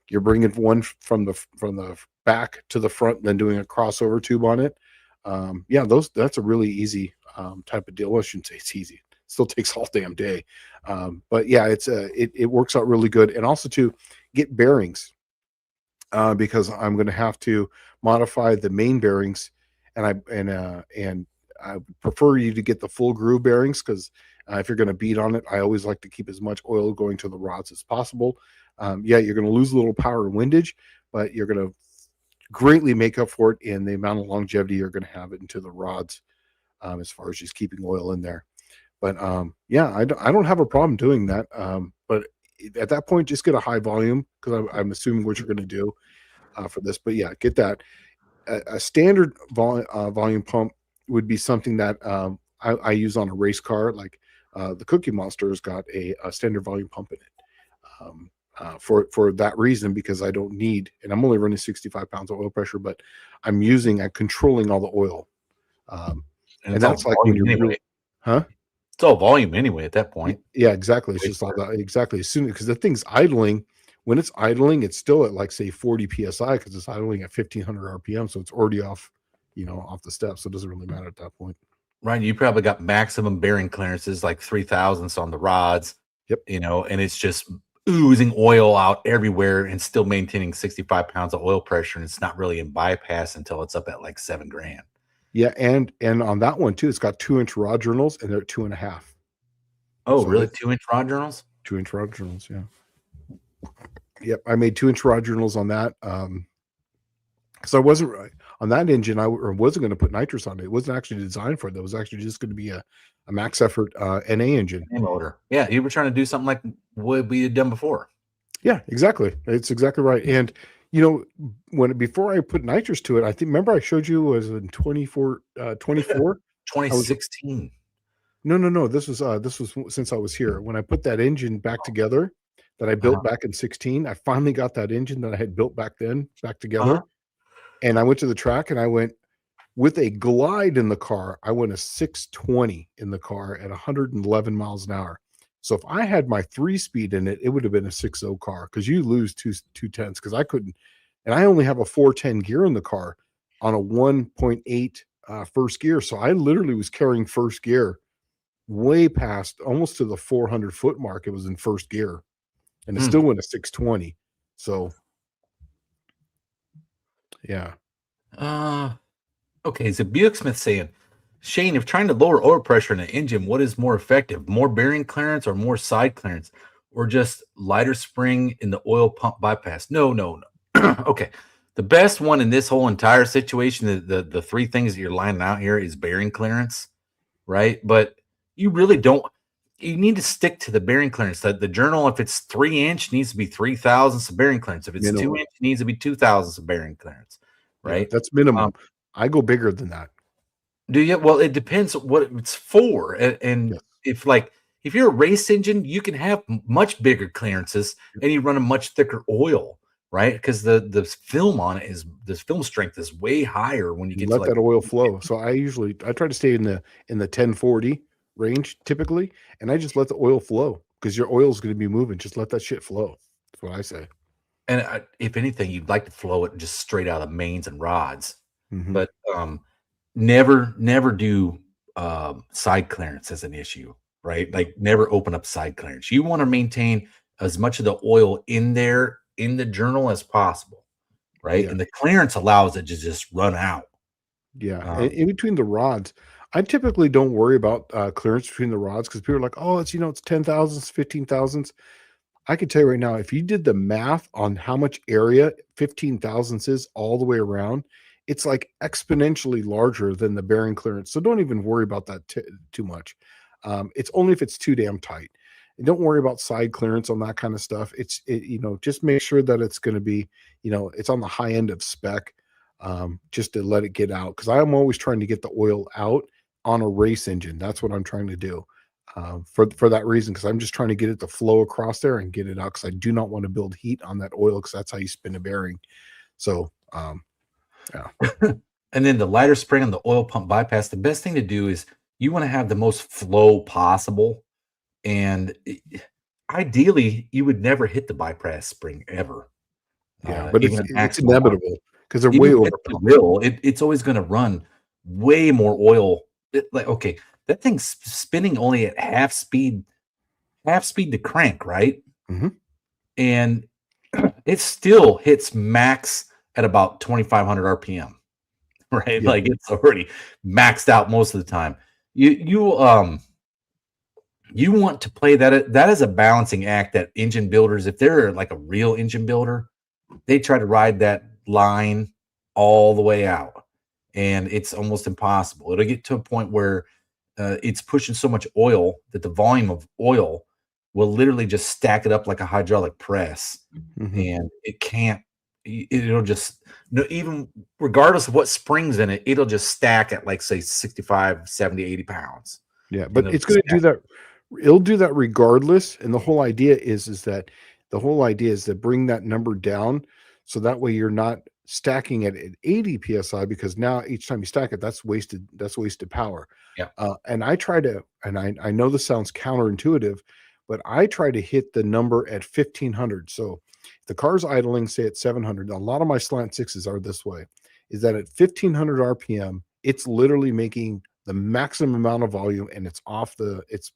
you're bringing one from the back to the front, and then doing a crossover tube on it. That's a really easy type of deal. I shouldn't say it's easy. It still takes all damn day. But yeah, it works out really good. And also to get bearings, because I'm going to have to modify the main bearings, and I prefer you to get the full groove bearings, because if you're going to beat on it, I always like to keep as much oil going to the rods as possible. You're going to lose a little power and windage, but you're going to greatly make up for it in the amount of longevity you're going to have it into the rods, as far as just keeping oil in there. But I don't have a problem doing that. But at that point, just get a high volume, because I'm assuming what you're going to do for this. But yeah, get that. A standard volume pump would be something that I use on a race car. Like the Cookie Monster has got a standard volume pump in it. For that reason, because I don't need, and I'm only running 65 pounds of oil pressure, but I'm controlling all the oil. And that's like when you're anyway. It's all volume anyway at that point. Yeah, exactly. It's just all that, exactly. As soon, because the thing's idling, when it's idling, it's still at like, say, 40 psi, because it's idling at 1500 RPM, so it's already off the steps, so it doesn't really matter at that point. Right, you probably got maximum bearing clearances like 3,000ths on the rods. Yep. And it's just oozing oil out everywhere, and still maintaining 65 pounds of oil pressure, and it's not really in bypass until it's up at like $7,000. Yeah, and on that one too, it's got 2-inch rod journals, and they're 2.5. Oh, so really? 2-inch rod journals? 2-inch rod journals, yeah. Yep, I made 2-inch rod journals on that. because I wasn't right on that engine. Wasn't going to put nitrous on it. It wasn't actually designed for it. It was actually just going to be a max effort NA engine. motor. Yeah, you were trying to do something like what we had done before. Yeah, exactly. It's exactly right. And before I put nitrous to it, I think remember I showed you was in 24. I was 2016. no. This was since I was here when I put that engine back together that I built back in 16. I finally got that engine that I had built back then back together, and I went to the track and I went with a glide in the car. I went a 620 in the car at 111 miles an hour. So if I had my 3-speed in it, it would have been a 6.0 car because you lose two tenths because I couldn't, and I only have a 410 gear in the car on a 1.8 first gear. So I literally was carrying first gear way past almost to the 400-foot mark. It was in first gear, and it still went a 620. So yeah. Okay, so Buick Smith saying, Shane, if trying to lower oil pressure in an engine, what is more effective? More bearing clearance or more side clearance? Or just lighter spring in the oil pump bypass? No. Okay. The best one in this whole entire situation, the three things that you're lining out here is bearing clearance, right? But you really don't, you need to stick to the bearing clearance. The journal, if it's 3-inch, needs to be 3 thousandths of bearing clearance. If it's Minimum. 2-inch, it needs to be 2 thousandths of bearing clearance, right? Yeah, that's minimum. I go bigger than that. Do you? Well, it depends what it's for. And Yes. if you're a race engine, you can have much bigger clearances and you run a much thicker oil, right? Because the film on it is the film strength is way higher when you get Let to that oil flow. So I try to stay in the 1040 range typically, and I just let the oil flow because your oil is going to be moving. Just let that shit flow. That's what I say. and if anything, you'd like to flow it just straight out of mains and rods, but never do side clearance as an issue, right? Like never open up side clearance. You want to maintain as much of the oil in there in the journal as possible, right? Yeah. And the clearance allows it to just run out. Yeah. In between the rods, I typically don't worry about clearance between the rods because people are like, oh, it's it's 10 thousandths, 15 thousandths. I can tell you right now, if you did the math on how much area 15 thousandths is all the way around, it's like exponentially larger than the bearing clearance. So don't even worry about that too much. It's only if it's too damn tight. And don't worry about side clearance on that kind of stuff. Just make sure that it's going to be, it's on the high end of spec, just to let it get out. Because I'm always trying to get the oil out on a race engine. That's what I'm trying to do. For that reason, because I'm just trying to get it to flow across there and get it out, because I do not want to build heat on that oil, because that's how you spin a bearing. So yeah. And then the lighter spring on the oil pump bypass, the best thing to do is you want to have the most flow possible, and ideally you would never hit the bypass spring ever. Yeah, but Even it's inevitable because they're way even over if it will, it's always going to run way more oil. Okay, that thing's spinning only at half speed to crank, right? And it still hits max at about 2,500 RPM, right? Yeah. Like it's already maxed out most of the time. You want to play that is a balancing act that engine builders, if they're like a real engine builder, they try to ride that line all the way out, and it's almost impossible. It'll get to a point where it's pushing so much oil that the volume of oil will literally just stack it up like a hydraulic press, and it'll just, even regardless of what springs in it, it'll just stack at like say 65, 70, 80 pounds. Yeah, but it's going to do that. It'll do that regardless. And the whole idea is to bring that number down, so that way you're not stacking it at 80 psi, because now each time you stack it, that's wasted power. Yeah. And I try to, and I know this sounds counterintuitive, but I try to hit the number at 1500. So if the car's idling, say at 700, a lot of my slant sixes are this way, is that at 1500 RPM, it's literally making the maximum amount of volume, and it's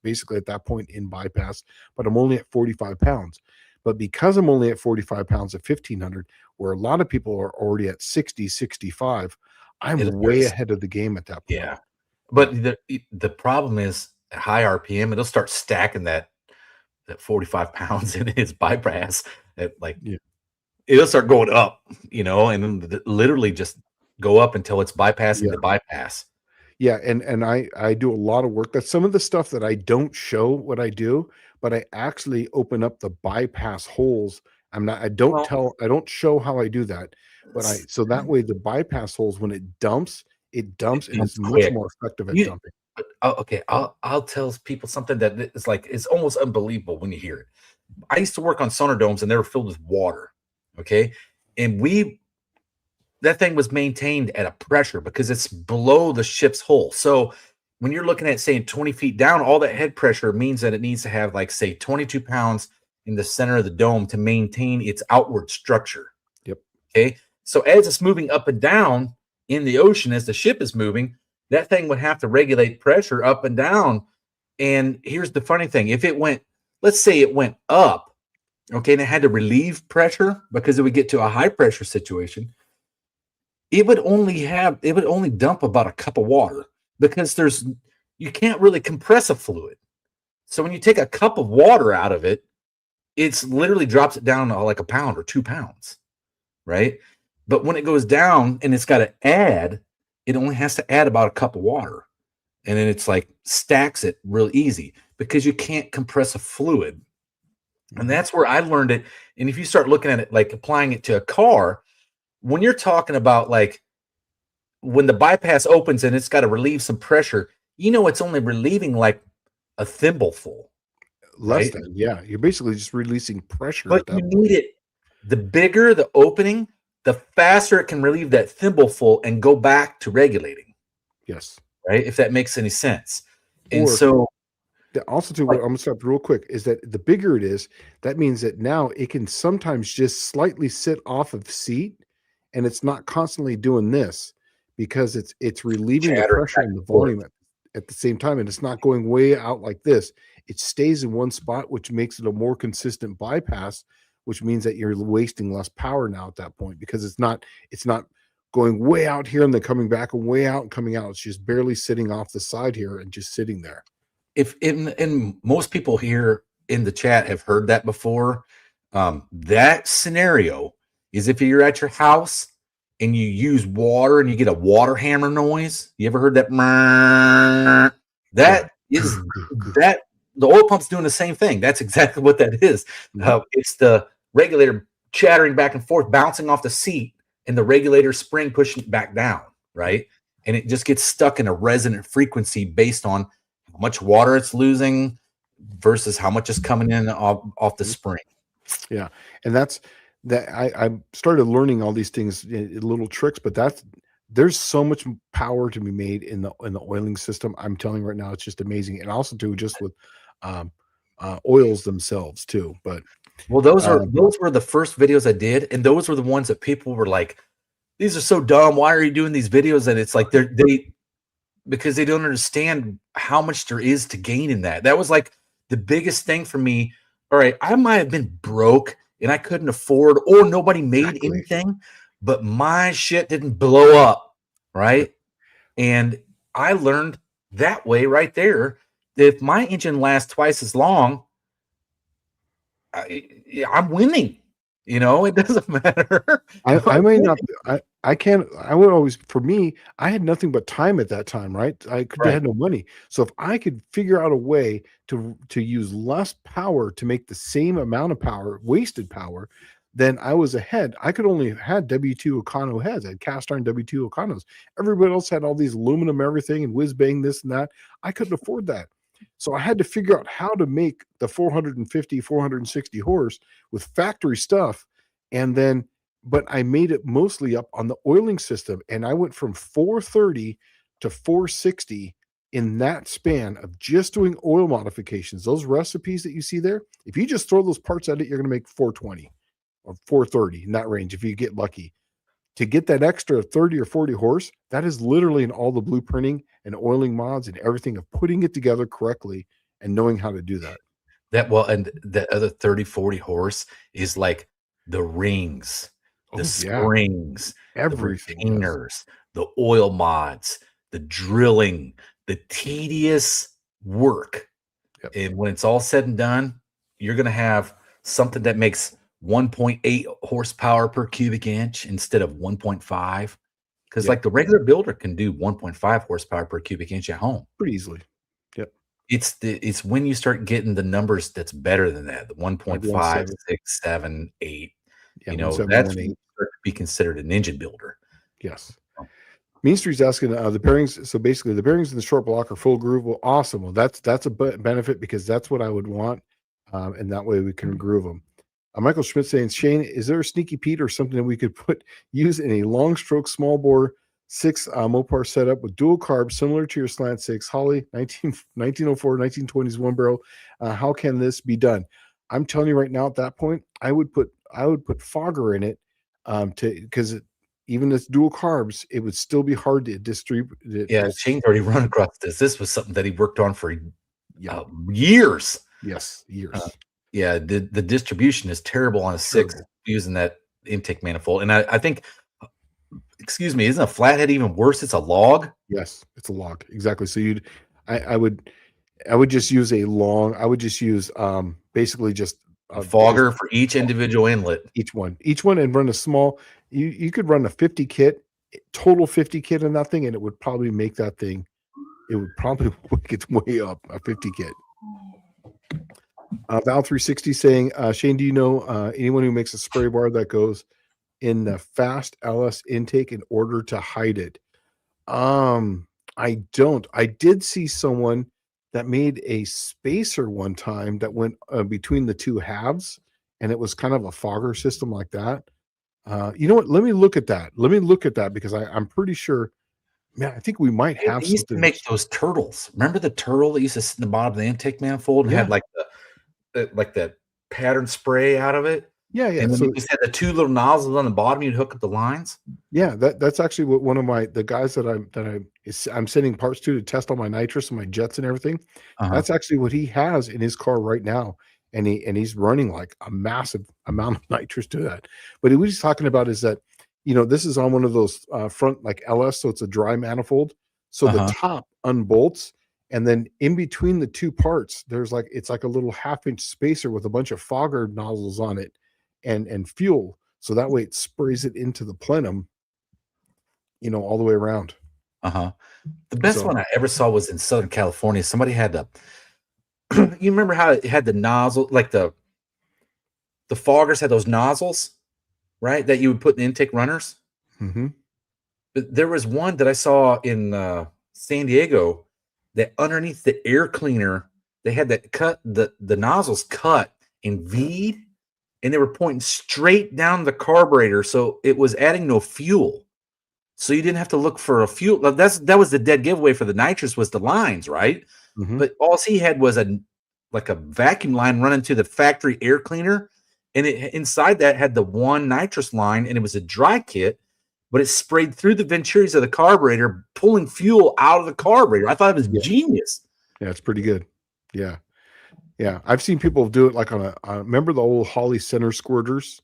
basically at that point in bypass, but I'm only at 45 pounds. But because I'm only at 45 pounds at 1500, where a lot of people are already at 60, 65, I'm way ahead of the game at that point. Yeah. But the problem is at high RPM, it'll start stacking that 45 pounds in its bypass at like it'll start going up, and then literally just go up until it's bypassing Yeah. the bypass. Yeah, and I do a lot of work. That's some of the stuff that I don't show what I do, but I actually open up the bypass holes. Well, I don't show how I do that, but s- so that way the bypass holes, when it dumps and it's it's much quick. more effective at You, dumping. okay, I'll tell people something that is like it's almost unbelievable when you hear it. I used to work on sonar domes, and they were filled with water. Okay, and that thing was maintained at a pressure because it's below the ship's hull. So when you're looking at saying 20 feet down, all that head pressure means that it needs to have like say 22 pounds in the center of the dome to maintain its outward structure. Yep. Okay. So as it's moving up and down in the ocean, as the ship is moving, that thing would have to regulate pressure up and down. And here's the funny thing: if it went, let's say it went up, okay, and it had to relieve pressure because it would get to a high pressure situation, it would only dump about a cup of water because you can't really compress a fluid. So when you take a cup of water out of it, it's literally drops it down to like a pound or 2 pounds, right? But when it goes down and it's got to add, it only has to add about a cup of water. And then it's like stacks it real easy because you can't compress a fluid. And that's where I learned it. And if you start looking at it, like applying it to a car, when you're talking about like when the bypass opens and it's got to relieve some pressure, it's only relieving like a thimbleful, Less right? than, yeah. You're basically just releasing pressure But at you that need point. it. The bigger the opening, the faster it can relieve that thimbleful and go back to regulating, Yes. right? If that makes any sense. And Or so, also too, what like, I'm gonna stop real quick is that the bigger it is, that means that now it can sometimes just slightly sit off of seat, and it's not constantly doing this because it's relieving the chattering pressure back and the and forth. volume at the same time, and it's not going way out like this. It stays in one spot, which makes it a more consistent bypass, which means that you're wasting less power now at that point because it's not going way out here and then coming back and way out and coming out. It's just barely sitting off the side here and just sitting there. If in most people here in the chat have heard that before, that scenario is if you're at your house and you use water and you get a water hammer noise. You ever heard that? Yeah. That is that the oil pump's doing the same thing. That's exactly what that is. Mhm. It's the regulator chattering back and forth, bouncing off the seat, and the regulator spring pushing it back down, right? And it just gets stuck in a resonant frequency based on how much water it's losing versus how much is coming in off the Mhm. spring. Yeah, and that's that I started learning all these things, little tricks, but there's so much power to be made in the oiling system. I'm telling you right now, it's just amazing, and also too just with um, oils themselves too. But Well, um, those were the first videos I did, and those were the ones that people were like, "These are so dumb. Why are you doing these videos?" And it's like they because they don't understand how much there is to gain in that. That was like the biggest thing for me. All right, I might have been broke and I couldn't afford, or nobody made exactly, anything, but my shit didn't blow up, yep. right? And I learned that way right there. If my engine lasts twice as long, I'm winning. It doesn't matter. I I'm may not winning. I can't I would always for me, I had nothing but time at that time, right? Right. Had no money. So if I could figure out a way to use less power to make the same amount of power, wasted power, then I was ahead. I could only had W2 Econo heads. I had cast iron W2 Econos. Everybody else had all these aluminum everything and whiz bang this and that. I couldn't afford that. So I had to figure out how to make the 450, 460 horse with factory stuff, and then but I made it mostly up on the oiling system. And I went from 430 to 460 in that span of just doing oil modifications. Those recipes that you see there, if you just throw those parts at it, you're going to make 420 or 430 in that range if you get lucky. To get that extra 30 or 40 horse, that is literally in all the blueprinting and oiling mods and everything of putting it together correctly and knowing how to do that. And the other 30, 40 horse is like the rings, the Oh, yeah. springs, the Everything. Yes. retainers, the oil mods, the drilling, the tedious work. Yep. And when it's all said and done, you're going to have something that makes 1.8 horsepower per cubic inch instead of 1.5. Because Yep. like the regular builder can do 1.5 horsepower per cubic inch at home. Pretty easily. Yep. It's when you start getting the numbers that's better than that, the 1.5, 1.7. 6, 7, 8. Yeah, You know, 1.7, that's when 1.8. you start to be considered an engine builder. Yes. Mean Street's asking the bearings. So basically, the bearings in the short block are full groove. Well, awesome. Well, that's a benefit because that's what I would want, and that way we can groove them. Michael Schmidt saying, Shane, is there a sneaky Pete or something that we could use in a long stroke small bore 6 Mopar setup with dual carbs similar to your slant 6 Holly 1904 1920s one barrel? How can this be done? I'm telling you right now, at that point, I would put fogger in it, because even as dual carbs, it would still be hard to distribute. Yeah, Shane's already run across this. This was something that he worked on for years. Yes, years. Yeah, the distribution is terrible on a 6 using that intake manifold. And I think, excuse me, isn't a flathead even worse? It's a log. Yes, it's a log. Exactly. So I would just use basically just a fogger for each individual inlet. Each one, and run a small. You could run a 50 kit, total 50 kit in that thing, and it would probably make that thing. It would probably wake its way up a 50 kit. Val 360 saying, Shane, do you know anyone who makes a spray bar that goes in the fast LS intake in order to hide it? I don't. I did see someone that made a spacer one time that went between the two halves, and it was kind of a fogger system like that. You know what? Let me look at that because I'm pretty sure. Man, I think we might have They used to make those turtles. Remember the turtle that used to sit in the bottom of the intake manifold and had like the pattern spray out of it? Yeah. And then you just had the 2 little nozzles on the bottom. You'd hook up the lines. Yeah, that's actually what one of the guys that I'm sending parts to test on my nitrous and my jets and everything. That's actually what he has in his car right now, and he's running like a massive amount of nitrous to that. But what he's talking about is that, this is on one of those front like LS, so it's a dry manifold. So the top unbolts, and then in between the two parts, it's like a little 1/2-inch spacer with a bunch of fogger nozzles on it, and fuel. So that way it sprays it into the plenum, all the way around. The best one I ever saw was in Southern California. Somebody had you remember how it had the nozzle, like the foggers had those nozzles, right? That you would put in intake runners. But there was one that I saw in San Diego that underneath the air cleaner, they had that the nozzles cut and V'd, and they were pointing straight down the carburetor, so it was adding no fuel. So you didn't have to look for a fuel. That was the dead giveaway for the nitrous, was the lines, right? But all he had was a vacuum line running to the factory air cleaner, and inside that had the one nitrous line, and it was a dry kit, but it sprayed through the venturis of the carburetor, pulling fuel out of the carburetor. I thought it was genius. Yeah, it's pretty good. Yeah. I've seen people do it like remember the old Holley center squirters?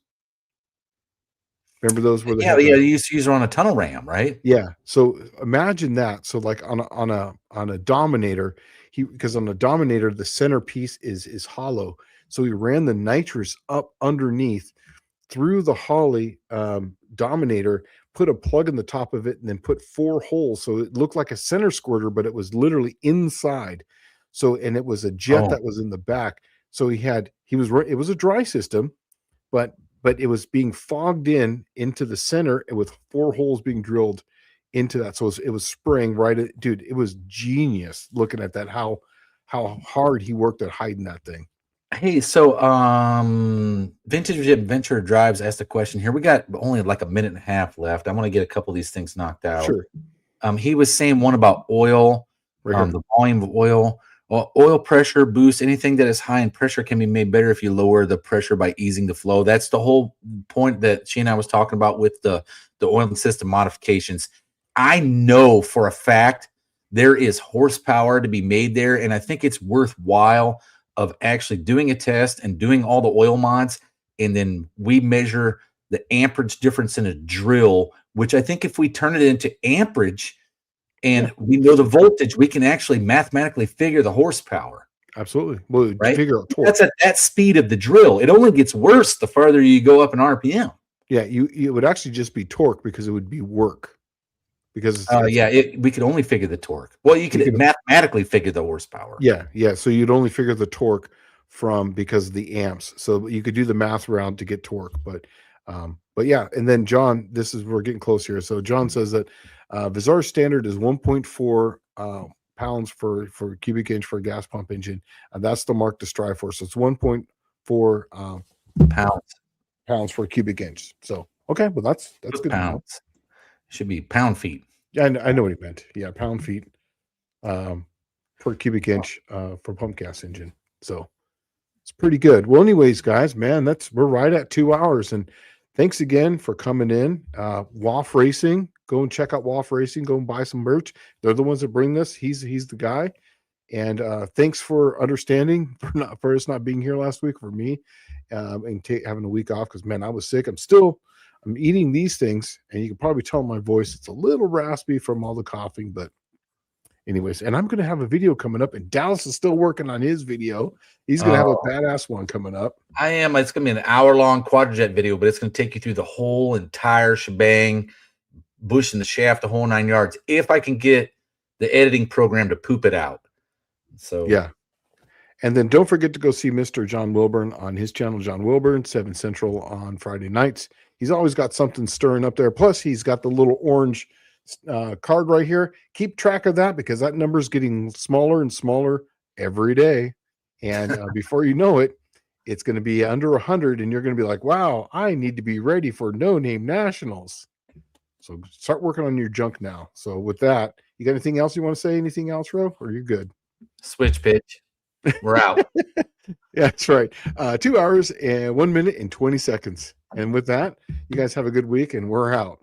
Remember those? Where they you used to use her on a tunnel ram, right? Yeah. So imagine that. So like on a Dominator, because on the Dominator the centerpiece is hollow. So he ran the nitrous up underneath through the Holley Dominator, put a plug in the top of it, and then put 4 holes. So it looked like a center squirter, but it was literally inside. So, and it was a jet that was in the back. So it was a dry system, but it was being fogged into the center, and with 4 holes being drilled into that. So it was spraying dude, it was genius looking at that, how hard he worked at hiding that thing. Hey, so Vintage Adventure Drives asked a question here. We got only like a minute and a half left. I want to get a couple of these things knocked out. Sure. He was saying one about oil, the volume of oil. Well, oil pressure boost, anything that is high in pressure can be made better if you lower the pressure by easing the flow. That's the whole point that she and I was talking about with the oil system modifications. I know for a fact there is horsepower to be made there, and I think it's worthwhile of actually doing a test and doing all the oil mods, and then we measure the amperage difference in a drill, which I think if we turn it into amperage and we know the voltage, we can actually mathematically figure the horsepower. Absolutely. Well, right? figure out torque. That's at that speed of the drill. It only gets worse the farther you go up in RPM. Yeah, it would actually just be torque because it would be work. Because we could only figure the torque. Well, you could mathematically figure the horsepower. Yeah. So you'd only figure the torque because of the amps. So you could do the math round to get torque, but yeah. And then John, we're getting close here. So John says that Vizar standard is 1.4 pounds for cubic inch for a gas pump engine, and that's the mark to strive for. So it's 1.4 pounds for a cubic inch. So okay, well that's good. Pounds. It should be pound feet. Yeah, I know what he meant. Yeah, pound feet per cubic inch for pump gas engine. So it's pretty good. Well, anyways, guys, man, we're right at 2 hours, and thanks again for coming in. WAF Racing, go and check out WAF Racing. Go and buy some merch. They're the ones that bring this. He's the guy. And thanks for understanding for us not being here last week for me and having a week off because, man, I was sick. I'm eating these things, and you can probably tell my voice. It's a little raspy from all the coughing, but anyways, and I'm going to have a video coming up, and Dallas is still working on his video. He's going to have a badass one coming up. I am. It's going to be an hour-long quadrojet video, but it's going to take you through the whole entire shebang, bush and the shaft, the whole 9 yards, if I can get the editing program to poop it out. So yeah. And then don't forget to go see Mr. John Wilburn on his channel, John Wilburn, 7 Central on Friday nights. He's always got something stirring up there. Plus, he's got the little orange card right here. Keep track of that because that number is getting smaller and smaller every day. And before you know it, it's going to be under 100, and you're going to be like, wow, I need to be ready for No Name Nationals. So start working on your junk now. So with that, you got anything else you want to say? Anything else, Ro? Or are you good? Switch pitch. We're out. Yeah, that's right. 2 hours and 1 minute and 20 seconds. And with that, you guys have a good week, and we're out.